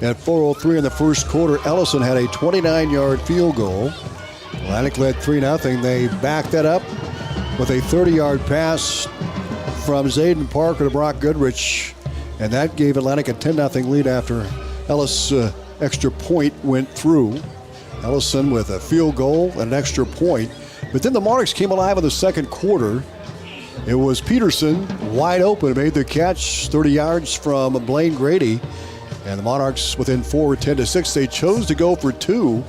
at 4:03 in the first quarter. Ellison had a 29-yard field goal. Atlantic led 3-0. They backed that up with a 30-yard pass from Zayden Parker to Brock Goodrich, and that gave Atlantic a 10-0 lead after Ellis' extra point went through. Ellison with a field goal and an extra point. But then the Monarchs came alive in the second quarter. It was Peterson wide open, made the catch 30 yards from Blaine Grady, and the Monarchs within 4, 10-6. They chose to go for two.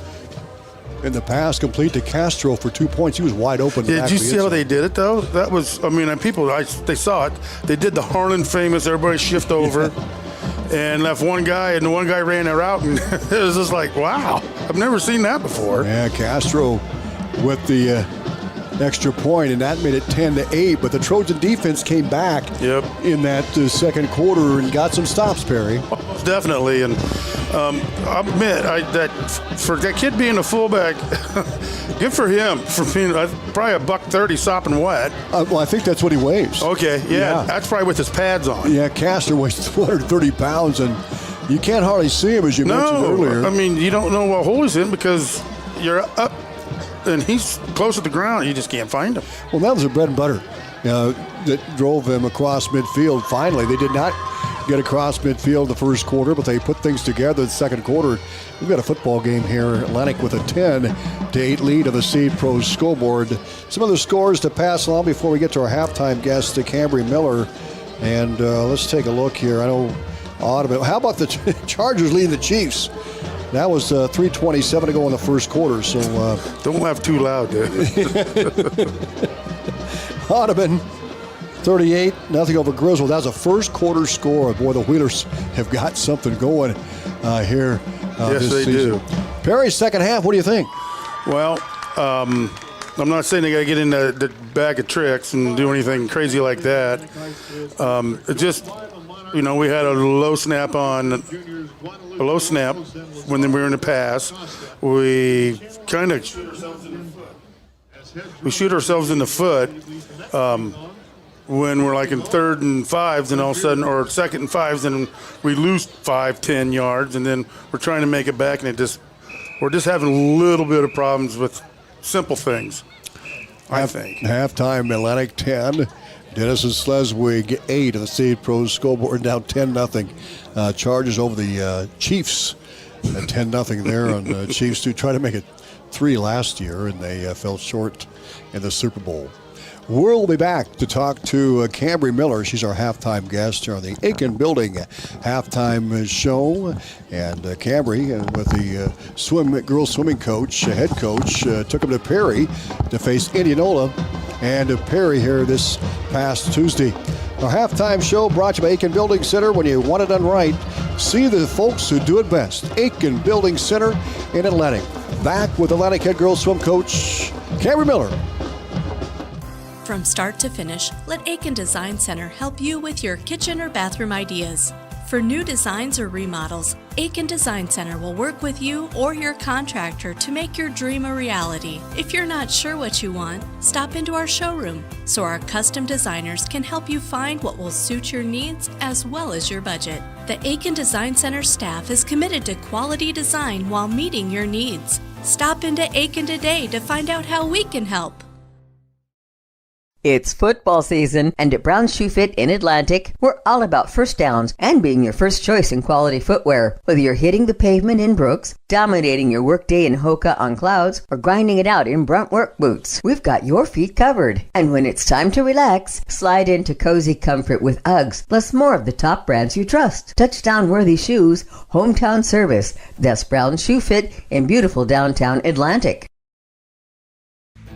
In the pass, complete to Castro for 2 points. He was wide open. Did you see how they did it, though? That was, I mean, they saw it. They did the Harlan famous, everybody shift over, and left one guy, and the one guy ran their route, and it was just like, wow, I've never seen that before. Yeah, Castro with the extra point, and that made it 10-8. But the Trojan defense came back in that second quarter and got some stops, Perry. Definitely, and I'll admit that for that kid being a fullback, good for him for being probably $130 sopping wet. Well, I think that's what he weighs. Okay, yeah, that's probably with his pads on. Yeah, Castor weighs 230 pounds, and you can't hardly see him, as you mentioned earlier. I mean, you don't know what hole he's in because you're up and he's close to the ground. You just can't find him. Well, that was their bread and butter that drove him across midfield. Finally, they did not get across midfield the first quarter, but they put things together the second quarter. We've got a football game here. Atlantic with a 10-8 lead of the Seed Pros scoreboard. Some other scores to pass along before we get to our halftime guest, Cambry Miller. And let's take a look here. I know Audubon. How about the Chargers leading the Chiefs? That was 3:27 to go in the first quarter. So don't laugh too loud, dude. Audubon 38-0 over Griswold. That was a first quarter score. Boy, the Wheelers have got something going here yes, this they season. do. Perry, second half, what do you think? Well, I'm not saying they got to get in the bag of tricks and do anything crazy like that. It just, we had a low snap when we were in the pass. We shoot ourselves in the foot when we're like in 3rd and 5s, and all of a sudden, or 2nd and 5s, and we lose 5-10 yards, and then we're trying to make it back, and we're just having a little bit of problems with simple things, I think. Halftime, Atlantic 10, Denison-Schleswig 8 of the Seed Pros scoreboard, down 10-0. Chargers over the Chiefs at 10-0 there on Chiefs to try to make it 3 last year, and they fell short in the Super Bowl. We'll be back to talk to Cambry Miller. She's our halftime guest here on the Aiken Building halftime show. And Cambry, with the girls swimming coach, head coach, took them to Perry to face Indianola and Perry here this past Tuesday. Our halftime show brought to you by Aiken Building Center. When you want it done right, see the folks who do it best. Aiken Building Center in Atlantic. Back with Atlantic head girls swim coach Cambry Miller. From start to finish, let Aiken Design Center help you with your kitchen or bathroom ideas. For new designs or remodels, Aiken Design Center will work with you or your contractor to make your dream a reality. If you're not sure what you want, stop into our showroom so our custom designers can help you find what will suit your needs as well as your budget. The Aiken Design Center staff is committed to quality design while meeting your needs. Stop into Aiken today to find out how we can help. It's football season, and at Brown Shoe Fit in Atlantic, we're all about first downs and being your first choice in quality footwear. Whether you're hitting the pavement in Brooks, dominating your workday in Hoka on Clouds, or grinding it out in Brunt work boots, we've got your feet covered. And when it's time to relax, slide into cozy comfort with Uggs, plus more of the top brands you trust. Touchdown-worthy shoes, hometown service. That's Brown Shoe Fit in beautiful downtown Atlantic.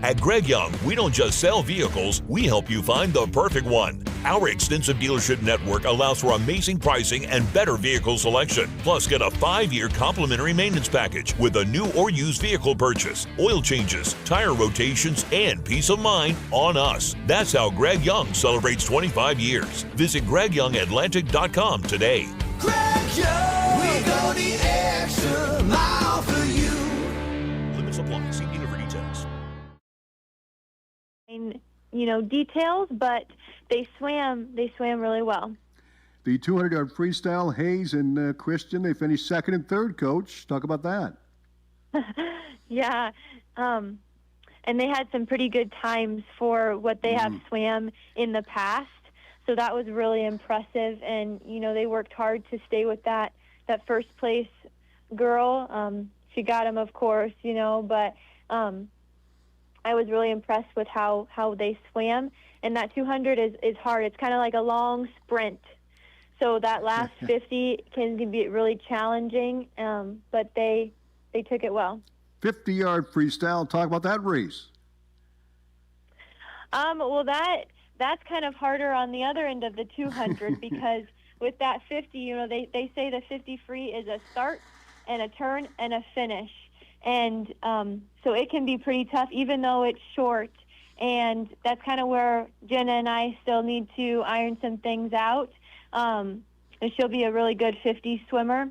At Greg Young, we don't just sell vehicles, we help you find the perfect one. Our extensive dealership network allows for amazing pricing and better vehicle selection. Plus, get a 5-year complimentary maintenance package with a new or used vehicle purchase, oil changes, tire rotations, and peace of mind on us. That's how Greg Young celebrates 25 years. Visit GregYoungAtlantic.com today. Greg Young, we go the extra mile for you. Limits apply. See dealer for details. Details, but they swam really well. The 200-yard freestyle, Hayes and Christian, they finished second and third, Coach. Talk about that. Yeah, and they had some pretty good times for what they have swam in the past, so that was really impressive, and, they worked hard to stay with that first place girl. She got him, of course, but I was really impressed with how they swam, and that 200 is hard. It's kind of like a long sprint, so that last 50 can be really challenging, but they took it well. 50-yard freestyle. Talk about that race. Well, that's kind of harder on the other end of the 200 because with that 50, they say the 50 free is a start and a turn and a finish. And so it can be pretty tough, even though it's short. And that's kind of where Jenna and I still need to iron some things out. And she'll be a really good 50 swimmer.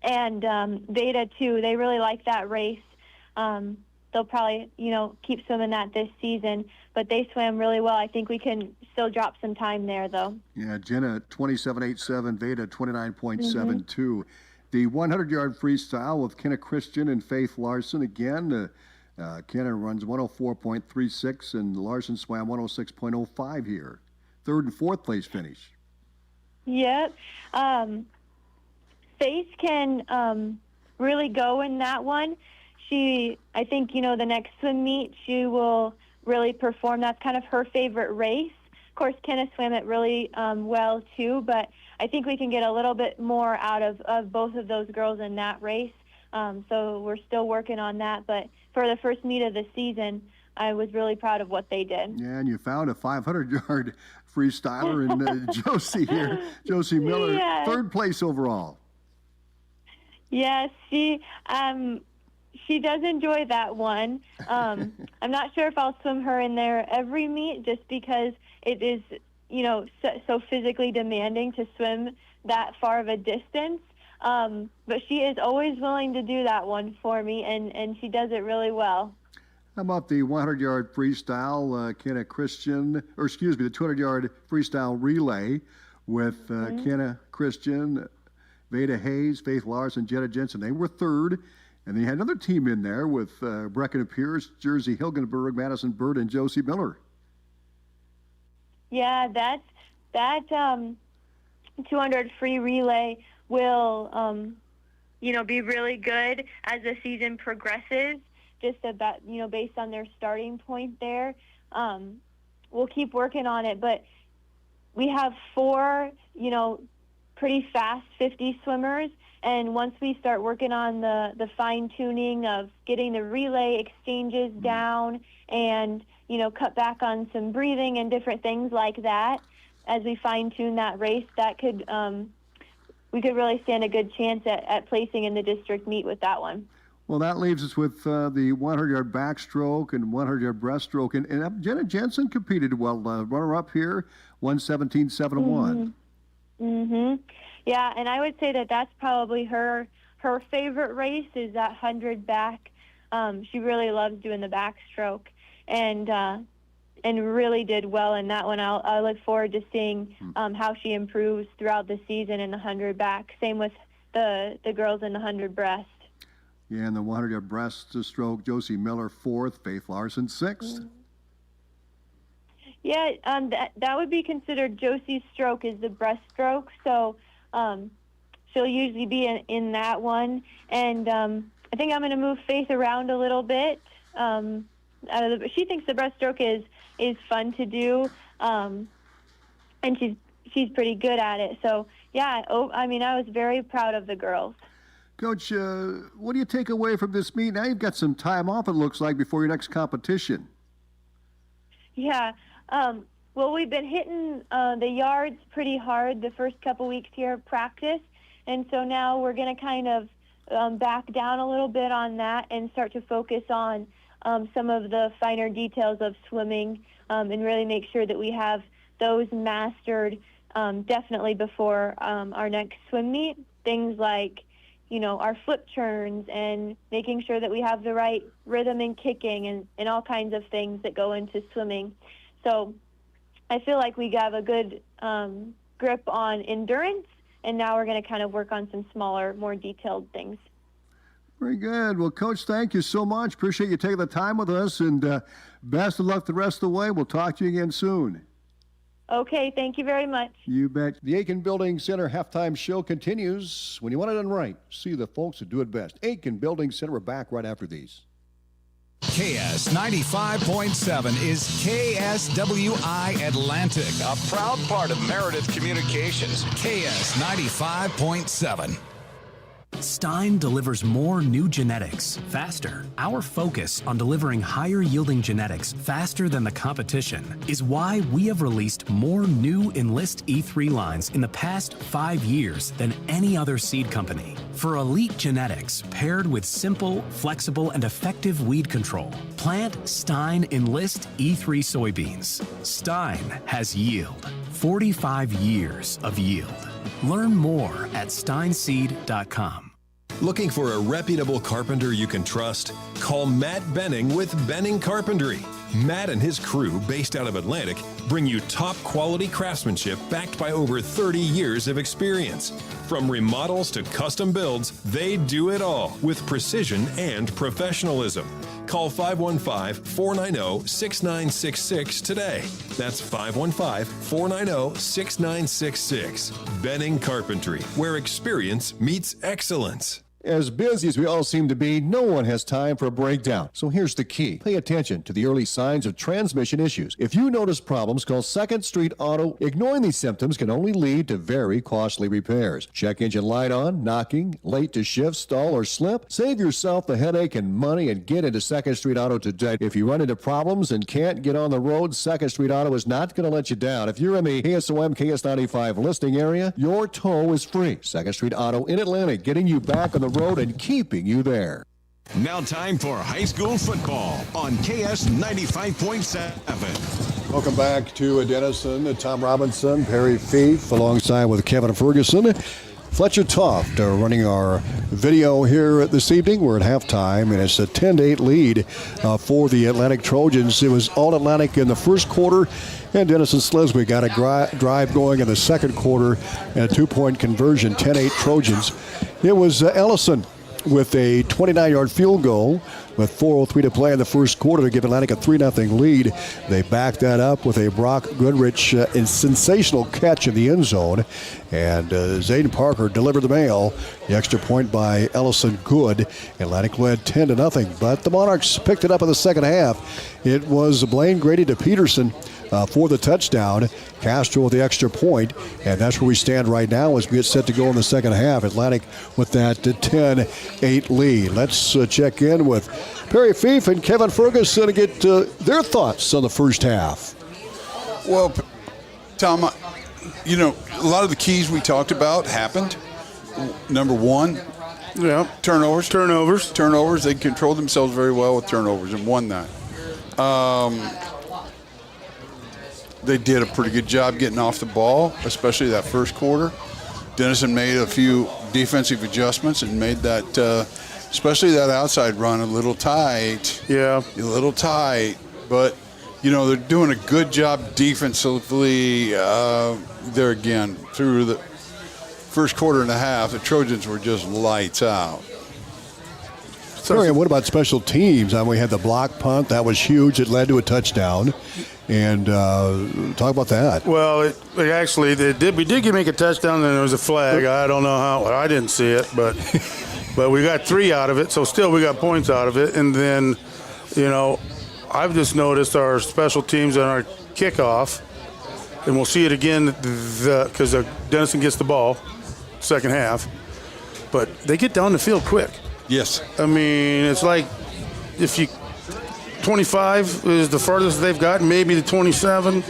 And Veda, too, they really like that race. They'll probably, keep swimming that this season. But they swam really well. I think we can still drop some time there, though. Yeah, Jenna, 27.87, Veda, 29.72. The 100-yard freestyle with Kenna Christian and Faith Larson. Again, Kenna runs 104.36 and Larson swam 106.05 here. Third and fourth place finish. Yep. Faith can really go in that one. I think, the next swim meet, she will really perform. That's kind of her favorite race. Of course, Kenna swam it really well, too, but I think we can get a little bit more out of both of those girls in that race. So we're still working on that. But for the first meet of the season, I was really proud of what they did. Yeah, and you found a 500-yard freestyler in Josie here, Josie Miller, Yes. third place overall. Yes, she does enjoy that one. I'm not sure if I'll swim her in there every meet just because it is so physically demanding to swim that far of a distance. But she is always willing to do that one for me, and she does it really well. How about the 100-yard freestyle, Kenna Christian, the 200-yard freestyle relay with Kenna Christian, Veda Hayes, Faith Larson, Jetta Jensen. They were third. And then you had another team in there with Brecken Pierce, Jersey Hilgenberg, Madison Bird, and Josie Miller. Yeah, that 200 free relay will, be really good as the season progresses just about, based on their starting point there. We'll keep working on it, but we have 4, pretty fast 50 swimmers. And once we start working on the fine-tuning of getting the relay exchanges down and, cut back on some breathing and different things like that, as we fine-tune that race, that could we could really stand a good chance at placing in the district meet with that one. Well, that leaves us with the 100-yard backstroke and 100-yard breaststroke. And Jenna Jensen competed well, runner-up here, 1:17.71. Mm-hmm. Yeah, and I would say that's probably her favorite race is that 100 back. She really loves doing the backstroke, and really did well in that one. I look forward to seeing how she improves throughout the season in the 100 back. Same with the girls in the 100 breast. Yeah, and the 100-yard breaststroke, Josie Miller 4th, Faith Larson 6th. Yeah, that would be considered Josie's stroke is the breaststroke, so she'll usually be in that one. And I think I'm going to move Faith around a little bit. She thinks the breaststroke is fun to do, and she's pretty good at it. So yeah, I was very proud of the girls. Coach, what do you take away from this meet? Now you've got some time off, it looks like, before your next competition. Yeah. Well, we've been hitting the yards pretty hard the first couple weeks here of practice, and so now we're going to kind of back down a little bit on that and start to focus on some of the finer details of swimming and really make sure that we have those mastered definitely before our next swim meet. Things like, our flip turns and making sure that we have the right rhythm in kicking and all kinds of things that go into swimming. So I feel like we have a good grip on endurance, and now we're going to kind of work on some smaller, more detailed things. Very good. Well, Coach, thank you so much. Appreciate you taking the time with us, and best of luck the rest of the way. We'll talk to you again soon. Okay, thank you very much. You bet. The Aiken Building Center halftime show continues. When you want it done right, see the folks who do it best. Aiken Building Center, we're back right after these. KS 95.7 is KSWI Atlantic, a proud part of Meredith Communications. KS 95.7. Stein delivers more new genetics faster. Our focus on delivering higher yielding genetics faster than the competition is why we have released more new Enlist E3 lines in the past 5 years than any other seed company. For elite genetics paired with simple, flexible, and effective weed control, plant Stein Enlist E3 soybeans. Stein has yield. 45 years of yield. Learn more at steinseed.com. Looking for a reputable carpenter you can trust? Call Matt Benning with Benning Carpentry. Matt and his crew, based out of Atlantic, bring you top quality craftsmanship backed by over 30 years of experience. From remodels to custom builds, they do it all with precision and professionalism. Call 515-490-6966 today. That's 515-490-6966. Benning Carpentry, where experience meets excellence. As busy as we all seem to be, no one has time for a breakdown. So here's the key. Pay attention to the early signs of transmission issues. If you notice problems, call 2nd Street Auto. Ignoring these symptoms can only lead to very costly repairs. Check engine light on, knocking, late to shift, stall, or slip. Save yourself the headache and money and get into 2nd Street Auto today. If you run into problems and can't get on the road, 2nd Street Auto is not going to let you down. If you're in the KSOM KS95 listing area, your tow is free. 2nd Street Auto in Atlantic, getting you back on the road and keeping you there. Now time for high school football on KS 95.7. Welcome back to Denison. Tom Robinson, Perry Fief, alongside with Kevin Ferguson. Fletcher Toft running our video here this evening. We're at halftime, and it's a 10-8 lead for the Atlantic Trojans. It was all Atlantic in the first quarter, and Denison-Schleswig got a drive going in the second quarter and a 2-point conversion, 10-8 Trojans. It was Ellison with a 29-yard field goal with 4:03 to play in the first quarter to give Atlantic a 3-0 lead. They backed that up with a Brock Goodrich sensational catch in the end zone. And Zayden Parker delivered the mail. The extra point by Ellison Good. Atlantic led 10-0. But the Monarchs picked it up in the second half. It was Blaine Grady to Peterson for the touchdown. Castro with the extra point, and that's where we stand right now as we get set to go in the second half. Atlantic with that 10-8 lead. Let's check in with Perry Fief and Kevin Ferguson to get their thoughts on the first half. Well, Tom, a lot of the keys we talked about happened. Number one, turnovers. They controlled themselves very well with turnovers and won that. They did a pretty good job getting off the ball, especially that first quarter. Denison made a few defensive adjustments and made that, especially that outside run, a little tight. Yeah. A little tight. But, they're doing a good job defensively there again. Through the first quarter and a half, the Trojans were just lights out. Perry, what about special teams? We had the block punt. That was huge. It led to a touchdown. And talk about that. Well, we did make a touchdown, and there was a flag. I don't know how. I didn't see it, but we got 3 out of it, so still we got points out of it. And then, I've just noticed our special teams on our kickoff, and we'll see it again because Denison gets the ball, second half, but they get down the field quick. Yes. It's like if you 25 is the farthest they've got, maybe the 27.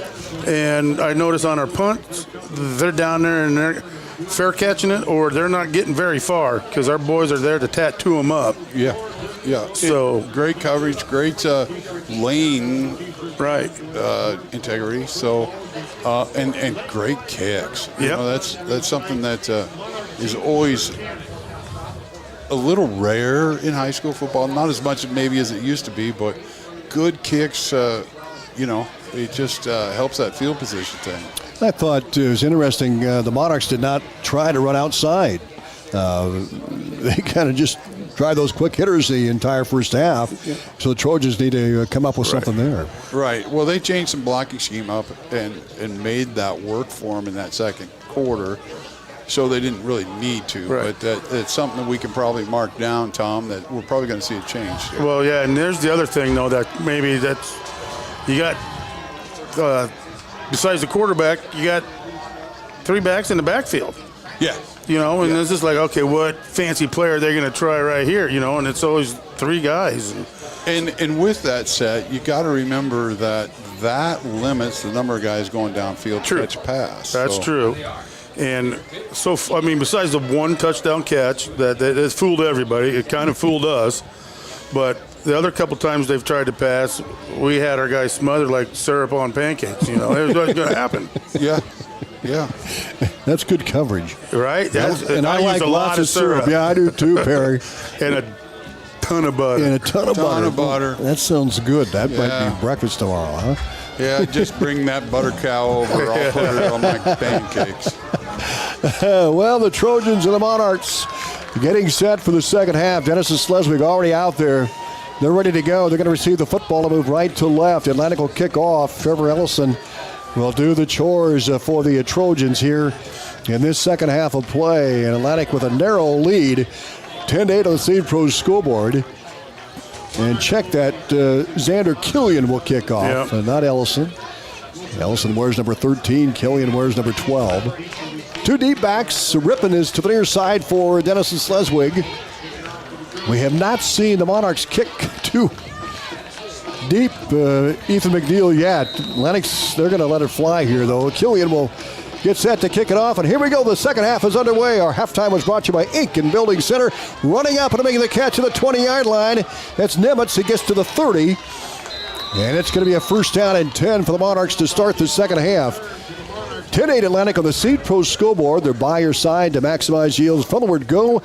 And I notice on our punts, they're down there and they're fair catching it, or they're not getting very far because our boys are there to tattoo them up. Yeah. So great coverage, great lane integrity. So and great kicks. That's something that is always a little rare in high school football. Not as much maybe as it used to be, but good kicks, it just helps that field position thing. I thought it was interesting. The Monarchs did not try to run outside. They kind of just tried those quick hitters the entire first half. So the Trojans need to come up with something there. Right. Well, they changed some blocking scheme up and made that work for them in that second quarter. So they didn't really need to, but it's something that we can probably mark down, Tom, that we're probably going to see a change here. Well, yeah, and there's the other thing, though, that maybe you got, besides the quarterback, you got 3 backs in the backfield. Yeah. And it's just like, okay, what fancy player are they going to try right here, and it's always 3 guys. And with that said, you got to remember that limits the number of guys going downfield to catch a pass. That's true. And so, besides the 1 touchdown catch that has fooled everybody, it kind of fooled us. But the other couple times they've tried to pass, we had our guys smothered like syrup on pancakes. It was going to happen. Yeah. That's good coverage. Right? And I like lots of syrup. Yeah, I do too, Perry. And a ton of butter. And a ton of butter. That sounds good. That might be breakfast tomorrow, huh? Yeah, just bring that butter cow over. I'll put it on my pancakes. Well, the Trojans and the Monarchs getting set for the second half. Denison-Schleswig already out there. They're ready to go. They're going to receive the football and move right to left. Atlantic will kick off. Trevor Ellison will do the chores for the Trojans here in this second half of play. And Atlantic with a narrow lead, 10-8 on the Seed Pro scoreboard. And check that, Xander Killian will kick off, not Ellison. Ellison wears number 13, Killian wears number 12. 2 deep backs, Rippon is to the near side for Denison-Schleswig. We have not seen the Monarchs kick too deep, Ethan McNeil yet. Lennox, they're going to let it fly here though. Killian will get set to kick it off, and here we go. The second half is underway. Our halftime was brought to you by Aiken Building Center. Running up and making the catch at the 20-yard line. That's Nimitz. He gets to the 30. And it's going to be a first down and 10 for the Monarchs to start the second half. 10-8 Atlantic on the Seed Pro scoreboard. They're by your side to maximize yields. From the word go,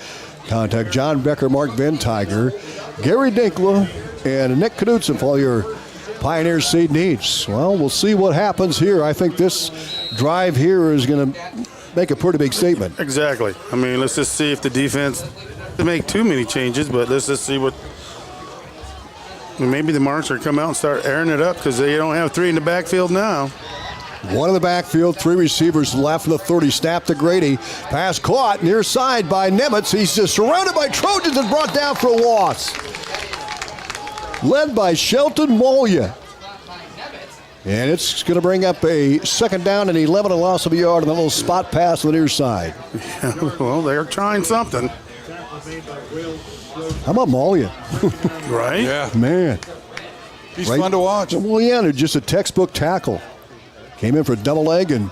contact John Becker, Mark Van Tiger, Gary Dinkler, and Nick Knudsen for all your Pioneer seed needs. Well, we'll see what happens here. I think this drive here is going to make a pretty big statement. Exactly. Let's just see if the defense to make too many changes, but let's just see what. Maybe the Monarchs are come out and start airing it up because they don't have 3 in the backfield now. 1 in the backfield, 3 receivers left in the 30. Snap to Grady. Pass caught near side by Nimitz. He's just surrounded by Trojans and brought down for a loss. Led by Shelton Molia. And it's going to bring up a 2nd down and 11, a loss of a yard, and a little spot pass on the near side. Yeah, well, they're trying something. How about Molia? Right? Yeah. Man. He's fun to watch. Well, yeah, they're just a textbook tackle. Came in for a double leg and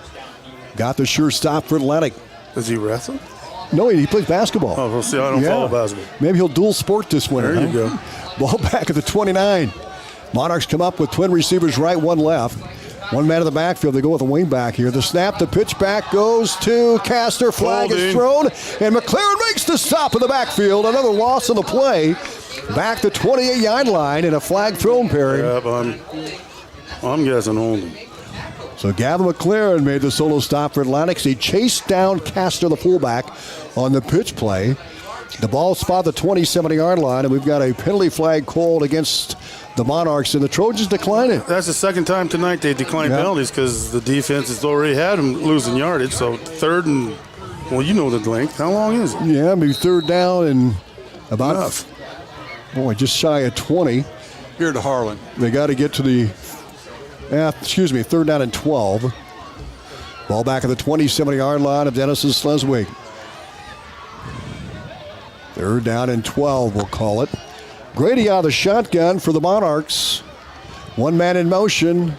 got the sure stop for Atlantic. Does he wrestle? No, he plays basketball. Oh, we'll see. I don't follow basketball. Maybe he'll dual sport this winter. There you go. Ball back at the 29. Monarchs come up with twin receivers right, 1 left. 1 man in the backfield. They go with a wing back here. The snap, the pitch back goes to Castor. Flag is thrown, and McLaren makes the stop in the backfield. Another loss on the play. Back to 28-yard line and a flag thrown, Perry. Yeah, I'm guessing holding. So Gavin McLaren made the solo stop for Atlantic. He chased down Castor, the fullback, on the pitch play. The ball spotted the 27-yard line, and we've got a penalty flag called against the Monarchs, and the Trojans decline it. That's the 2nd time tonight they declined penalties because the defense has already had them losing yardage. So 3rd and, well, you know the length. How long is it? Yeah, maybe 3rd down and about, just shy of 20. Here to Harlan. They got to get to the, 3rd down and 12. Ball back at the 27-yard line of Denison-Schleswig. 3rd down and 12, we'll call it. Grady out of the shotgun for the Monarchs. 1 man in motion.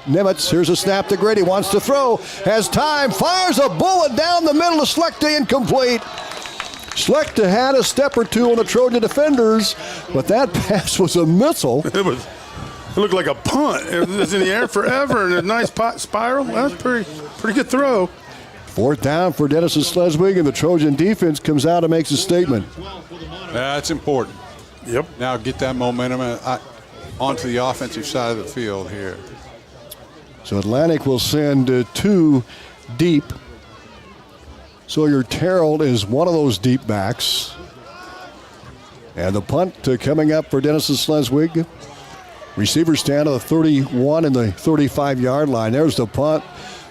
Nimitz, here's a snap to Grady. Wants to throw. Has time. Fires a bullet down the middle of Schlechter, incomplete. Schlechter had a step or 2 on the Trojan defenders, but that pass was a missile. It looked like a punt. It was in the air forever, and a nice spiral. That's pretty good throw. 4th down for Denison-Schleswig, and the Trojan defense comes out and makes a statement. That's important. Yep. Now get that momentum onto the offensive side of the field here. So Atlantic will send 2 deep. Sawyer Terrell is one of those deep backs. And the punt coming up for Denison-Schleswig. Receivers stand on the 31 and the 35-yard line. There's the punt.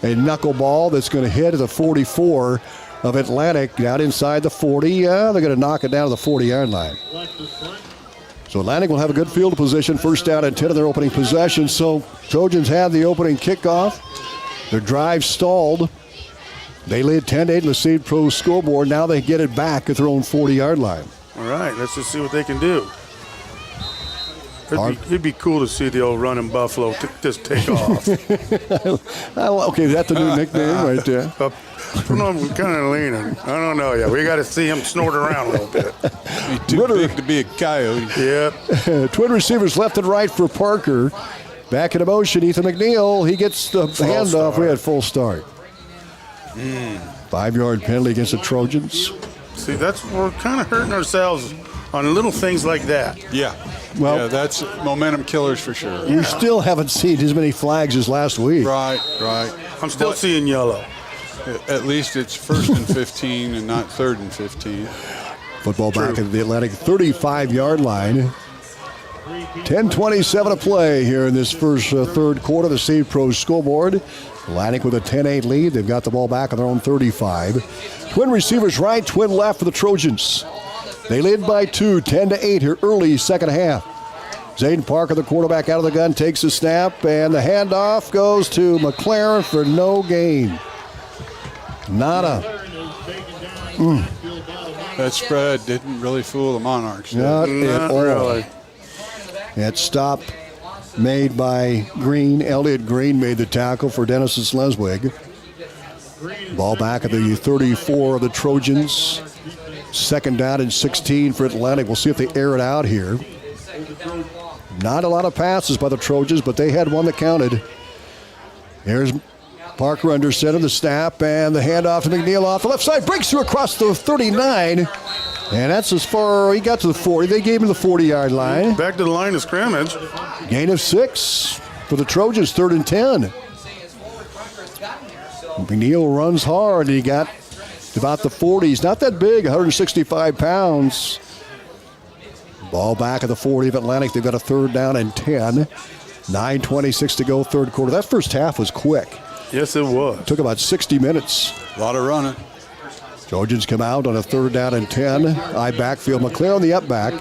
A knuckleball that's going to hit at the 44 of Atlantic, down inside the 40. They're going to knock it down to the 40-yard line. So Atlantic will have a good field position, 1st down and 10 of their opening possession. So Trojans have the opening kickoff. Their drive stalled. They lead 10-8 in the Seed Pro scoreboard. Now they get it back at their own 40-yard line. All right, let's just see what they can do. It'd be cool to see the old running Buffalo just take off. Okay, that's the new nickname right there. I'm kind of leaning. I don't know yet. We got to see him snort around a little bit. He's too big to be a coyote. Yep. Twin receivers left and right for Parker. Back in motion, Ethan McNeil. He gets the handoff. We had full start. 5-yard penalty against the Trojans. See, we're kind of hurting ourselves on little things like that. Yeah. Well, that's momentum killers for sure. We still haven't seen as many flags as last week. Right. I'm still seeing yellow. At least it's 1st and 15 and not 3rd and 15. Football back at the Atlantic 35-yard line. 10:27 to play here in this first 3rd quarter. The Seed Pro scoreboard. Atlantic with a 10-8 lead. They've got the ball back on their own 35. Twin receivers right, twin left for the Trojans. They lead by 2, 10-8 here early 2nd half. Zayden Parker, the quarterback, out of the gun, takes the snap, and the handoff goes to McLaren for no gain. Nada. That spread didn't really fool the Monarchs. Not at all. Really. That stop made by Green. Elliott Green made the tackle for Denison-Schleswig. Ball back at the 34 of the Trojans. 2nd down and 16 for Atlantic. We'll see if they air it out here. Not a lot of passes by the Trojans, but they had one that counted. Here's Parker under center, the snap, and the handoff to McNeil off the left side. Breaks through across the 39. And that's as far he got to the 40. They gave him the 40-yard line. Back to the line of scrimmage. Gain of 6 for the Trojans, 3rd and 10. McNeil runs hard. He got to about the 40s. Not that big, 165 pounds. Ball back at the 40 of Atlantic. They've got a 3rd down and 10. 9:26 to go, 3rd quarter. That first half was quick. Yes, it was. Took about 60 minutes. A lot of running. Trojans come out on a 3rd down and 10. I backfield. McClare on the up back.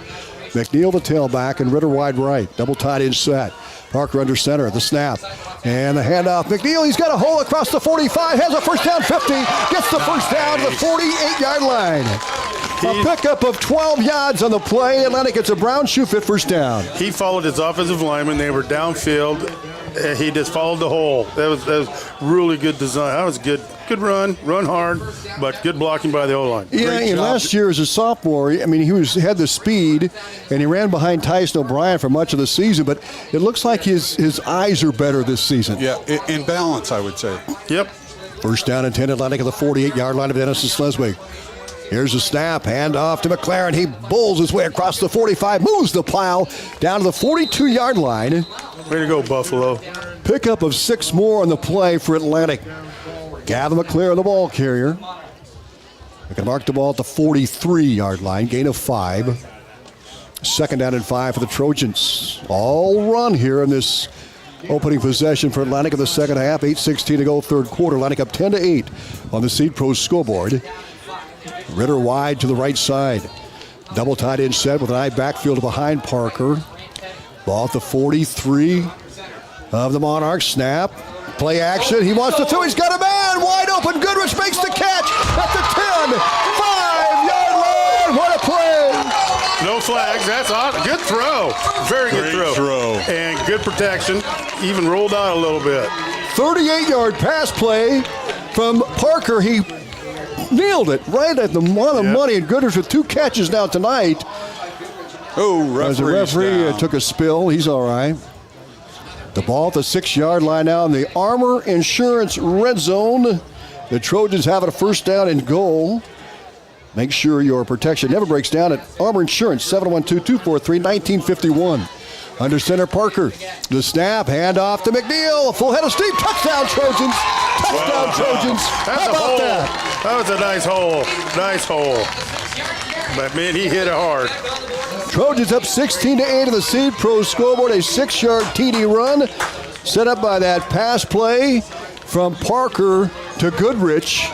McNeil the tailback and Ritter wide right. Double tight end set. Parker under center. The snap. And the handoff. McNeil, he's got a hole across the 45. Has a first down 50. Gets the first down to the 48-yard line. A pickup of 12 yards on the play. Atlantic gets a brown shoe fit first down. He followed his offensive lineman. They were downfield. He just followed the hole. That was really good design. That was good. Good run hard, but good blocking by the O-line. Yeah, and last year as a sophomore, I mean, he had the speed, and he ran behind Tyson O'Brien for much of the season, but it looks like his eyes are better this season. Yeah, in balance, I would say. Yep. First down and 10, Atlantic at the 48-yard line of Denison-Schleswig. Here's a snap, handoff to McLaren. He bowls his way across the 45, moves the plow down to the 42-yard line. Way to go, Buffalo. Pickup of 6 more on the play for Atlantic. Gavin McClare, the ball carrier. They can mark the ball at the 43-yard line, gain of 5. 2nd down and 5 for the Trojans. All run here in this opening possession for Atlantic in the second half. 8:16 to go, 3rd quarter. Atlantic up 10-8 on the Seed Pro scoreboard. Ritter wide to the right side. Double tight end set with an eye backfield behind Parker. Ball at the 43 of the Monarchs. Snap. Play action. He wants to throw. He's got a man wide open. Goodrich makes the catch at the 10. 5-yard line. What a play. No flags. That's awesome. Good throw. Very good throw. And good protection. Even rolled out a little bit. 38-yard pass play from Parker. He nailed it right at the money. And Goodrich with 2 catches now tonight. Oh, as the referee took a spill. He's all right. The ball at the 6-yard line now in the Armor Insurance red zone. The Trojans have it a first down and goal. Make sure your protection never breaks down at Armor Insurance, 712-243-1951. Under center, Parker. The snap, handoff to McNeil. A full head of steam. Touchdown, Trojans. Touchdown, Trojans. How about that? That was a nice hole. Nice hole. But, man, he hit it hard. Trojans up 16-8 on the Seed Pro scoreboard. A 6-yard TD run set up by that pass play from Parker to Goodrich.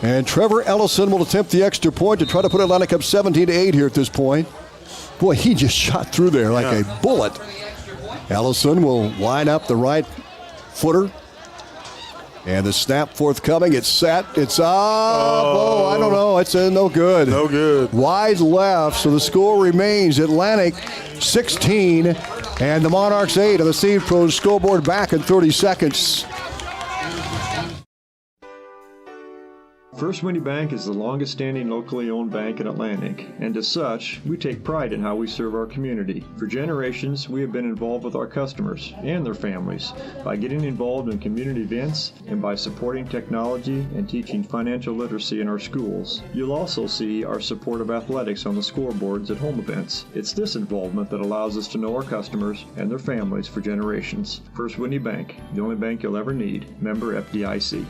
And Trevor Ellison will attempt the extra point to try to put Atlantic up 17-8 here at this point. Boy, he just shot through there like a bullet. Ellison will line up the right footer. And the snap forthcoming. It's set. It's up. Oh, I don't know. It's no good. No good. Wide left. So the score remains Atlantic 16 and the Monarchs 8 on the Seed Pro scoreboard back in 30 seconds. First Windy Bank is the longest standing locally owned bank in Atlantic, and as such, we take pride in how we serve our community. For generations, we have been involved with our customers and their families by getting involved in community events and by supporting technology and teaching financial literacy in our schools. You'll also see our support of athletics on the scoreboards at home events. It's this involvement that allows us to know our customers and their families for generations. First Windy Bank, the only bank you'll ever need. Member FDIC.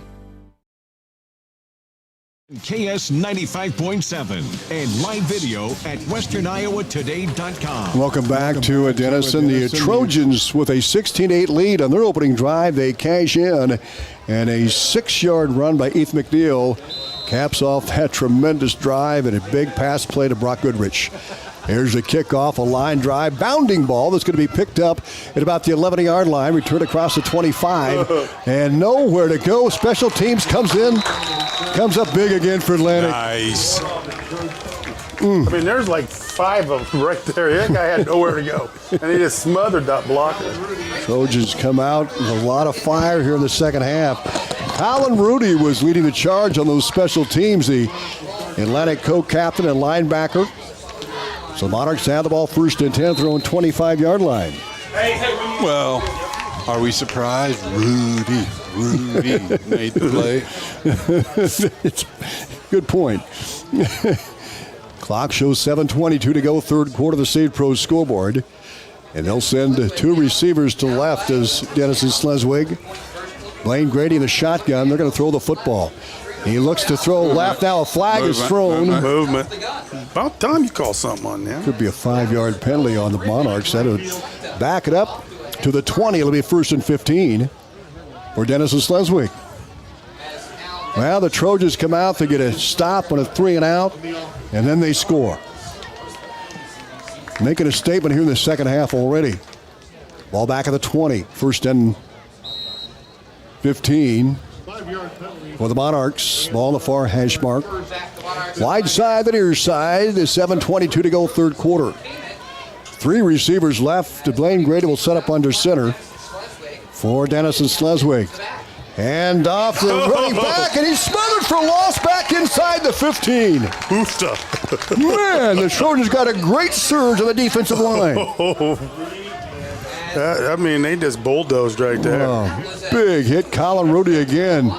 KS 95.7 and live video at westerniowatoday.com. Welcome back to Denison. The Trojans with a 16-8 lead on their opening drive. They cash in, and a 6-yard run by Ethan McNeil caps off that tremendous drive and a big pass play to Brock Goodrich. Here's the kickoff, a line drive, bounding ball that's going to be picked up at about the 11-yard line, returned across the 25, and nowhere to go. Special teams comes up big again for Atlantic. Nice. I mean, there's like 5 of them right there. That guy had nowhere to go, and he just smothered that blocker. Trojans come out with a lot of fire here in the second half. Colin Rudy was leading the charge on those special teams, the Atlantic co-captain and linebacker. So Monarchs have the ball first and 10, throwing 25-yard line. Well, are we surprised? Rudy made the play. It's good point. Clock shows 7:22 to go, third quarter of the Seed Pro scoreboard. And they'll send 2 receivers to left as Denison-Schleswig. Blaine Grady in the shotgun. They're going to throw the football. He looks to throw left. Now a flag is thrown. Movement. About time you call something on there. Could be a 5-yard penalty on the Monarchs. That would back it up to the 20. It'll be 1st and 15 for Denison-Schleswig. Well, the Trojans come out. They get a stop on a 3 and out, and then they score. Making a statement here in the second half already. Ball back at the 20. 1st and 15 for the Monarchs. Ball on the far hash mark. Wide side, the near side. 7:22 to go, third quarter. 3 receivers left. Blaine Grady will set up under center for Denison-Schleswig. And off the running back, and he's smothered for loss back inside the 15. Oofta. Man, the Trojans got a great surge on the defensive line. I mean, they just bulldozed right there. Oh, big hit. Colin Rudy again.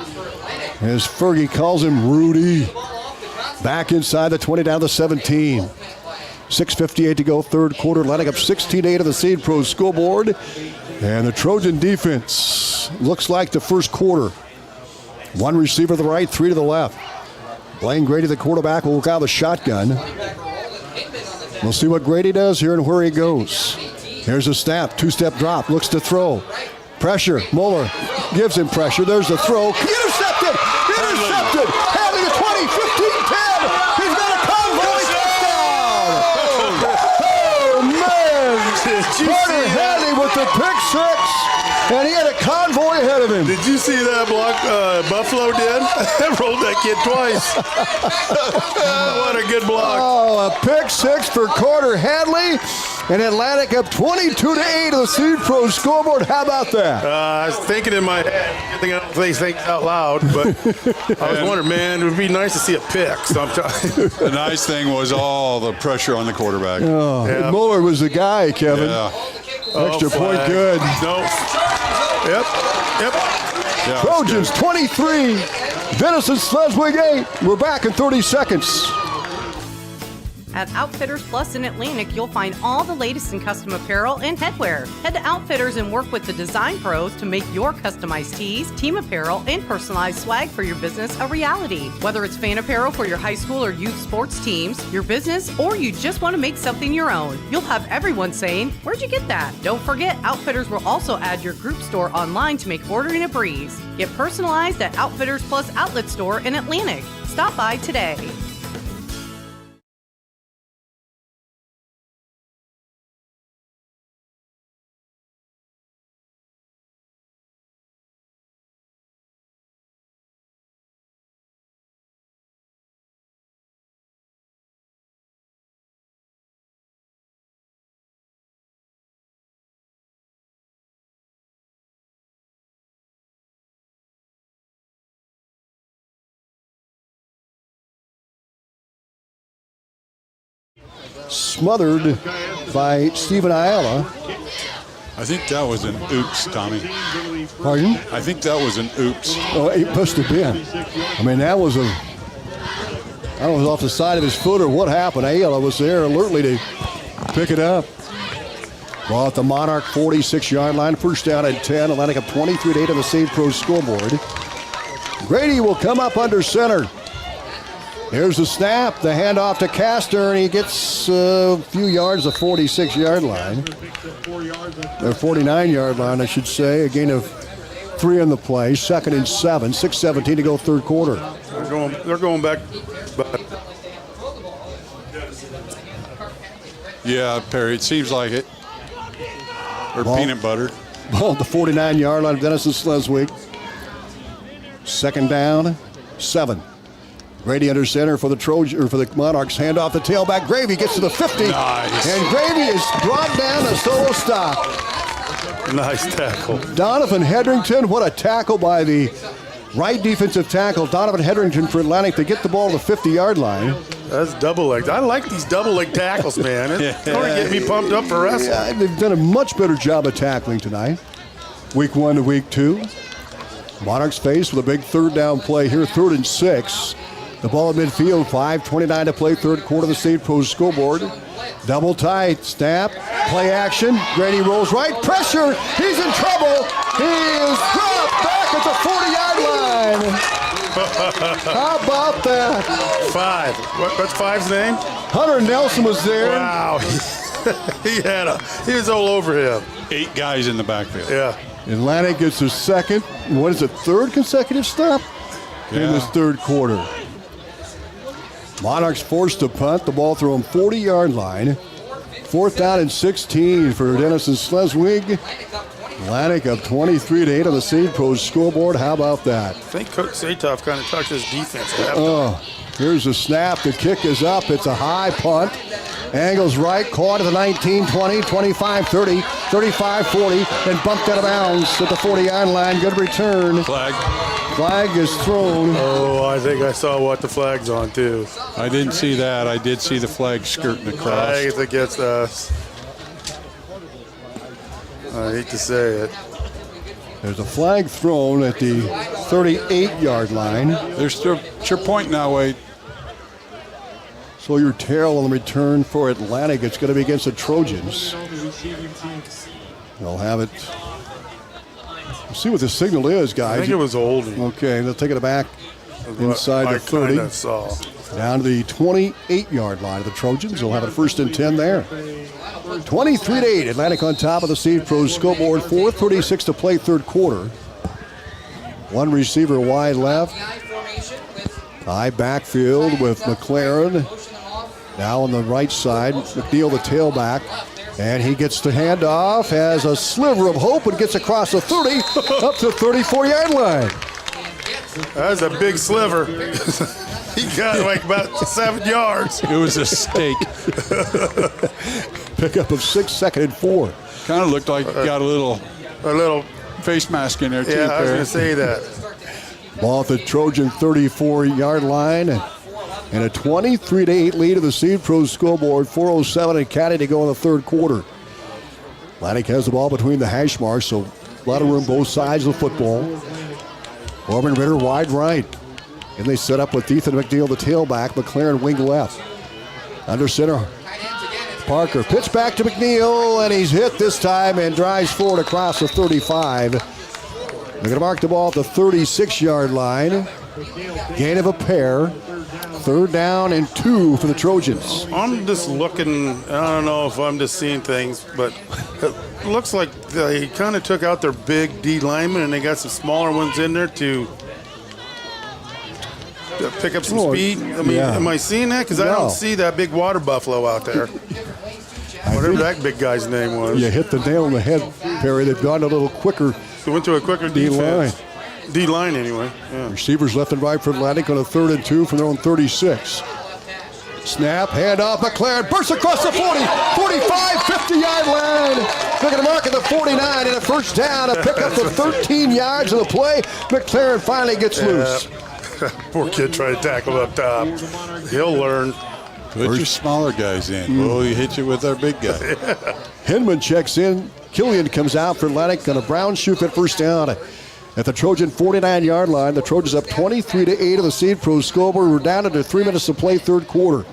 As Fergie calls him Rudy. Back inside the 20 down to 17. 6:58 to go, third quarter. Lining up 16-8 of the Seed Pro scoreboard. And the Trojan defense looks like the first quarter. 1 receiver to the right, 3 to the left. Blaine Grady, the quarterback, will look out of the shotgun. We'll see what Grady does here and where he goes. Here's a snap, 2-step drop, looks to throw. Pressure, Muller gives him pressure. There's the throw. Intercepted! Intercepted! Hadley to 20, 15, 10. He's got a convoy touchdown! Oh, man! Carter Hadley with the pick 6. And he had a convoy ahead of him. Did you see that block Buffalo did? Rolled that kid twice. What a good block. Oh, a pick 6 for Carter Hadley. And Atlantic up 22-8 of the Seed Pro scoreboard. How about that? I was thinking in my head, I don't think out loud, but I was wondering, man, it would be nice to see a pick sometimes. The nice thing was all the pressure on the quarterback. Oh, yeah. Muller was the guy, Kevin. Yeah. Extra point good. Nope. Yep. Yeah, Trojans 23, Denison-Schleswig 8. We're back in 30 seconds. At Outfitters Plus in Atlantic, you'll find all the latest in custom apparel and headwear. Head to Outfitters and work with the design pros to make your customized tees, team apparel, and personalized swag for your business a reality. Whether it's fan apparel for your high school or youth sports teams, your business, or you just want to make something your own, you'll have everyone saying, "Where'd you get that?" Don't forget, Outfitters will also add your group store online to make ordering a breeze. Get personalized at Outfitters Plus Outlet Store in Atlantic. Stop by today. Smothered by Stephen Ayala. I think that was an oops, Tommy. Pardon? I think that was an oops. Oh, it must have been. I mean, that was I don't know, it was off the side of his foot or what happened. Ayala was there alertly to pick it up. Ball at the Monarch 46-yard line. First down at 10. Atlantic up 23-8 on the Seed Pro scoreboard. Grady will come up under center. Here's the snap, the handoff to Castor, and he gets a few yards, the 46-yard line. Or 49-yard line, I should say. A gain of 3 on the play. 2nd and 7. 6:17 to go, third quarter. They're going back. Yeah, Perry, it seems like it. Or Ball. peanut butter. Ball at the 49-yard line of Denison-Schleswig. 2nd down, 7. Grady under center for the Monarchs. Hand off the tailback. Gravy gets to the 50. Nice. And Gravy is brought down a solo stop. Nice tackle. Donovan Hedrington. What a tackle by the right defensive tackle, Donovan Hedrington, for Atlantic to get the ball to the 50-yard line. That's double leg. I like these double leg tackles, man. It's going to get me pumped up for wrestling. Yeah, they've done a much better job of tackling tonight. Week 1 to week 2. Monarchs faced with a big third down play here, 3rd and 6. The ball at midfield, 5:29 to play, third quarter of the State Pro scoreboard. Double tight, snap, play action. Grady rolls right, pressure, he's in trouble. He is dropped back at the 40-yard line. How about that? 5. What's 5's name? Hunter Nelson was there. Wow. He was all over him. 8 guys in the backfield. Yeah. Atlantic gets their second, what is it, third consecutive stop in this third quarter. Monarchs forced to punt, the ball through them 40-yard line. 4th down and 16 for Denison-Schleswig. Atlantic up 23-8 on the St. Pros scoreboard. How about that? I think Coach Satoff kind of talked to his defense. Here's the snap. The kick is up. It's a high punt. Angles right, caught at the 19, 20, 25, 30, 35, 40, then bumped out of bounds at the 40-yard line. Good return. Flag is thrown. Oh, I think I saw what the flag's on, too. I didn't see that. I did see the flag skirting across. I think it's against us. I hate to say it. There's a flag thrown at the 38-yard line. It's your point now, Wade. So your tail on the return for Atlantic. It's going to be against the Trojans. They'll have it. We'll see what the signal is, guys. I think it was holding. Okay, they'll take it back inside the 30. I saw. Down to the 28-yard line of the Trojans. They'll have a 1st and 10 there. 23-8. Atlantic on top of the St. Pros scoreboard. 4:36 to play third quarter. One receiver wide left. High backfield with McLaren. Now on the right side, McNeil the tailback. And he gets the handoff, has a sliver of hope, and gets across the 30 up to the 34-yard line. That's a big sliver. He got like about 7 yards. It was a steak. Pickup of 6, 2nd and 4. Kind of looked like he got a little face mask in there, too. Yeah, I was going to say that. Ball at the Trojan 34-yard line. And a 23-8 lead of the St. Pros scoreboard. 4:07 and counting to go in the third quarter. Atlantic has the ball between the hash marks, so a lot of room both sides of the football. Corbin Ritter wide right. And they set up with Ethan McNeil, the tailback. McLaren wing left. Under center, Parker. Pitch back to McNeil, and he's hit this time and drives forward across the 35. They're going to mark the ball at the 36-yard line. Gain of a pair. 3rd down and 2 for the Trojans. I'm just looking, I don't know if I'm just seeing things, but it looks like they kind of took out their big D linemen and they got some smaller ones in there to pick up some speed. I mean, am I seeing that? Because I don't see that big water buffalo out there. Whatever that big guy's name was. You hit the nail on the head, Perry. They've gone a little quicker. They went to a quicker defense. D-line anyway. Yeah. Receivers left and right for Atlantic on a 3rd and 2 from their own 36. Snap, handoff, McLaren bursts across the 40, 45, 50-yard line. They're going to mark at the 49 and a 1st down to pick up the 13 yards of the play. McLaren finally gets loose. Poor kid trying to tackle up top. He'll learn. Put your smaller guys in. We'll hit you with our big guy. Hinman checks in. Killian comes out for Atlantic on a brown shoe fit 1st down. At the Trojan 49-yard line, the Trojans up 23-8 of the St. Pros scoreboard. We're down under 3 minutes to play third quarter.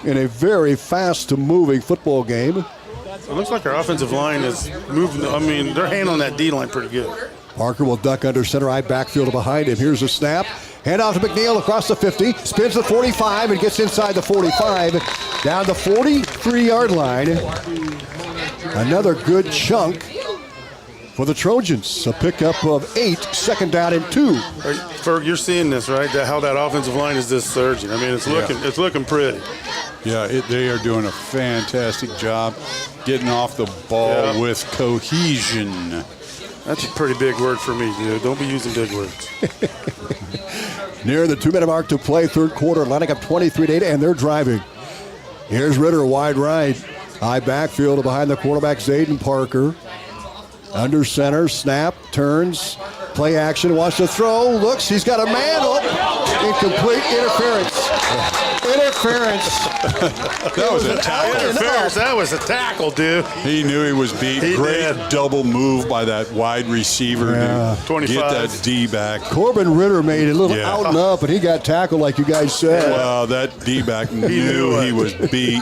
In a very fast-moving football game. It looks like our offensive line is moving. I mean, they're handling that D-line pretty good. Parker will duck under center, eye backfield behind him. Here's a snap. Hand off to McNeil across the 50. Spins the 45 and gets inside the 45. Down the 43-yard line. Another good chunk for the Trojans. A pickup of 8, 2nd down and 2. Ferg, you're seeing this, right? How that offensive line is just surging. I mean, it's looking pretty. Yeah, they are doing a fantastic job getting off the ball with cohesion. That's a pretty big word for me, dude. Don't be using big words. Near the 2-minute mark to play third quarter. Atlantic up 23-8, and they're driving. Here's Ritter wide right. High backfield behind the quarterback, Zayden Parker. Under center, snap, turns, play action, wants to throw, looks, he's got a man up. Incomplete interference. That was a tackle. Interference. That was a tackle, dude. He knew he was beat. Great double move by that wide receiver to 25. Get that D back. Corbin Ritter made a little out and up, and he got tackled like you guys said. Well, that D back knew he was beat.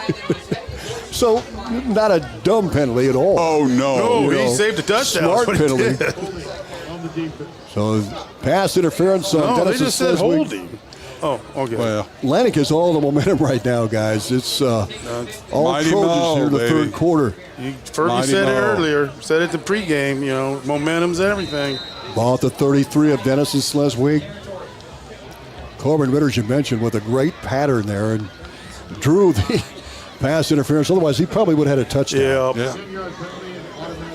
So, not a dumb penalty at all. Oh, no. No, he saved a touchdown. Smart penalty. So pass interference on No, they just said Denison-Schleswig. holding. Oh, okay. Well, Atlantic has all the momentum right now, guys. It's all Mighty Trojans Mo, here in the baby. third quarter. Fergie Mighty said it Mo. earlier. Said it the pregame. You know, momentum's everything. Ball at the 33 of Denison-Schleswig. Corbin Ritter, you mentioned, with a great pattern there, and drew the pass interference. Otherwise, he probably would have had a touchdown. Yeah.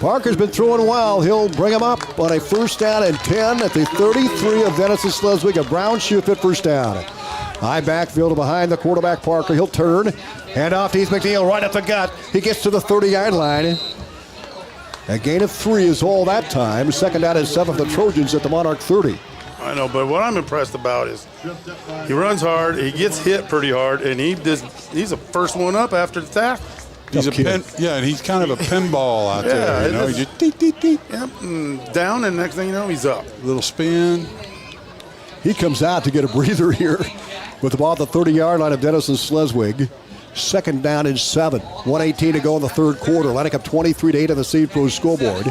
Parker's been throwing well. He'll bring him up on a first down and 10 at the 33 of Denison-Schleswig. A brown shoe fit first down. High backfield behind the quarterback, Parker. He'll turn. Hand off to Heath McNeil right up the gut. He gets to the 30-yard line. A gain of 3 is all that time. Second down and 7 for the Trojans at the Monarch 30. I know, but what I'm impressed about is he runs hard, he gets hit pretty hard, and he's the first one up after the tackle. He's and he's kind of a pinball out there. You know, he just deet, deet, deet. Yep, and down, and next thing you know, he's up. Little spin. He comes out to get a breather here with the ball at the 30-yard line of Denison-Schleswig. Second down and 7. 1:18 to go in the third quarter. Atlantic up 23-8 on the Seed Pro scoreboard.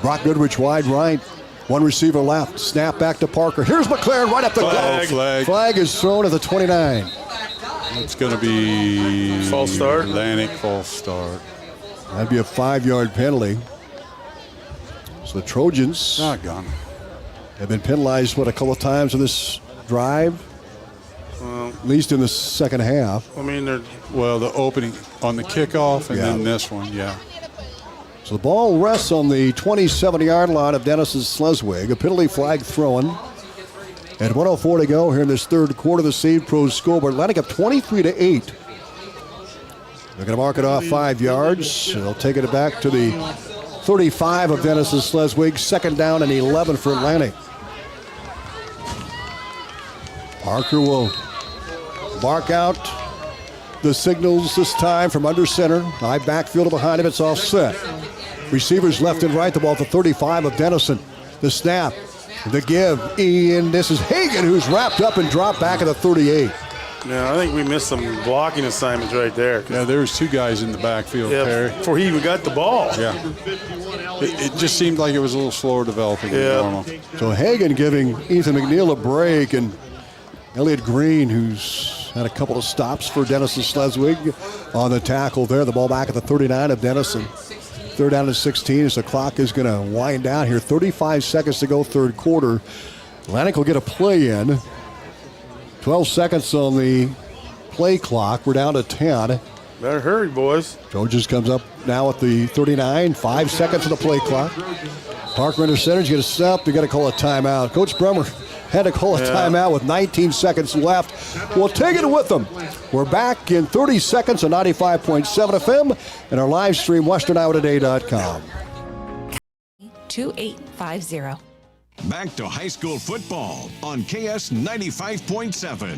Brock Goodrich wide right. One receiver left. Snap back to Parker. Here's McLaren right up the gut. Flag is thrown at the 29. It's going to be false start. Atlantic false start. That'd be a 5-yard penalty. So the Trojans Not gone. have been penalized, a couple of times in this drive? At least in the second half. I mean, they're the opening on the kickoff and then this one, So the ball rests on the 27-yard line of Denison-Schleswig. A penalty flag thrown. At 1:04 to go here in this third quarter, the Seed Pros scoreboard. Atlantic up 23-8. They're going to mark it off 5 yards. They'll take it back to the 35 of Denison-Schleswig. Second down and 11 for Atlantic. Parker will mark out the signals this time from under center. High backfield behind him. It's offset. Receivers left and right. The ball at the 35 of Denison. The snap. The give. Ian. This is Hagan, who's wrapped up and dropped back at the 38. Yeah, I think we missed some blocking assignments right there. Yeah, there's 2 guys in the backfield, Perry. Before he even got the ball. Yeah. It just seemed like it was a little slower developing than normal. So Hagan giving Ethan McNeil a break, and Elliott Green, who's had a couple of stops for Denison-Schleswig on the tackle there. The ball back at the 39 of Denison. Third down and 16 as the clock is going to wind down here. 35 seconds to go, third quarter. Atlantic will get a play in. 12 seconds on the play clock. We're down to 10. Better hurry, boys. Trojans comes up now at the 39. 5 seconds on the play clock. Parker under center. He's going to stop. They got to call a timeout. Coach Bremer had to call a timeout with 19 seconds left. We'll take it with them. We're back in 30 seconds on 95.7 FM and our live stream, WesternIowaToday.com. 2850. Back to high school football on KS 95.7.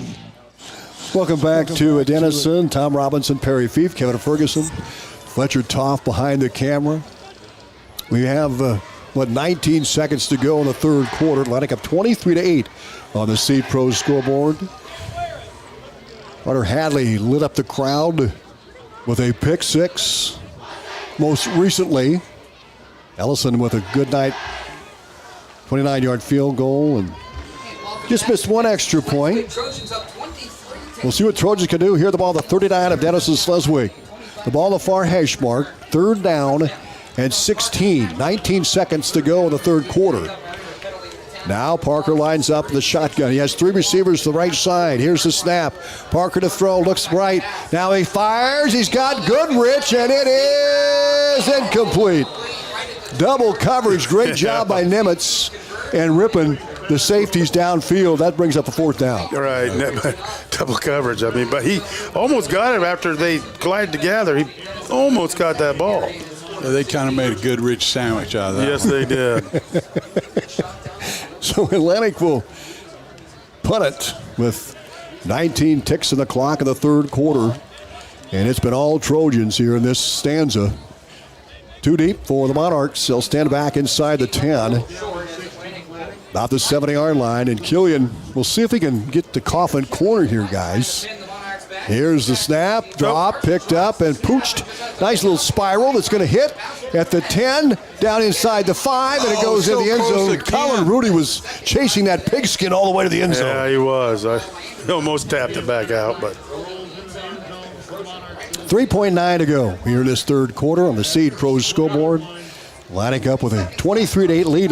Welcome back to Denison. Tom Robinson, Perry Fief, Kevin Ferguson, Fletcher Toff behind the camera. We have 19 seconds to go in the third quarter. Atlantic up 23-8 on the Seed Pros scoreboard. Carter Hadley lit up the crowd with a pick six. Most recently, Ellison with a good night 29-yard field goal and just missed one extra point. We'll see what Trojans can do here. The ball, the 39 of Denison-Schleswig. The ball, the far hash mark. Third down and 16. 19 seconds to go in the third quarter. Now Parker lines up the shotgun. He has 3 receivers to the right side. Here's the snap. Parker to throw. Looks right. Now he fires. He's got Goodrich, and it is incomplete. Double coverage. Great job by Nimitz and Rippon. The safety's downfield. That brings up a fourth down. Right, double coverage. I mean, but he almost got it after they collided together. He almost got that ball. Yeah, they kind of made a good rich sandwich out of that. Yes, they did. So Atlantic will punt it with 19 ticks in the clock in the third quarter. And it's been all Trojans here in this stanza. Too deep for the Monarchs. They'll stand back inside the 10. About the 70-yard line. And Killian, we'll see if he can get the Coffin corner here, guys. Here's the snap, drop, picked up, and pooched. Nice little spiral that's going to hit at the 10, down inside the 5, and it goes in the end zone. Colin Rudy was chasing that pigskin all the way to the end zone. Yeah, he was. I almost tapped it back out, but 3.9 to go here in this third quarter on the Seed Pros scoreboard. Atlantic up with a 23-8 lead.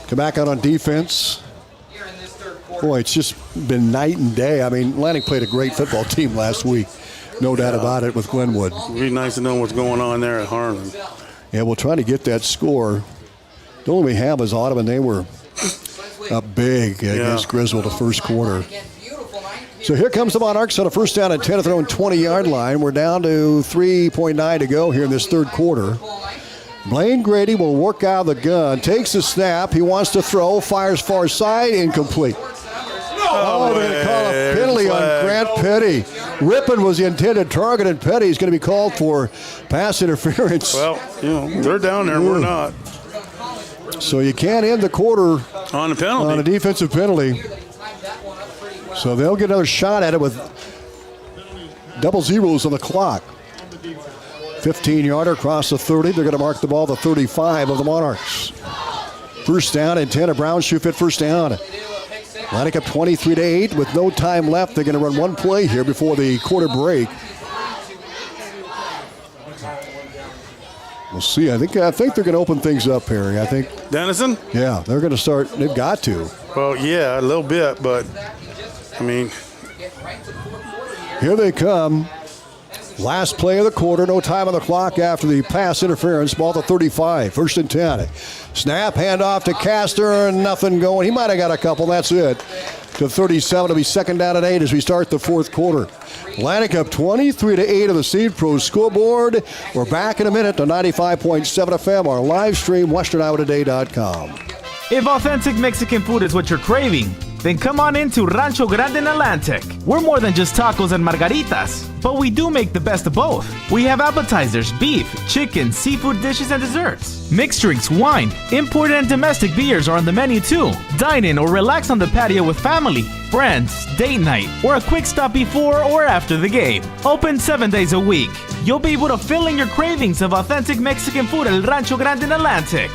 Come back out on defense. Boy, it's just been night and day. I mean, Atlantic played a great football team last week. No doubt about it with Glenwood. It'd be nice to know what's going on there at Harlan. Yeah, we'll try to get that score. The only we have is Autumn, and they were up big against Griswold the first quarter. So here comes the Monarchs on a first down and 10 at their own 20-yard line. We're down to 3.9 to go here in this third quarter. Blaine Grady will work out of the gun, takes the snap. He wants to throw, fires far side, incomplete. They're going to call a penalty on Grant Petty. Rippon was the intended target, and Petty is going to be called for pass interference. Well, they're down there, we're not. So you can't end the quarter on a penalty. On a defensive penalty. So they'll get another shot at it with double zeros on the clock. 15-yarder across the 30. They're going to mark the ball the 35 of the Monarchs. First down and 10. A Brown shoe fit first down. Atlantic up 23-8 with no time left. They're going to run one play here before the quarter break. We'll see. I think they're going to open things up, Harry. I think Denison? Yeah, they're going to start. They've got to. Well, yeah, a little bit, but I mean, here they come. Last play of the quarter, no time on the clock after the pass interference. Ball to 35, first and 10. Snap, handoff to Castor, and nothing going. He might have got a couple, that's it. To 37, it'll be second down and 8 as we start the fourth quarter. Atlantic up 23-8 of the Seed Pros scoreboard. We're back in a minute to 95.7 FM, our live stream, westerniowatoday.com. If authentic Mexican food is what you're craving, then come on into Rancho Grande in Atlantic. We're more than just tacos and margaritas, but we do make the best of both. We have appetizers, beef, chicken, seafood dishes, and desserts. Mixed drinks, wine, imported and domestic beers are on the menu too. Dine in or relax on the patio with family, friends, date night, or a quick stop before or after the game. Open 7 days a week. You'll be able to fill in your cravings of authentic Mexican food at Rancho Grande in Atlantic.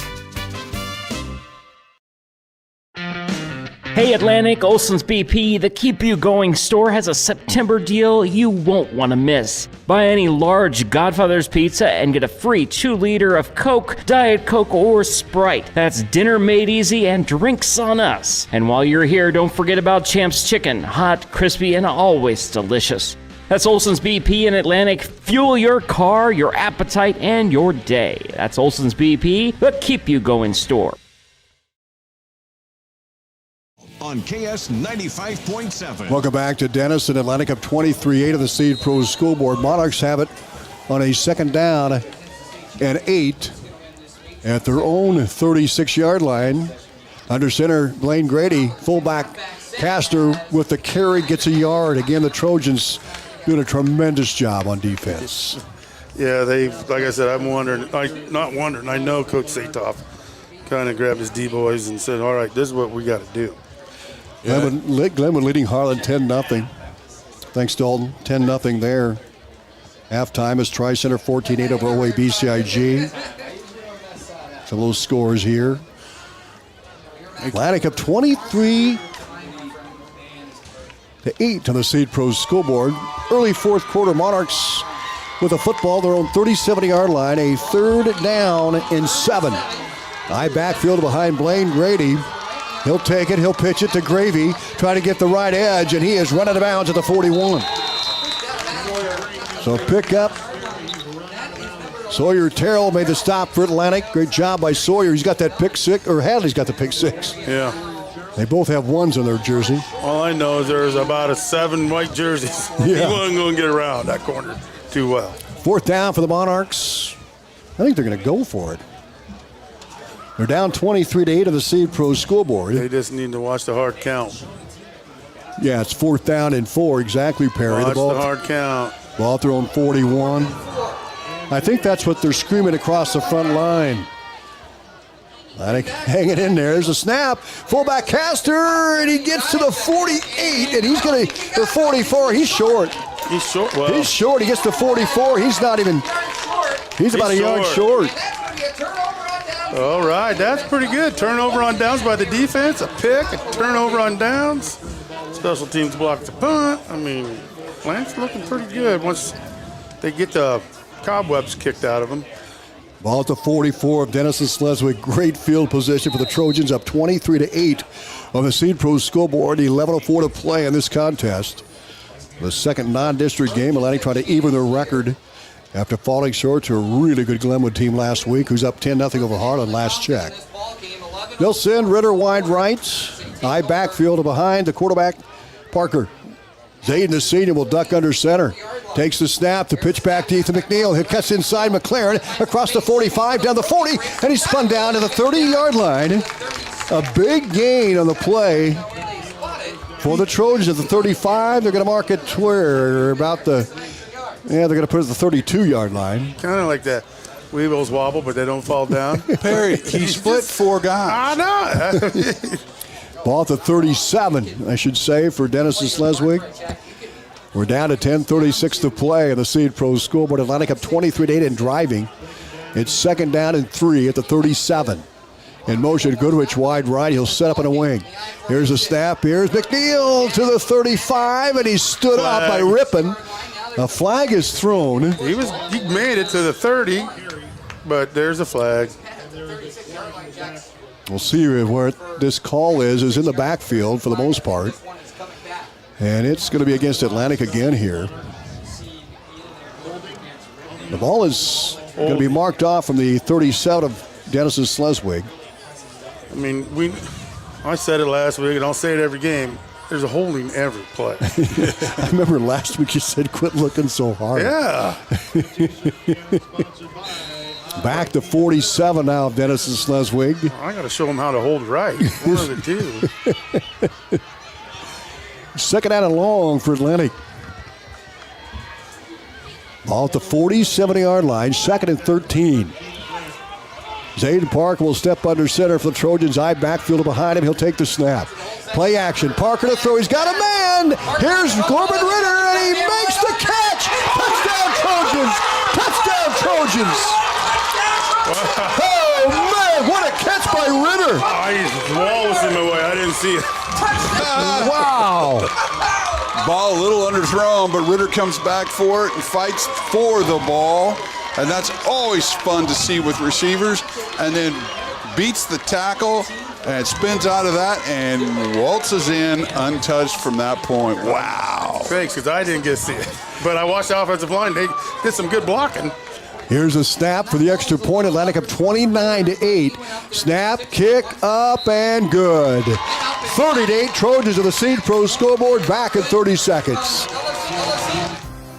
Hey Atlantic, Olson's BP, the Keep You Going store has a September deal you won't want to miss. Buy any large Godfather's pizza and get a free 2-liter of Coke, Diet Coke, or Sprite. That's dinner made easy and drinks on us. And while you're here, don't forget about Champ's Chicken, hot, crispy, and always delicious. That's Olson's BP in Atlantic. Fuel your car, your appetite, and your day. That's Olson's BP, the Keep You Going store. On KS 95.7. Welcome back to Denison. Atlantic up 23-8 of the Seed Pros scoreboard. Monarchs have it on a second down and 8 at their own 36-yard line. Under center, Blaine Grady, fullback Castor with the carry, gets a yard. Again, the Trojans doing a tremendous job on defense. Yeah, like I said, I know Coach Satoff kind of grabbed his D-boys and said, all right, this is what we got to do. Glenwood leading Harlan 10-0. Thanks, Dalton. 10-0 there. Halftime is Tri-Center 14-8 over OABCIG. Some of those scores here. Atlantic up 23-8 on the Seed Pros scoreboard. Early fourth quarter, Monarchs with a football, their own 37-yard line, a third down and 7. High backfield behind Blaine Grady. He'll take it, he'll pitch it to Gravy, try to get the right edge, and he is running out of bounds at the 41. So pick up. Sawyer Terrell made the stop for Atlantic. Great job by Sawyer. He's got that pick six, or Hadley's got the pick 6. Yeah. They both have ones on their jersey. All I know is there's about 7 white jerseys. Yeah. He wasn't going to get around that corner too well. Fourth down for the Monarchs. I think they're going to go for it. They're down 23-8 of the Seed Pros scoreboard. They just need to watch the hard count. Yeah, it's 4th down and 4. Exactly, Perry. Watch the hard count. Ball at their own 41. I think that's what they're screaming across the front line. Atlantic hanging in there. There's a snap. Fullback Caster, and he gets to the 48, and he's going to, or 44. He's short. He's short. Well, he's short. He gets to 44. He's not even, he's about a yard short. All right, that's pretty good. Turnover on downs by the defense, a pick, a turnover on downs. Special teams block the punt. I mean, Atlantic's looking pretty good once they get the cobwebs kicked out of them. Ball at the 44 of Denison-Schleswig. Great field position for the Trojans, up 23-8 on the Seed Pro scoreboard. 11:04 to play in this contest. The second non-district game. Atlantic trying to even their record after falling short to a really good Glenwood team last week, who's up 10-0 over Harlan last check. They'll send Ritter wide right. High backfield behind the quarterback, Parker. Zayden, the senior, will duck under center. Takes the snap, the pitch back to Ethan McNeil. He cuts inside McLaren, across the 45, down the 40, and he's spun down to the 30-yard line. A big gain on the play for the Trojans at the 35. They're going to mark it where? About the, they're going to put it at the 32-yard line. Kind of like that. Weebles wobble, but they don't fall down. Perry, he split four guys. I know. Ball at the 37, I should say, for Denison-Schleswig. We're down to 10:36 to play in the Seed Pro scoreboard. Atlantic up 23-8 in driving. It's second down and 3 at the 37. In motion, Goodrich wide right. He'll set up in a wing. Here's a snap. Here's McNeil to the 35, and he stood up by Rippon. A flag is thrown. He made it to the 30, but there's a flag. We'll see where this call is in the backfield for the most part. And it's going to be against Atlantic again here. The ball is going to be marked off from the 37 of Denison-Schleswig. I mean, I said it last week, and I'll say it every game. There's a holding every play. I remember last week you said, quit looking so hard. Yeah. Back to 47 now of Denison-Schleswig. I got to show them how to hold right. One of the two. Second down and long for Atlantic. Ball at the 70-yard line, second and 13. Zayden Parker will step under center for the Trojans. Eye backfield behind him. He'll take the snap. Play action. Parker to throw. He's got a man. Here's Corbin Ritter, and he makes the catch. Touchdown Trojans. Touchdown Trojans. Oh, man, what a catch by Ritter. The wall was in my way. I didn't see it. Wow. Ball a little underthrown, but Ritter comes back for it and fights for the ball. And that's always fun to see with receivers. And then beats the tackle and spins out of that and waltzes in untouched from that point. Wow. Thanks, because I didn't get to see it. But I watched the offensive line. They did some good blocking. Here's a snap for the extra point. Atlantic up 29-8. Snap, kick, up, and good. 30-8. Trojans of the Seed Pro scoreboard back in 30 seconds.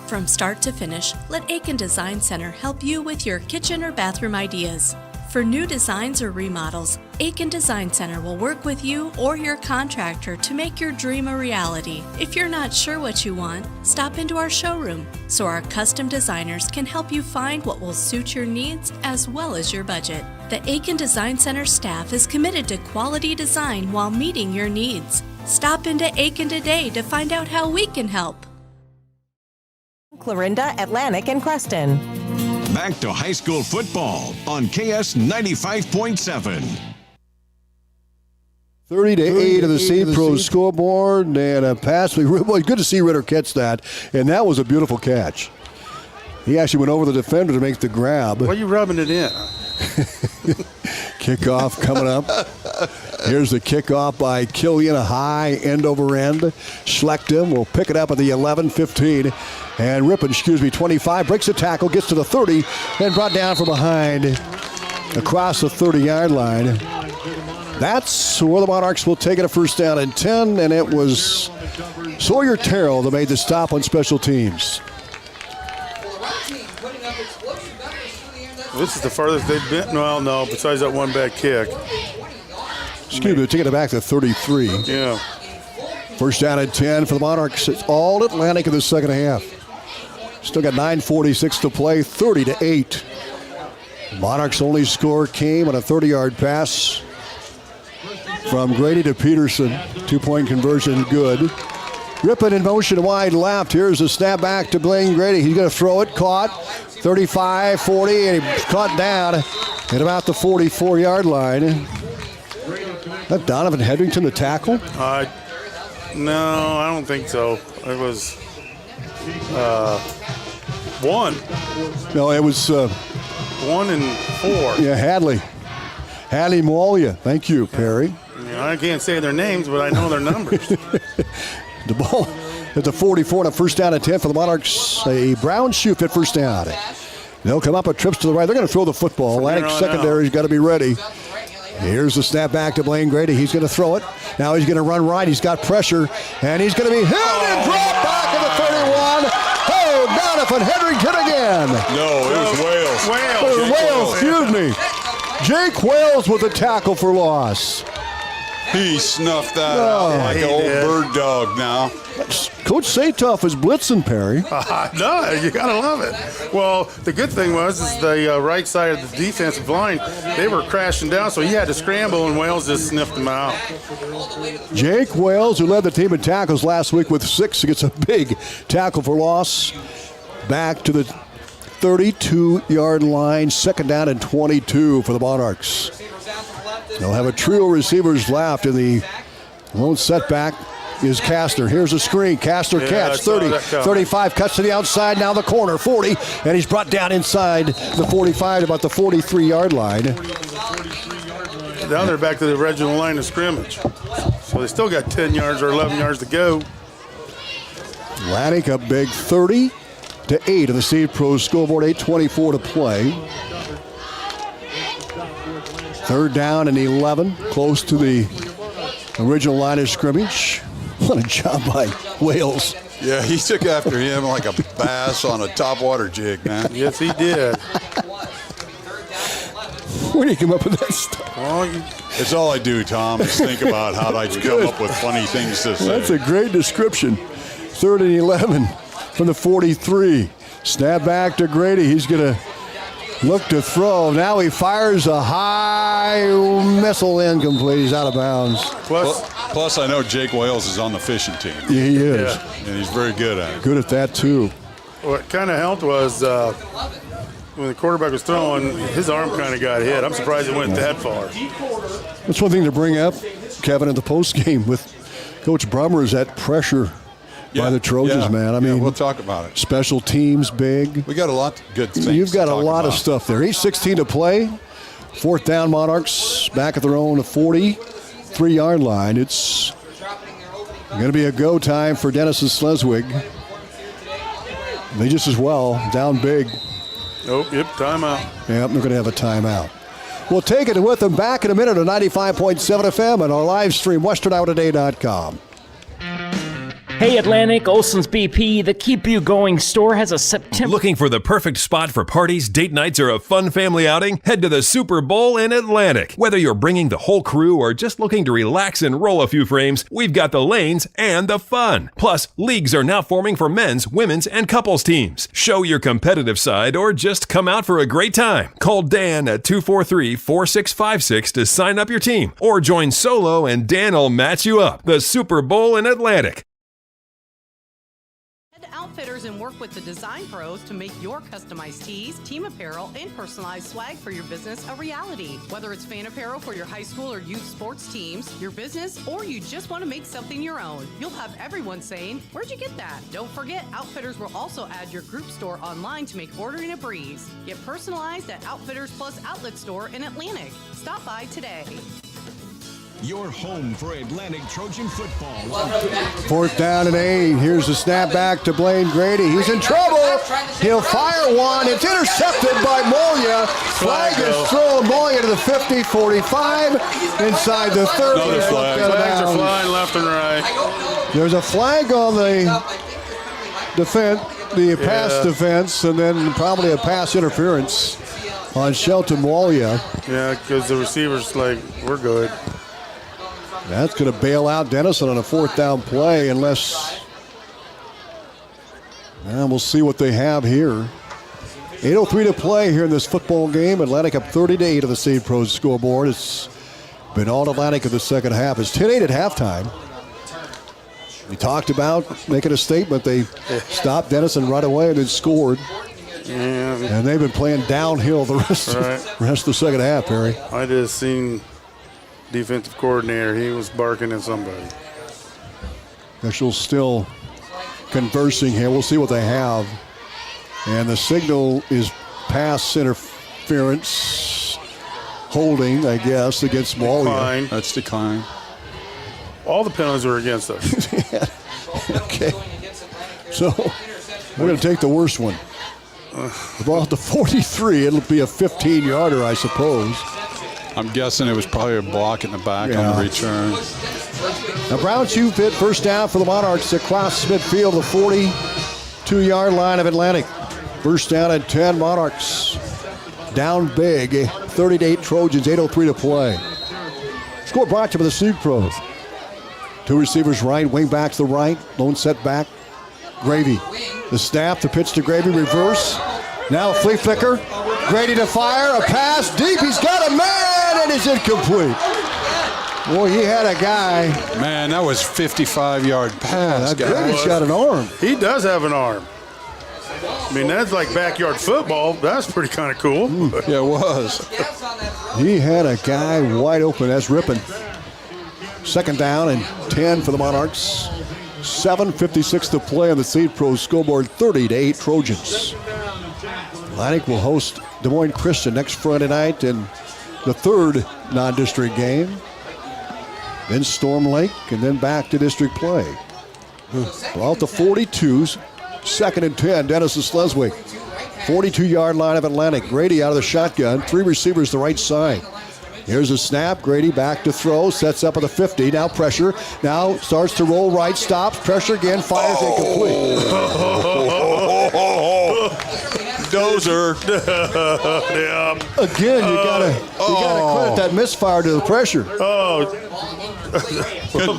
From start to finish, let Aiken Design Center help you with your kitchen or bathroom ideas. For new designs or remodels, Aiken Design Center will work with you or your contractor to make your dream a reality. If you're not sure what you want, stop into our showroom so our custom designers can help you find what will suit your needs as well as your budget. The Aiken Design Center staff is committed to quality design while meeting your needs. Stop into Aiken today to find out how we can help. Clarinda, Atlantic, and Creston. Back to high school football on KS 95.7. 30-8 of the Seed Pro scoreboard, and a pass. Well, good to see Ritter catch that, and that was a beautiful catch. He actually went over the defender to make the grab. Why are you rubbing it in? Kickoff coming up. Here's the kickoff by Killian, a high end over end. Schlechten will pick it up at the 11-15. And Rippon, 25, breaks the tackle, gets to the 30, and brought down from behind across the 30-yard line. That's where the Monarchs will take it, a first down and 10, and it was Sawyer Terrell that made the stop on special teams. This is the farthest they've been. Well, no, besides that one bad kick. Excuse me, taking it back to 33. Yeah. First down and 10 for the Monarchs. It's all Atlantic in the second half. Still got 9:46 to play, 30-8. Monarchs' only score came on a 30-yard pass from Grady to Peterson. 2-point conversion, good. Rippon in motion wide left. Here's a snap back to Blaine Grady. He's going to throw it. Caught. 35, 40, and he's caught down at about the 44-yard line. Is that Donovan Hedrington, the tackle? No, I don't think so. It was one. No, it was 1 and 4. Yeah, Hadley Moalia. Thank you, Perry. I can't say their names, but I know their numbers. The ball at the 44 and a first down and 10 for the Monarchs. A brown shoe fit first down. They'll come up with trips to the right. They're going to throw the football. Atlantic secondary's got to be ready. Here's the snap back to Blaine Grady. He's going to throw it. Now he's going to run right. He's got pressure, and he's going to be hit and dropped back at the 31. Oh, Donovan Hedrington again. No, it was Wales. Wales, excuse me. Jake Wales with a tackle for loss. He snuffed that out like an old bird dog now. Coach Satoff is blitzing, Perry. No, you got to love it. Well, the good thing was the right side of the defensive line, they were crashing down, so he had to scramble, and Wales just sniffed them out. Jake Wales, who led the team in tackles last week with 6, gets a big tackle for loss. Back to the 32-yard line, second down and 22 for the Monarchs. They'll have a trio of receivers left, and the lone setback is Castor. Here's a screen. Castor catch, 30, 35, cuts to the outside, now the corner, 40, and he's brought down inside the 45 to about the 43-yard line. Now they're back to the original line of scrimmage. So they still got 10 yards or 11 yards to go. Atlantic up big, 30-8 of the Steve Pros scoreboard, 8:24 to play. Third down and 11, close to the original line of scrimmage. What a job by Wales. Yeah, he took after him like a bass on a topwater jig, man. Yes, he did. Where do you come up with that stuff? It's all I do, Tom, is think about how I come up with funny things to say. That's a great description. Third and 11 from the 43. Snap back to Grady. He's going to look to throw. Now he fires a high missile incomplete. He's out of bounds. Plus, I know Jake Wales is on the fishing team. Yeah, he is. Yeah. And he's very good at it. Good at that, too. What kind of helped was when the quarterback was throwing, his arm kind of got hit. I'm surprised it went that far. That's one thing to bring up, Kevin, at the postgame with Coach Brummer is that pressure by the Trojans, man. I mean, we'll talk about it. Special teams, big. We got a lot of good things. You've got to a talk lot about. of stuff there. 8:16 to play. Fourth down, Monarchs back at their own 43-yard line. It's going to be a go time for Denison-Schleswig. They just as well, down big. Oh, yep, timeout. Yep, they're going to have a timeout. We'll take it with them back in a minute on 95.7 FM and our live stream, westernourtoday.com. Hey Atlantic, Olson's BP, the Keep You Going store has a September... Looking for the perfect spot for parties, date nights, or a fun family outing? Head to the Super Bowl in Atlantic. Whether you're bringing the whole crew or just looking to relax and roll a few frames, we've got the lanes and the fun. Plus, leagues are now forming for men's, women's, and couples teams. Show your competitive side or just come out for a great time. Call Dan at 243-4656 to sign up your team, or join solo and Dan will match you up. The Super Bowl in Atlantic. Outfitters and work with the design pros to make your customized tees, team apparel, and personalized swag for your business a reality. Whether it's fan apparel for your high school or youth sports teams, your business, or you just want to make something your own, you'll have everyone saying, "Where'd you get that?" Don't forget, Outfitters will also add your group store online to make ordering a breeze. Get personalized at Outfitters Plus Outlet Store in Atlantic. Stop by today. Your home for Atlantic Trojan football. Fourth down and 8. Here's the snap back to Blaine Grady. He's in trouble. He'll fire one. It's intercepted by Molia. Flag is thrown. Molia to the 50, 45, inside the 30. Another flag. Flags are flying left and right. There's a flag on the defense, the pass defense, and then probably a pass interference on Shelton Molia. Yeah, because the receiver's like, we're good. That's going to bail out Denison on a fourth down play unless... And we'll see what they have here. 8:03 to play here in this football game. Atlantic up 30-8 on the St. Pros scoreboard. It's been all Atlantic in the second half. It's 10-8 at halftime. We talked about making a statement. They stopped Denison right away and then scored. Yeah. And they've been playing downhill the rest of the second half, Perry. I just seen defensive coordinator. He was barking at somebody. Officials still conversing here. We'll see what they have. And the signal is pass interference, holding, I guess, against Walia. That's decline. All the penalties were against us. Okay. So we're going to take the worst one. The ball at the 43. It'll be a 15-yarder, I suppose. I'm guessing it was probably a block in the back on the return. Now, Brown shoe fit first down for the Monarchs across midfield, the 42-yard line of Atlantic. First down at 10, Monarchs. Down big, 30-8 Trojans, 8:03 to play. Score brought to you by the St. Pros. Two receivers right, wing backs the right, lone set back. Gravy. The snap, the pitch to Gravy, reverse. Now a flea flicker. Grady to fire, a pass deep. He's got a man, and it's incomplete. Boy, he had a guy. Man, that was 55-yard pass. Grady's got an arm. He does have an arm. I mean, that's like backyard football. That's pretty kind of cool. Yeah, it was. He had a guy wide open. That's ripping. Second down and 10 for the Monarchs. 7:56 to play on the St. Pros scoreboard, 30-8 Trojans. Atlantic will host Des Moines Christian next Friday night in the third non-district game. Then Storm Lake, and then back to district play. Well, at the 42s, second and 10, Denison-Schleswig. 42-yard line of Atlantic. Grady out of the shotgun, three receivers the right side. Here's a snap. Grady back to throw. Sets up at the 50. Now pressure. Now starts to roll right. Stops. Pressure again. Fires incomplete. Dozer. Yeah. Again, you gotta credit that misfire to the pressure.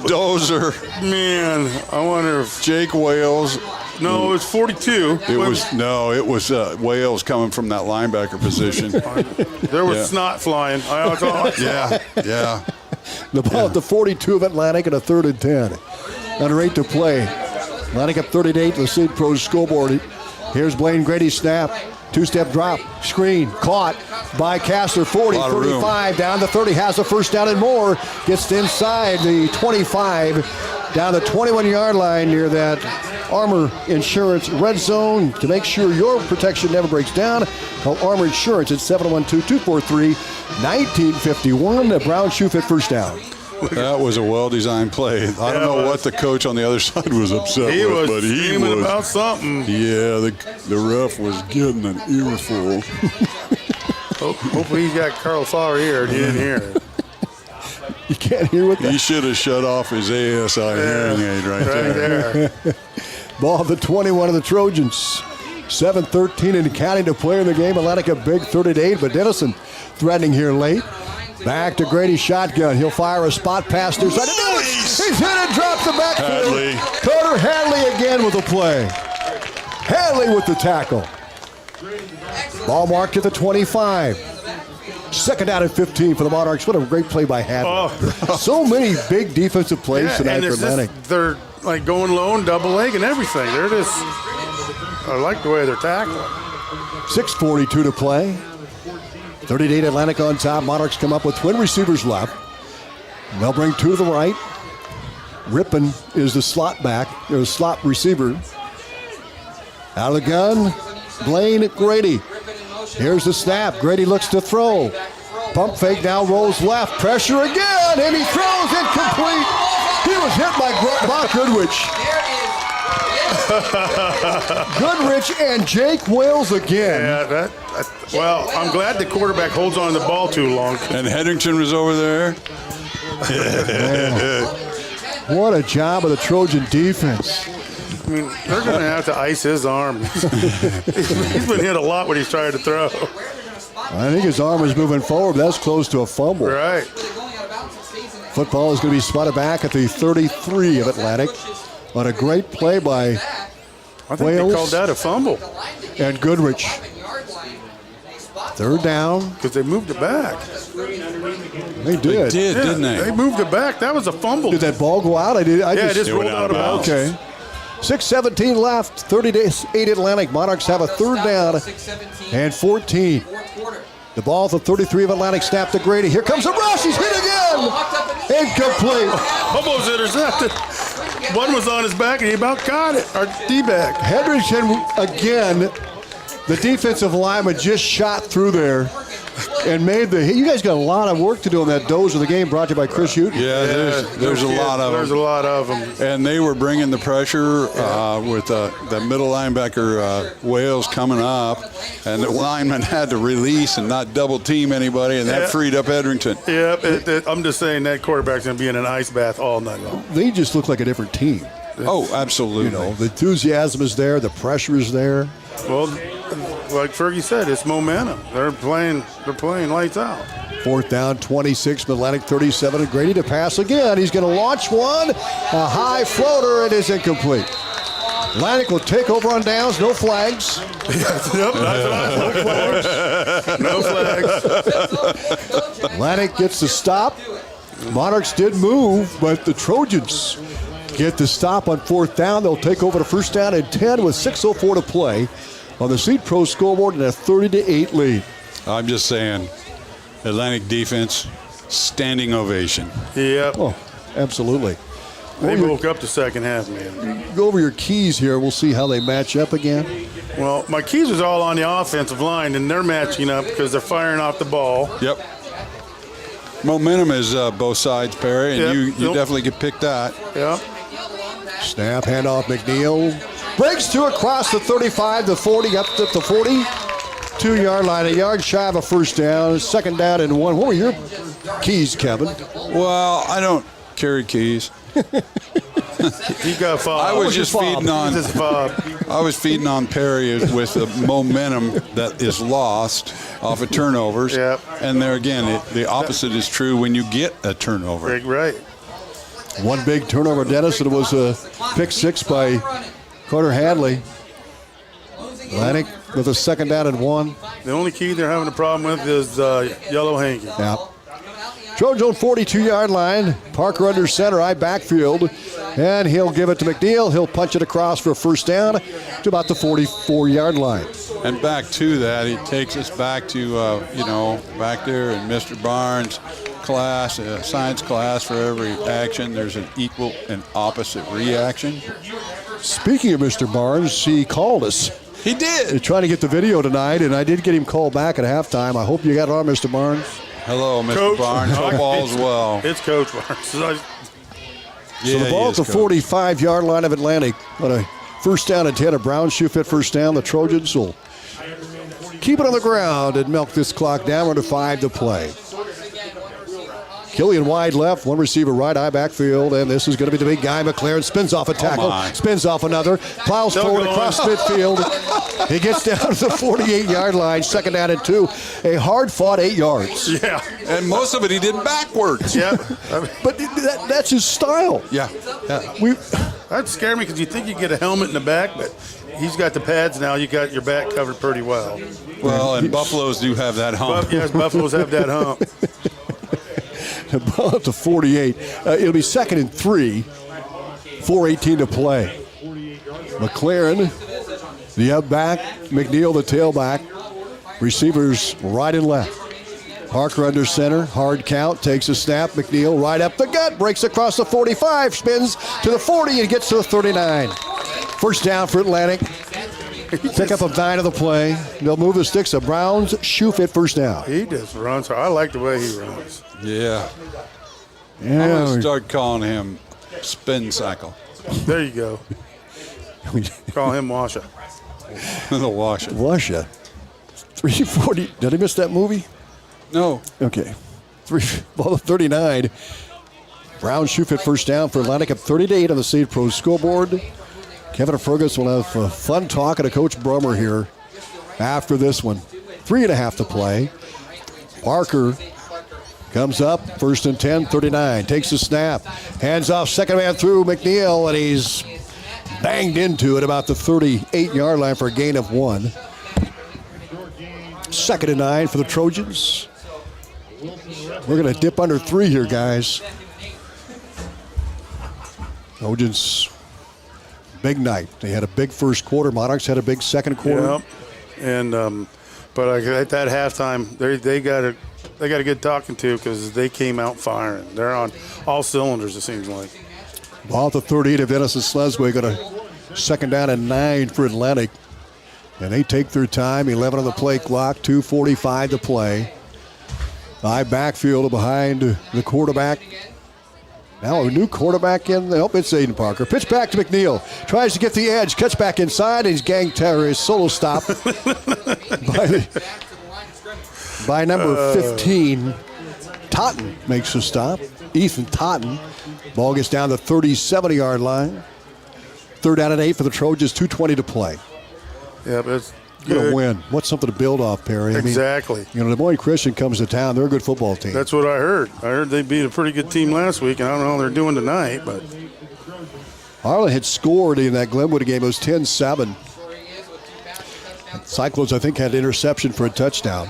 Dozer. Man, I wonder if Jake Wales. No, it was 42. It was Wales coming from that linebacker position. There was snot flying. Yeah. The ball at the 42 of Atlantic and a third and 10. Under 8 to play. Atlantic up 30-8 to the St. Pros scoreboard. Here's Blaine Grady snap. Two-step drop. Screen. Caught by Kastler. 40, 35. Down to 30. Has a first down and more. Gets inside the 25. Down the 21-yard line near that Armor Insurance red zone. To make sure your protection never breaks down, call Armor Insurance at 712-243-1951. The Brown shoe fit first down. That was a well-designed play. I don't know what the coach on the other side was upset with, but he was about something. Yeah, the ref was getting an earful. Hopefully he's got Carl Sauer here and he didn't hear it. You can't hear what He should have shut off his ASI hearing aid right there. Ball at the 21 of the Trojans. 7:13 and counting to play in the game. Atlantic a big 30-8, but Denison threatening here late. Back to Grady shotgun. He'll fire a spot pass near side. He's hit and drops the backfield. Carter Hadley again with the play. Hadley with the tackle. Ball marked at the 25. Second down and 15 for the Monarchs. What a great play by Hadley. So many big defensive plays tonight for Atlantic. They're like going low and double leg and everything. I like the way they're tackling. 6:42 to play. 30-8 Atlantic on top. Monarchs come up with twin receivers left. They'll bring two to the right. Rippon is the slot back, or slot receiver. Out of the gun, Blaine Grady. Here's the snap. Grady looks to throw. Pump fake now rolls left. Pressure again, and he throws incomplete. He was hit by Bob Goodrich. Goodrich and Jake Wales again. Yeah, well, I'm glad the quarterback holds on to the ball too long. And Hetherington was over there. What a job of the Trojan defense. I mean, they're going to have to ice his arm. He's been hit a lot when he's trying to throw. I think his arm is moving forward. That's close to a fumble. Right. Football is going to be spotted back at the 33 of Atlantic on a great play by I think they called that a fumble. And Goodrich. Third down. Because they moved it back. They did. Didn't they? They moved it back. That was a fumble. Did that ball go out? It just rolled out of bounds. Okay. 6:17 left. 30-8 Atlantic. Monarchs have a third down and 14. The ball at the 33 of Atlantic. Snap to Grady. Here comes a rush. He's hit again. Incomplete. Almost intercepted. One was on his back, and he about caught it. Our D-back. Hendrickson again. The defensive lineman just shot through there and made the hit. You guys got a lot of work to do on that Doze of the game, brought to you by Chris Houghton. Yeah, there's a lot of them. There's a lot of them. And they were bringing the pressure with the middle linebacker, Wales, coming up. And the lineman had to release and not double team anybody, and that freed up Edrington. Yeah, I'm just saying that quarterback's going to be in an ice bath all night long. They just look like a different team. Oh, absolutely. You know, the enthusiasm is there, the pressure is there. Well, like Fergie said, it's momentum. They're playing lights out. Fourth down, 26 from Atlantic 37. And Grady to pass again. He's going to launch one. A high floater. It is incomplete. Atlantic will take over on downs. No flags. Yep, no flags. Atlantic gets the stop. Monarchs did move, but the Trojans get the stop on fourth down. They'll take over the first down and 10 with 6:04 to play on the Seed Pro scoreboard and a 30-8 lead. I'm just saying, Atlantic defense, standing ovation. Yep. Oh, absolutely. They woke up the second half, man. Go over your keys here. We'll see how they match up again. Well, my keys was all on the offensive line, and they're matching up because they're firing off the ball. Yep. Momentum is both sides, Perry, and you definitely could pick that. Yep. Snap, handoff, McNeil. Breaks two across the 35, the 40, up to the 42-yard line. A yard shy of a first down. Second down and 1. What were your keys, Kevin? Well, I don't carry keys. He got fobbed. I was just feeding on. I was feeding on Perry with the momentum that is lost off of turnovers. Yep. And there again, the opposite is true when you get a turnover. Right. One big turnover, Dennis, and it was a pick six by Carter Hadley. Atlantic with a second down and 1. The only key they're having a problem with is yellow hanky. Yeah. Trojans on 42-yard line. Parker under center, eye backfield. And he'll give it to McNeil. He'll punch it across for a first down to about the 44-yard line. And back to that, he takes us back to, back there in Mr. Barnes' class, science class, for every action, there's an equal and opposite reaction. Speaking of Mr. Barnes, he called us. He did. They're trying to get the video tonight, and I did get him called back at halftime. I hope you got it on, Mr. Barnes. Hello, Mr. Coach. Barnes. Hope all's well. It's Coach Barnes. So the ball at the 45-yard line of Atlantic on a first down and 10. A brown shoe fit first down. The Trojans will keep it on the ground and milk this clock down to 5 to play. Killian wide left, one receiver right, eye backfield, and this is going to be the big guy. McLaren spins off a tackle, spins off another, plows forward across midfield. He gets down to the 48-yard line, second down and 2. A hard-fought 8 yards. Yeah. And most of it he did backwards. Yeah. But that's his style. Yeah. That scared me because you think you get a helmet in the back, but he's got the pads now. You got your back covered pretty well. Well, and Buffaloes do have that hump. Yes, Buffaloes have that hump. Ball up to 48. It'll be second and 3. 4:18 to play. McLaren, the up back. McNeil, the tailback. Receivers right and left. Parker under center. Hard count. Takes a snap. McNeil right up the gut. Breaks across the 45. Spins to the 40 and gets to the 39. First down for Atlantic. Pick up a 9 of the play. They'll move the sticks. A Browns shoe fit first down. He just runs. I like the way he runs. Yeah. I'm going to start calling him Spin Cycle. There you go. Call him Washa. The Washa. Washa. 340. Did I miss that movie? No. Okay. Ball of 39. Brown shoe fit first down for Atlantic at 30-8 on the State Pro scoreboard. Kevin Ferguson will have fun talking to Coach Brummer here after this one. 3.5 to play. Parker comes up, first and 10, 39. Takes the snap. Hands off, second man through McNeil, and he's banged into it about the 38-yard line for a gain of 1. 2nd and 9 for the Trojans. We're going to dip under 3 here, guys. Trojans, big night. They had a big first quarter. Monarchs had a big second quarter. Yep. And but at that halftime, they got a good talking to because they came out firing. They're on all cylinders, it seems like. Ball at the 38 of Denison-Schleswig. Got a 2nd down and 9 for Atlantic. And they take their time. 11 on the play clock. 2:45 to play. High backfield behind the quarterback. Now a new quarterback in. Oh, it's Aiden Parker. Pitch back to McNeil. Tries to get the edge. Cuts back inside. He's gang terror. Solo stop by number 15. Totten makes a stop. Ethan Totten. Ball gets down the 37-yard line. 3rd down and 8 for the Trojans. 2:20 to play. Yeah, but it's going to win. What's something to build off, Perry? Exactly. I mean, Des Moines Christian comes to town. They're a good football team. That's what I heard. I heard they beat a pretty good team last week, and I don't know how they're doing tonight. But Harlan had scored in that Glenwood game. It was 10-7. Cyclones, I think, had an interception for a touchdown.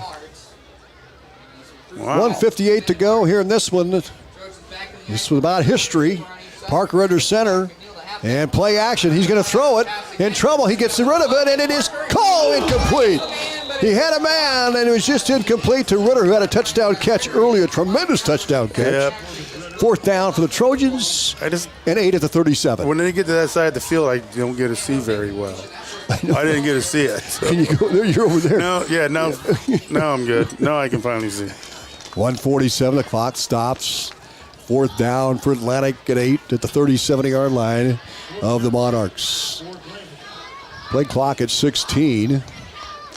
Wow. 1:58 to go here in this one. This was about history. Parker under center. And play action. He's going to throw it. In trouble. He gets rid of it, and it is called incomplete. He had a man, and it was just incomplete to Ritter, who had a touchdown catch earlier. Tremendous touchdown catch. Yep. 4th down for the Trojans, and 8 at the 37. When they get to that side of the field, I don't get to see very well. I didn't get to see it. So. Can you go there? You're over there. No, yeah, now I'm good. Now I can finally see. 1:47. The clock stops. 4th down for Atlantic at 8 at the 37-yard line of the Monarchs. Play clock at 16.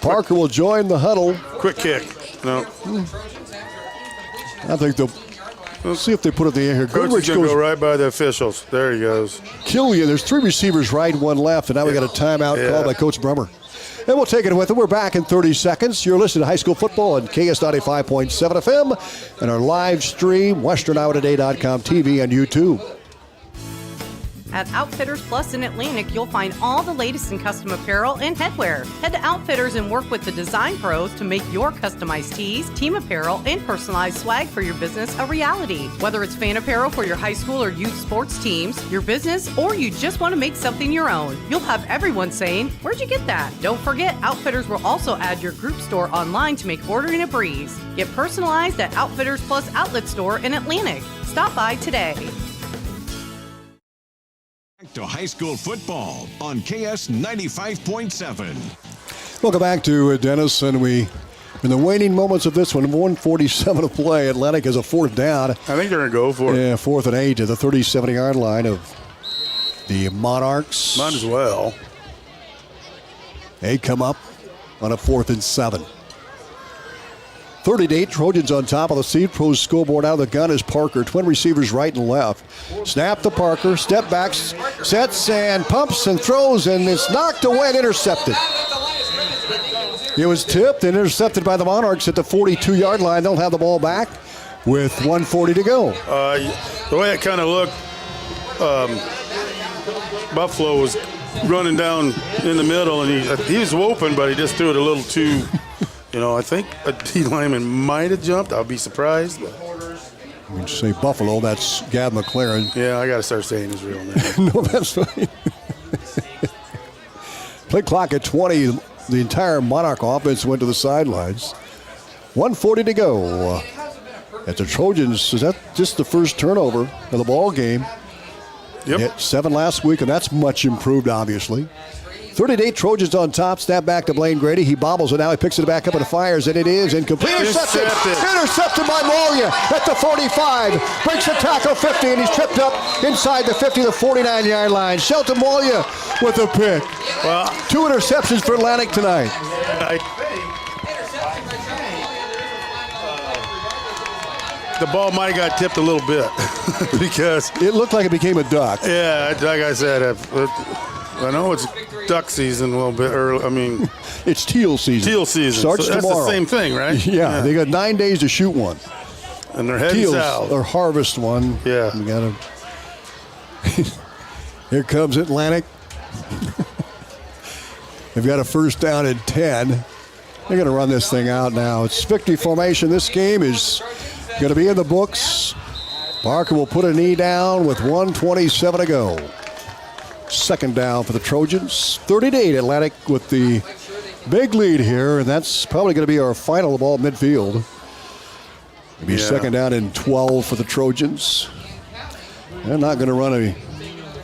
Parker will join the huddle. Quick kick. No. I think they'll see if they put it in the air here. Coach is going to go right by the officials. There he goes. Killian, there's 3 receivers right, 1 left, and now we got a timeout called by Coach Brummer. And we'll take it with him. We're back in 30 seconds. You're listening to High School Football on KS 95.7 FM and our live stream, WesternIowaToday.com TV and YouTube. At Outfitters Plus in Atlantic, you'll find all the latest in custom apparel and headwear. Head to Outfitters and work with the design pros to make your customized tees, team apparel, and personalized swag for your business a reality. Whether it's fan apparel for your high school or youth sports teams, your business, or you just want to make something your own, you'll have everyone saying, "Where'd you get that?" Don't forget, Outfitters will also add your group store online to make ordering a breeze. Get personalized at Outfitters Plus Outlet Store in Atlantic. Stop by today. To high school football on KS 95.7. Welcome back to Denison. We, in the waning moments of this one, 1:47 to play. Atlantic has a 4th down. I think they're going to go for it. Yeah, 4th and 8 at the 37-yard line of the Monarchs. Might as well. They come up on a 4th and 7. 38 Trojans on top of the Seed Pros scoreboard. Out of the gun is Parker. Twin receivers right and left. Snap to Parker. Step back. Sets and pumps and throws. And it's knocked away and intercepted. It was tipped and intercepted by the Monarchs at the 42-yard line. They'll have the ball back with 1:40 to go. The way it kind of looked, Buffalo was running down in the middle. And he was open, but he just threw it a little too... You know, I think a D lineman might have jumped. I'll be surprised. But. When you say Buffalo, that's Gab McLaren. Yeah, I got to start saying his real name. No, that's fine. Play clock at 20. The entire Monarch offense went to the sidelines. 1:40 to go. At the Trojans, is that just the first turnover of the ball game? Yep. Hit 7 last week, and that's much improved, obviously. 38 Trojans on top. Snap back to Blaine Grady. He bobbles it now. He picks it back up and fires, and it is incomplete. Intercepted by Moria at the 45. Breaks the tackle 50, and he's tripped up inside the 50, the 49-yard line. Shelton Moria with a pick. Well, 2 interceptions for Atlantic tonight. The ball might have got tipped a little bit because it looked like it became a duck. Yeah, like I said, I know it's duck season a little bit early. I mean, it's teal season. Teal season. Starts so that's tomorrow. the same thing, right? Yeah, they got 9 days to shoot one. And they're heading south. Or harvest one. Yeah. We got to. Here comes Atlantic. They've got a first down and 10 They're going to run this thing out now. It's victory formation. This game is going to be in the books. Parker will put a knee down with 1:27 to go. Second down for the Trojans. 30-8 Atlantic with the big lead here, and that's probably going to be our final ball at midfield. It'll be second down and 12 for the Trojans. They're not going to run a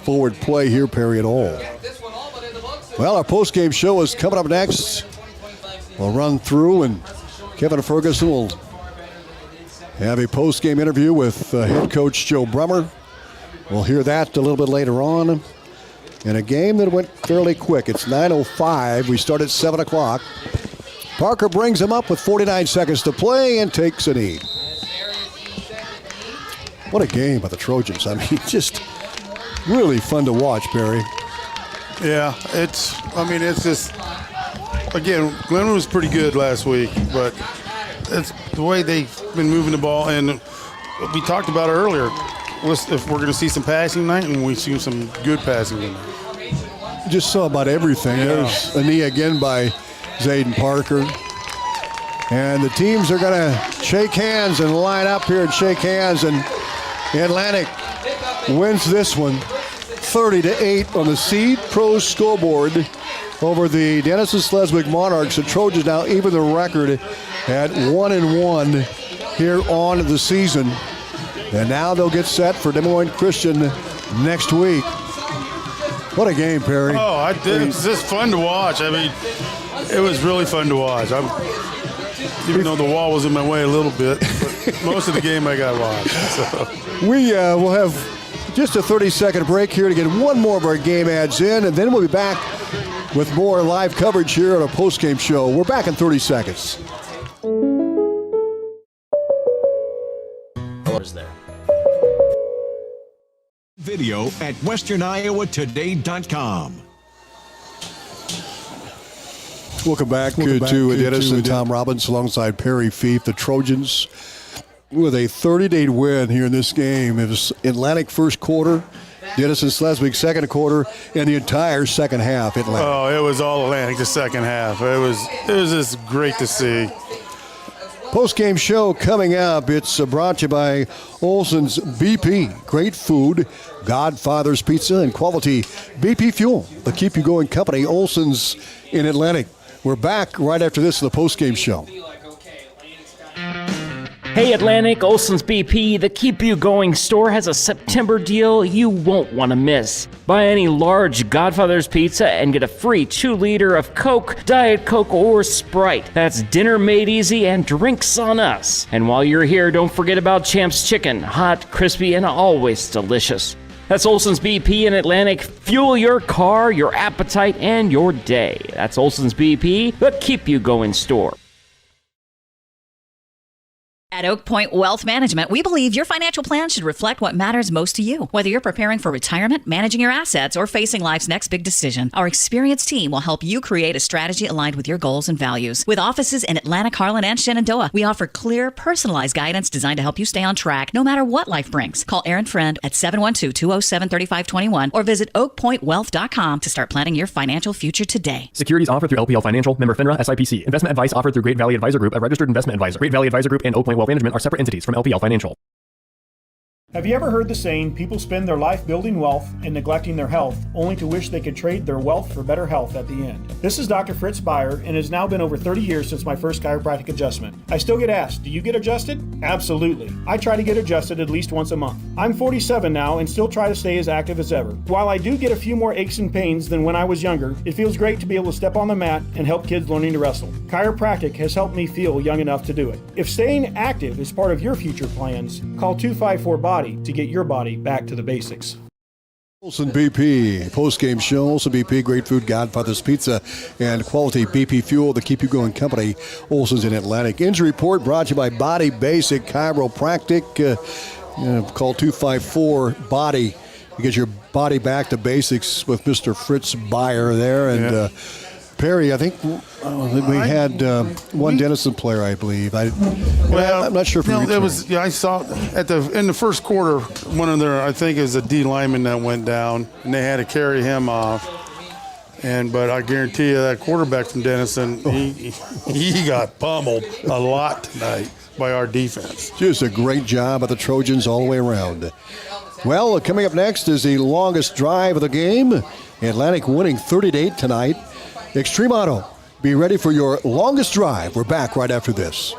forward play here, Perry, at all. Well, our post-game show is coming up next. We'll run through, and Kevin Ferguson will have a post-game interview with head coach Joe Brummer. We'll hear that a little bit later on. In a game that went fairly quick. It's 9:05. We start at 7 o'clock. Parker brings him up with 49 seconds to play and takes a knee. What a game by the Trojans. I mean, just really fun to watch, Perry. Yeah, it's just, again, Glenwood was pretty good last week, but it's the way they've been moving the ball. And we talked about it earlier. If we're going to see some passing tonight, and we see some good passing tonight. Just saw about everything. Yeah. There's a knee again by Zayden Parker. And the teams are going to shake hands and line up here and shake hands. And Atlantic wins this one 30-8 on the Seed Pro scoreboard over the Denison-Schleswig Monarchs. The Trojans now even the record at 1-1 here on the season. And now they'll get set for Des Moines Christian next week. What a game, Perry. Oh, it's just fun to watch. I mean, it was really fun to watch. Even though the wall was in my way a little bit, but most of the game I got watched. So. We will have just a 30-second break here to get one more of our game ads in, and then we'll be back with more live coverage here on a post-game show. We're back in 30 seconds. There. Video at westerniowatoday.com. Welcome back to Denison. Tom Robbins alongside Perry Fief. The Trojans with a 30-8 win here in this game. It was Atlantic first quarter, Denison-Schleswig second quarter, and the entire second half Atlantic. Oh, it was all Atlantic the second half. It was just great to see. Post-game show coming up. It's brought to you by Olson's BP. Great food, Godfather's Pizza, and quality BP fuel. The Keep You Going company, Olson's in Atlantic. We're back right after this in the post-game show. Hey Atlantic, Olson's BP, the Keep You Going store has a September deal you won't want to miss. Buy any large Godfather's Pizza and get a free 2-liter of Coke, Diet Coke, or Sprite. That's dinner made easy and drinks on us. And while you're here, don't forget about Champ's Chicken, hot, crispy, and always delicious. That's Olson's BP in Atlantic. Fuel your car, your appetite, and your day. That's Olson's BP, the Keep You Going store. At Oak Point Wealth Management, we believe your financial plan should reflect what matters most to you. Whether you're preparing for retirement, managing your assets, or facing life's next big decision, our experienced team will help you create a strategy aligned with your goals and values. With offices in Atlanta, Harlan, and Shenandoah, we offer clear, personalized guidance designed to help you stay on track no matter what life brings. Call Aaron Friend at 712-207-3521 or visit oakpointwealth.com to start planning your financial future today. Securities offered through LPL Financial, member FINRA, SIPC. Investment advice offered through Great Valley Advisor Group, a registered investment advisor. Great Valley Advisor Group and Oak Point Wealth Management are separate entities from LPL Financial. Have you ever heard the saying, people spend their life building wealth and neglecting their health, only to wish they could trade their wealth for better health at the end? This is Dr. Fritz Beyer, and it has now been over 30 years since my first chiropractic adjustment. I still get asked, do you get adjusted? Absolutely. I try to get adjusted at least once a month. I'm 47 now and still try to stay as active as ever. While I do get a few more aches and pains than when I was younger, it feels great to be able to step on the mat and help kids learning to wrestle. Chiropractic has helped me feel young enough to do it. If staying active is part of your future plans, call 254-BODY to get your body back to the basics. Olson BP, post-game show. Olson BP, great food, Godfather's Pizza, and quality BP fuel, the Keep You Going company. Olson's in Atlantic. Injury report brought to you by Body Basic Chiropractic. Call 254-BODY to get your body back to basics with Mr. Fritz Beyer there. And Perry, I think we had one Denison player, I believe. I'm not sure if he returned. It was. Yeah, I saw in the first quarter, one of their, I think it was a D lineman that went down, and they had to carry him off. But I guarantee you that quarterback from Denison, he got pummeled a lot tonight by our defense. Just a great job of the Trojans all the way around. Well, coming up next is the longest drive of the game. Atlantic winning 30-8 tonight. Extreme Auto, be ready for your longest drive. We're back right after this.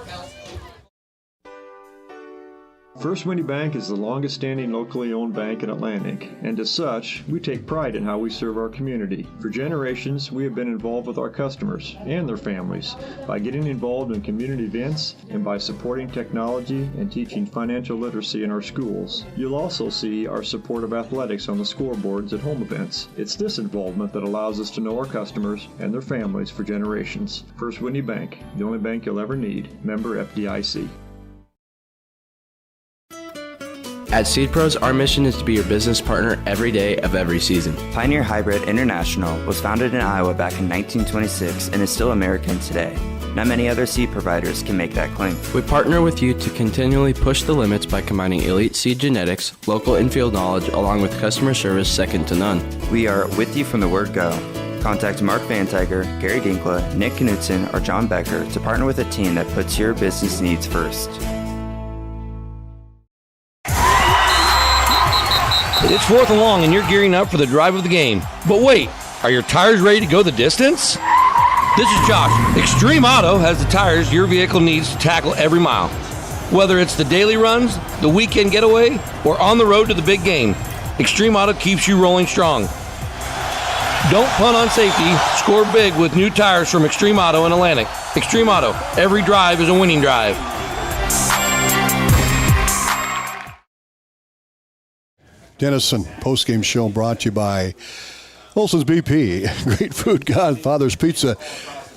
First Windy Bank is the longest standing locally owned bank in Atlantic, and as such, we take pride in how we serve our community. For generations, we have been involved with our customers and their families by getting involved in community events and by supporting technology and teaching financial literacy in our schools. You'll also see our support of athletics on the scoreboards at home events. It's this involvement that allows us to know our customers and their families for generations. First Windy Bank, the only bank you'll ever need. Member FDIC. At Seed Pros, our mission is to be your business partner every day of every season. Pioneer Hybrid International was founded in Iowa back in 1926 and is still American today. Not many other seed providers can make that claim. We partner with you to continually push the limits by combining elite seed genetics, local infield knowledge, along with customer service second to none. We are with you from the word go. Contact Mark Van Tiger, Gary Dinkla, Nick Knutson, or John Becker to partner with a team that puts your business needs first. It's 4th and long, and you're gearing up for the drive of the game. But wait, are your tires ready to go the distance? This is Josh. Extreme Auto has the tires your vehicle needs to tackle every mile. Whether it's the daily runs, the weekend getaway, or on the road to the big game, Extreme Auto keeps you rolling strong. Don't punt on safety. Score big with new tires from Extreme Auto in Atlantic. Extreme Auto. Every drive is a winning drive. Denison postgame show brought to you by Olson's BP, Great Food, Godfather's Pizza,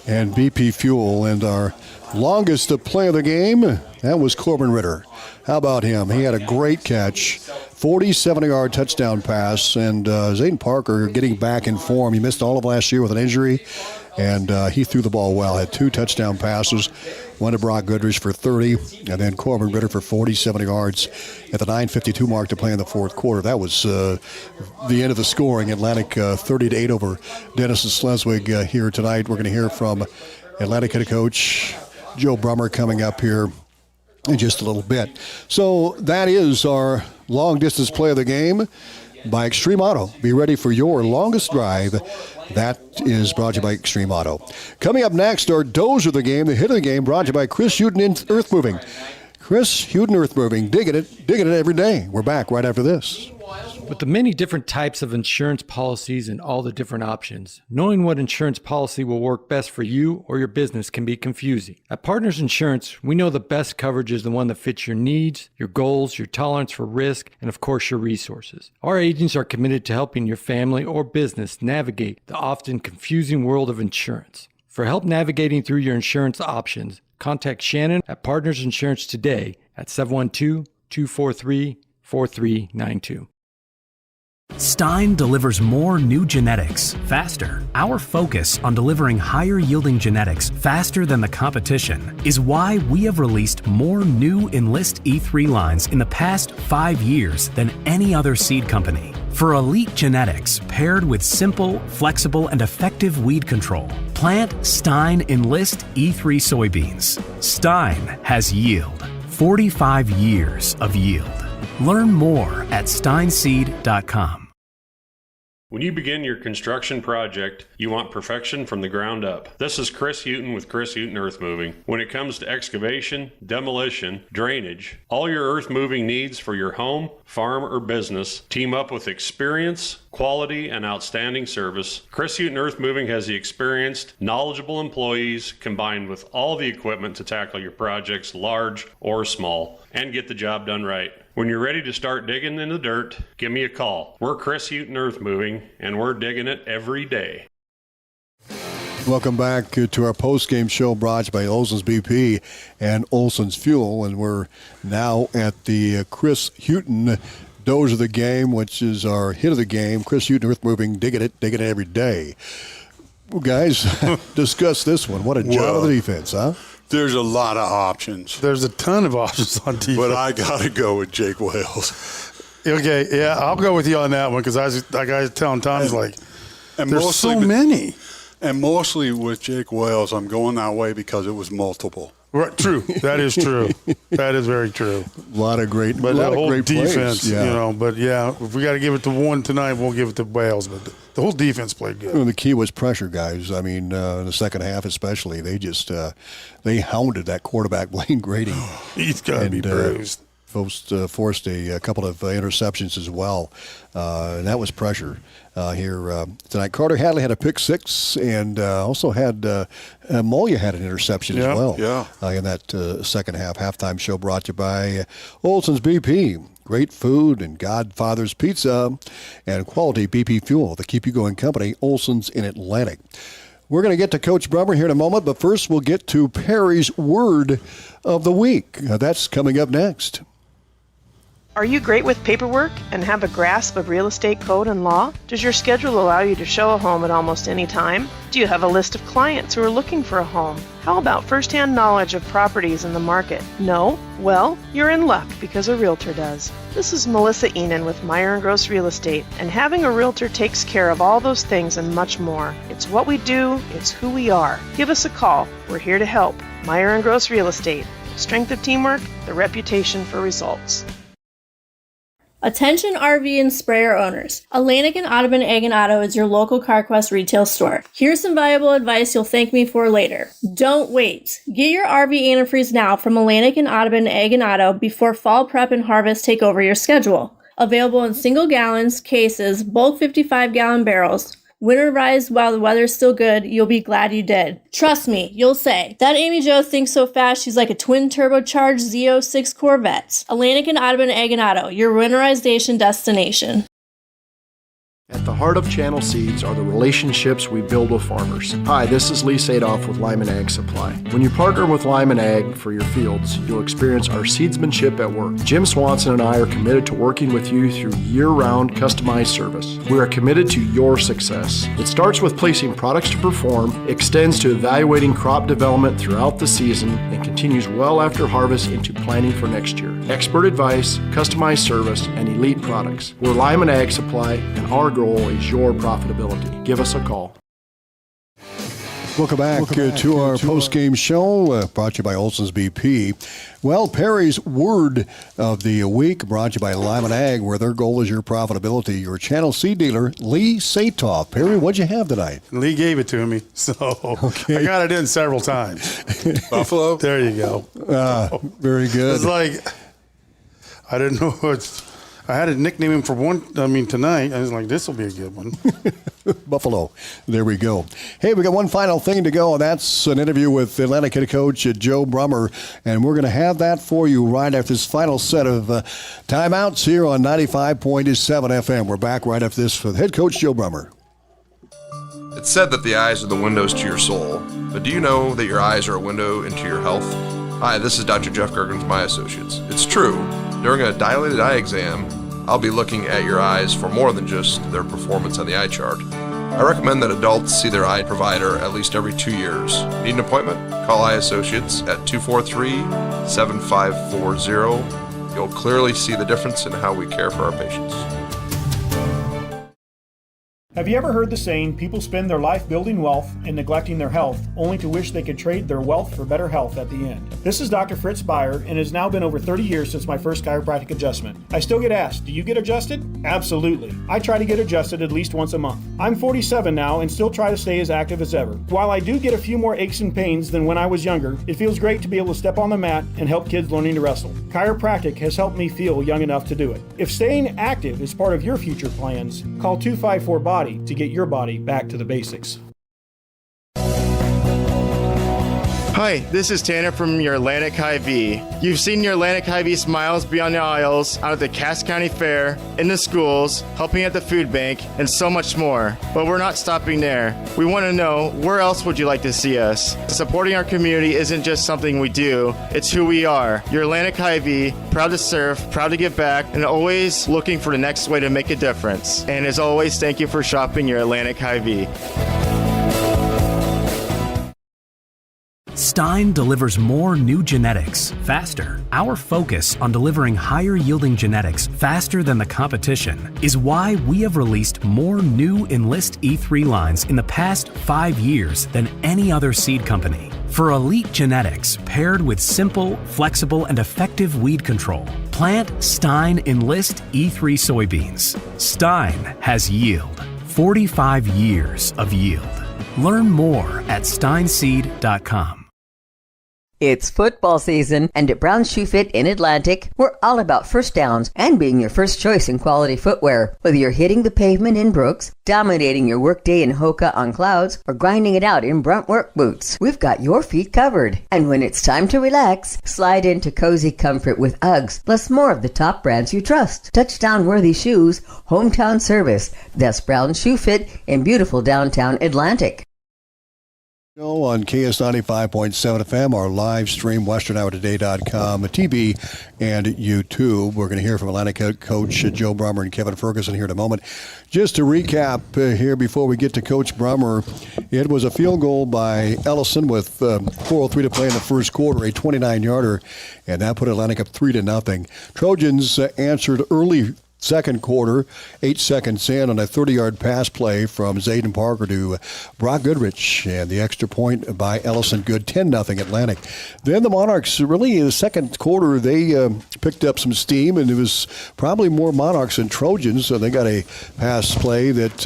and BP Fuel. And our longest play of the game, that was Corbin Ritter. How about him? He had a great catch, 47-yard touchdown pass, and Zayden Parker getting back in form. He missed all of last year with an injury, and he threw the ball well. Had 2 touchdown passes, one to Brock Goodrich for 30, and then Corbin Ritter for 47 yards at the 9:52 mark to play in the fourth quarter. That was the end of the scoring. Atlantic 30-8 over Denison-Schleswig here tonight. We're going to hear from Atlantic head coach Joe Brummer coming up here in just a little bit. So that is our long-distance play of the game by Extreme Auto. Be ready for your longest drive. That is brought to you by Extreme Auto. Coming up next, our dozer of the game, the hit of the game, brought to you by Chris Houghton in Earth Moving. Chris Houghton Earth Moving, digging it every day. We're back right after this. With the many different types of insurance policies and all the different options, knowing what insurance policy will work best for you or your business can be confusing. At Partners Insurance, we know the best coverage is the one that fits your needs, your goals, your tolerance for risk, and of course your resources. Our agents are committed to helping your family or business navigate the often confusing world of insurance. For help navigating through your insurance options, contact Shannon at Partners Insurance today at 712-243-4392. Stein delivers more new genetics faster. Our focus on delivering higher yielding genetics faster than the competition is why we have released more new Enlist E3 lines in the past 5 years than any other seed company. For elite genetics paired with simple, flexible, and effective weed control, plant Stein Enlist E3 soybeans. Stein has yield. 45 years of yield. Learn more at steinseed.com. When you begin your construction project, you want perfection from the ground up. This is Chris Houghton with Chris Houghton Earth Moving. When it comes to excavation, demolition, drainage, all your earth moving needs for your home, farm, or business, team up with experience, quality, and outstanding service. Chris Houghton Earth Moving has the experienced, knowledgeable employees combined with all the equipment to tackle your projects, large or small, and get the job done right. When you're ready to start digging in the dirt, give me a call. We're Chris Houghton Earth Moving, and we're digging it every day. Welcome back to our post-game show brought to you by Olson's BP and Olson's Fuel, and we're now at the Chris Houghton Doze of the Game, which is our hit of the game. Chris Houghton Earth Moving, digging it every day. Well, guys, discuss this one. What a job of the defense, huh? There's a lot of options. There's a ton of options on defense. But I got to go with Jake Wales. Okay, yeah, I'll go with you on that one because I was telling Tom, And there's so many. And mostly with Jake Wales, I'm going that way because it was multiple. Right, true. That is true. That is very true. A lot of great, but the whole great defense, plays, yeah. But yeah, if we got to give it to one tonight, we'll give it to Wales. But the whole defense played good. Well, the key was pressure, guys. I mean, in the second half especially, they just they hounded that quarterback, Blaine Grady. He's got to be bruised. Forced a couple of interceptions as well, and that was pressure here tonight. Carter Hadley had a pick six, and also had Molia had an interception as well. In that second half. Halftime show brought to you by Olson's BP. Great food and Godfather's Pizza and quality BP fuel. The Keep You Going company, Olson's in Atlantic. We're going to get to Coach Brummer here in a moment, but first we'll get to Perry's Word of the Week. That's coming up next. Are you great with paperwork and have a grasp of real estate code and law? Does your schedule allow you to show a home at almost any time? Do you have a list of clients who are looking for a home? How about first-hand knowledge of properties in the market? No? Well, you're in luck because a realtor does. This is Melissa Enan with Meyer & Gross Real Estate, and having a realtor takes care of all those things and much more. It's what we do, it's who we are. Give us a call. We're here to help. Meyer & Gross Real Estate. Strength of teamwork, the reputation for results. Attention RV and sprayer owners. Atlantic and Audubon Ag and Auto is your local CarQuest retail store. Here's some valuable advice you'll thank me for later. Don't wait. Get your RV antifreeze now from Atlantic and Audubon Ag and Auto before fall prep and harvest take over your schedule. Available in single gallons, cases, bulk 55-gallon barrels. Winterized while the weather's still good, you'll be glad you did. Trust me, you'll say, that Amy Jo thinks so fast she's like a twin-turbocharged Z06 Corvette. Atlantic and Audubon Ag and Auto, your winterization destination. At the heart of Channel Seeds are the relationships we build with farmers. Hi, this is Lee Sadoff with Lyman Ag Supply. When you partner with Lyman Ag for your fields, you'll experience our seedsmanship at work. Jim Swanson and I are committed to working with you through year-round customized service. We are committed to your success. It starts with placing products to perform, extends to evaluating crop development throughout the season, and continues well after harvest into planning for next year. Expert advice, customized service, and elite products. We're Lyman Ag Supply, and our goal is your profitability. Give us a call. Welcome back to our post-game show, brought to you by Olson's BP. Well, Perry's Word of the Week, brought to you by Lyman Ag, where their goal is your profitability. Your Channel C dealer, Lee Satoff. Perry, what'd you have tonight? Lee gave it to me, so I got it in several times. Buffalo? There you go. Very good. It's like, I didn't know what... I had to nickname him for tonight. I was like, this will be a good one. Buffalo. There we go. Hey, we got one final thing to go, and that's an interview with Atlantic head coach Joe Brummer, and we're going to have that for you right after this final set of timeouts here on 95.7 FM. We're back right after this with head coach Joe Brummer. It's said that the eyes are the windows to your soul, but do you know that your eyes are a window into your health? Hi, this is Dr. Jeff Gergens, my associates. It's true. During a dilated eye exam, I'll be looking at your eyes for more than just their performance on the eye chart. I recommend that adults see their eye provider at least every 2 years. Need an appointment? Call Eye Associates at 243-7540. You'll clearly see the difference in how we care for our patients. Have you ever heard the saying, people spend their life building wealth and neglecting their health, only to wish they could trade their wealth for better health at the end? This is Dr. Fritz Beyer, and it has now been over 30 years since my first chiropractic adjustment. I still get asked, do you get adjusted? Absolutely. I try to get adjusted at least once a month. I'm 47 now and still try to stay as active as ever. While I do get a few more aches and pains than when I was younger, it feels great to be able to step on the mat and help kids learning to wrestle. Chiropractic has helped me feel young enough to do it. If staying active is part of your future plans, call 254-BODY to get your body back to the basics. Hi, this is Tanner from your Atlantic Hy-Vee. You've seen your Atlantic Hy-Vee smiles beyond the aisles, out at the Cass County Fair, in the schools, helping at the food bank, and so much more. But we're not stopping there. We want to know, where else would you like to see us? Supporting our community isn't just something we do, it's who we are. Your Atlantic Hy-Vee, proud to serve, proud to give back, and always looking for the next way to make a difference. And as always, thank you for shopping your Atlantic Hy-Vee. Stein delivers more new genetics faster. Our focus on delivering higher yielding genetics faster than the competition is why we have released more new Enlist E3 lines in the past 5 years than any other seed company. For elite genetics paired with simple, flexible, and effective weed control, plant Stein Enlist E3 soybeans. Stein has yield. 45 years of yield. Learn more at steinseed.com. It's football season, and at Brown Shoe Fit in Atlantic, we're all about first downs and being your first choice in quality footwear. Whether you're hitting the pavement in Brooks, dominating your workday in Hoka on Clouds, or grinding it out in Brunt work boots, we've got your feet covered. And when it's time to relax, slide into cozy comfort with Uggs, plus more of the top brands you trust. Touchdown-worthy shoes, hometown service. That's Brown Shoe Fit in beautiful downtown Atlantic. On KS 95.7 FM, our live stream, westernourtoday.com, TV, and YouTube. We're going to hear from Atlantic head coach Joe Brummer and Kevin Ferguson here in a moment. Just to recap here before we get to Coach Brummer, it was a field goal by Ellison with 4:03 to play in the first quarter, a 29-yarder, and that put Atlantic up 3-0. Trojans answered early second quarter, 8 seconds in, on a 30-yard pass play from Zayden Parker to Brock Goodrich, and the extra point by Ellison Good, 10-0 Atlantic. Then the Monarchs, really in the second quarter, they picked up some steam, and it was probably more Monarchs than Trojans, so they got a pass play that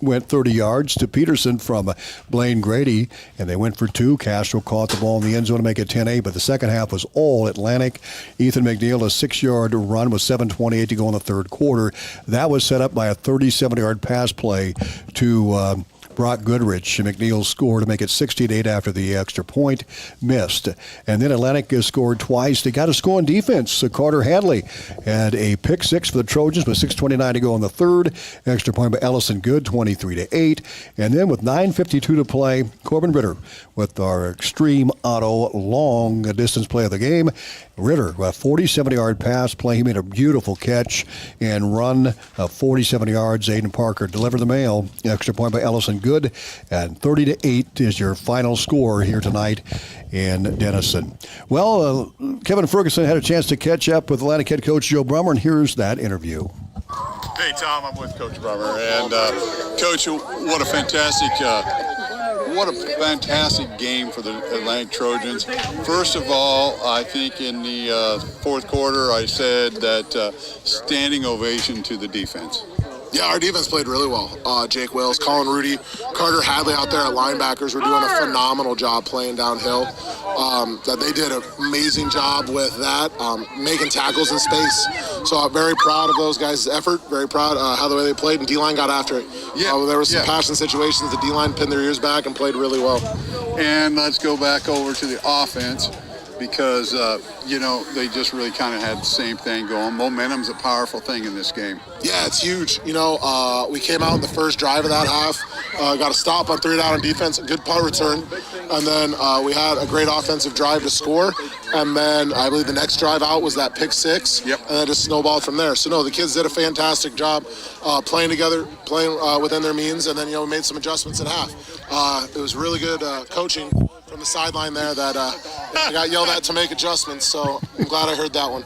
went 30 yards to Peterson from Blaine Grady, and they went for two. Castro caught the ball in the end zone to make it 10-8, but the second half was all Atlantic. Ethan McNeil, a 6-yard run with 7:28 to go in the third quarter. That was set up by a 37-yard pass play to Brock Goodrich. McNeil scored to make it 16-8 after the extra point, missed. And then Atlantic scored twice. They got a score on defense. Carter Hadley had a pick six for the Trojans with 6:29 to go in the third. Extra point by Ellison Good, 23-8. And then with 9:52 to play, Corbin Ritter with our Extreme Auto long distance play of the game. Ritter, a 47-yard pass play. He made a beautiful catch and run 47 yards. Aiden Parker delivered the mail. Extra point by Ellison Good. And 30-8 is your final score here tonight in Denison. Well, Kevin Ferguson had a chance to catch up with Atlantic head coach Joe Brummer, and here's that interview. Hey, Tom, I'm with Coach Brummer. And, Coach, what a fantastic game for the Atlantic Trojans. First of all, I think in the fourth quarter, I said that standing ovation to the defense. Yeah, our defense played really well. Jake Wills, Colin Rudy, Carter Hadley out there at linebackers were doing a phenomenal job playing downhill. That they did an amazing job with that, making tackles in space. So I'm very proud of those guys' effort, very proud how the way they played, and D-line got after it. Yeah, there were some passion situations. The D-line pinned their ears back and played really well. And let's go back over to the offense, because, they just really kind of had the same thing going. Momentum's a powerful thing in this game. Yeah, it's huge. We came out in the first drive of that half, got a stop on 3 down on defense, a good punt return, and then we had a great offensive drive to score, and then I believe the next drive out was that pick six, and then just snowballed from there. So, no, the kids did a fantastic job playing together, playing within their means, and then, we made some adjustments in half. It was really good coaching from the sideline there that I got yelled at to make adjustments, so I'm glad I heard that one.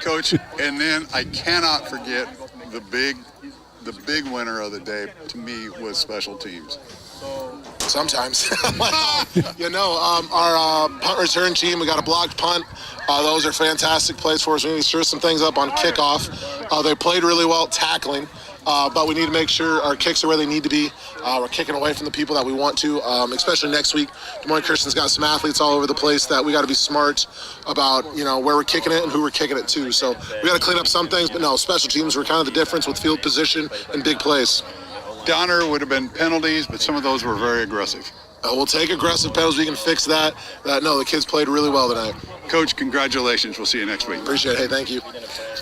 Coach, and then I cannot forget the big winner of the day to me was special teams. Sometimes. Our punt return team, we got a blocked punt. Those are fantastic plays for us. We need to stir some things up on kickoff. They played really well tackling. But we need to make sure our kicks are where they need to be. We're kicking away from the people that we want to, especially next week. Des Moines Christian's got some athletes all over the place that we got to be smart about, where we're kicking it and who we're kicking it to. So we got to clean up some things, but no, special teams were kind of the difference with field position and big plays. Downer would have been penalties, but some of those were very aggressive. We'll take aggressive penalties. We can fix that. No, the kids played really well tonight. Coach, congratulations. We'll see you next week. Appreciate it. Hey, thank you.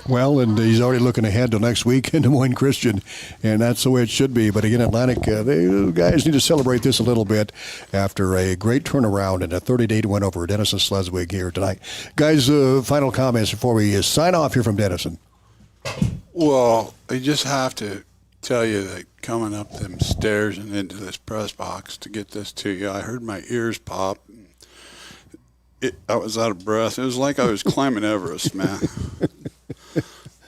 Well, and he's already looking ahead to next week in Des Moines Christian, and that's the way it should be. But again, Atlantic, the guys need to celebrate this a little bit after a great turnaround and a 30-8 win over Denison-Schleswig here tonight. Guys, final comments before we sign off here from Denison. Well, I just have to tell you that coming up them stairs and into this press box to get this to you, I heard my ears pop. I was out of breath. It was like I was climbing Everest, man.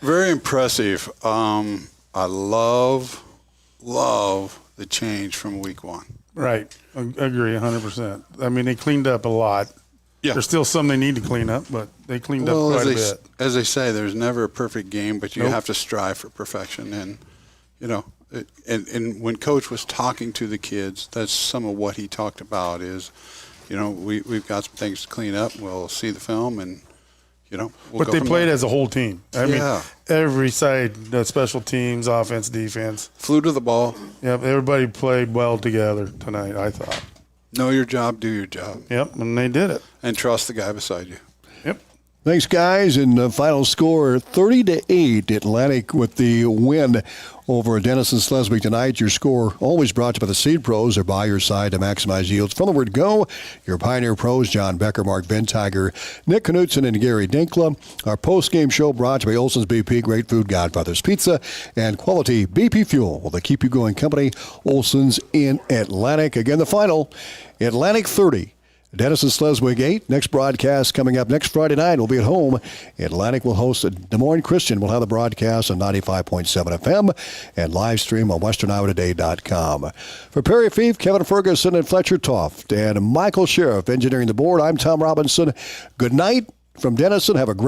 Very impressive. I love the change from week one. Right. I agree 100%. I mean, they cleaned up a lot. Yeah. There's still some they need to clean up, but they cleaned up quite a bit. As they say, there's never a perfect game, but you Nope. have to strive for perfection. And, and when Coach was talking to the kids, that's some of what he talked about is, we've got some things to clean up. We'll see the film and, we'll But go they from played there. as a whole team. I mean, every side, special teams, offense, defense. Flew to the ball. Yep, everybody played well together tonight, I thought. Know your job, do your job. Yep, and they did it. And trust the guy beside you. Yep. Thanks, guys. And the final score, 30-8, Atlantic with the win over Denison-Schleswig tonight. Your score always brought to you by the Seed Pros. They're by your side to maximize yields. From the word go, your Pioneer Pros, John Becker, Mark Bentiger, Nick Knutson, and Gary Dinkla. Our post-game show brought to you by Olson's BP, Great Food, Godfather's Pizza, and Quality BP Fuel. Well, the Keep You Going company, Olson's in Atlantic. Again, the final, Atlantic 30. Denison-Schleswig 8. Next broadcast coming up next Friday night. We'll be at home. Atlantic will host Des Moines Christian. We'll have the broadcast on 95.7 FM and live stream on westerniowatoday.com. For Perry Fief, Kevin Ferguson, and Fletcher Toft, and Michael Sheriff engineering the board, I'm Tom Robinson. Good night from Denison. Have a great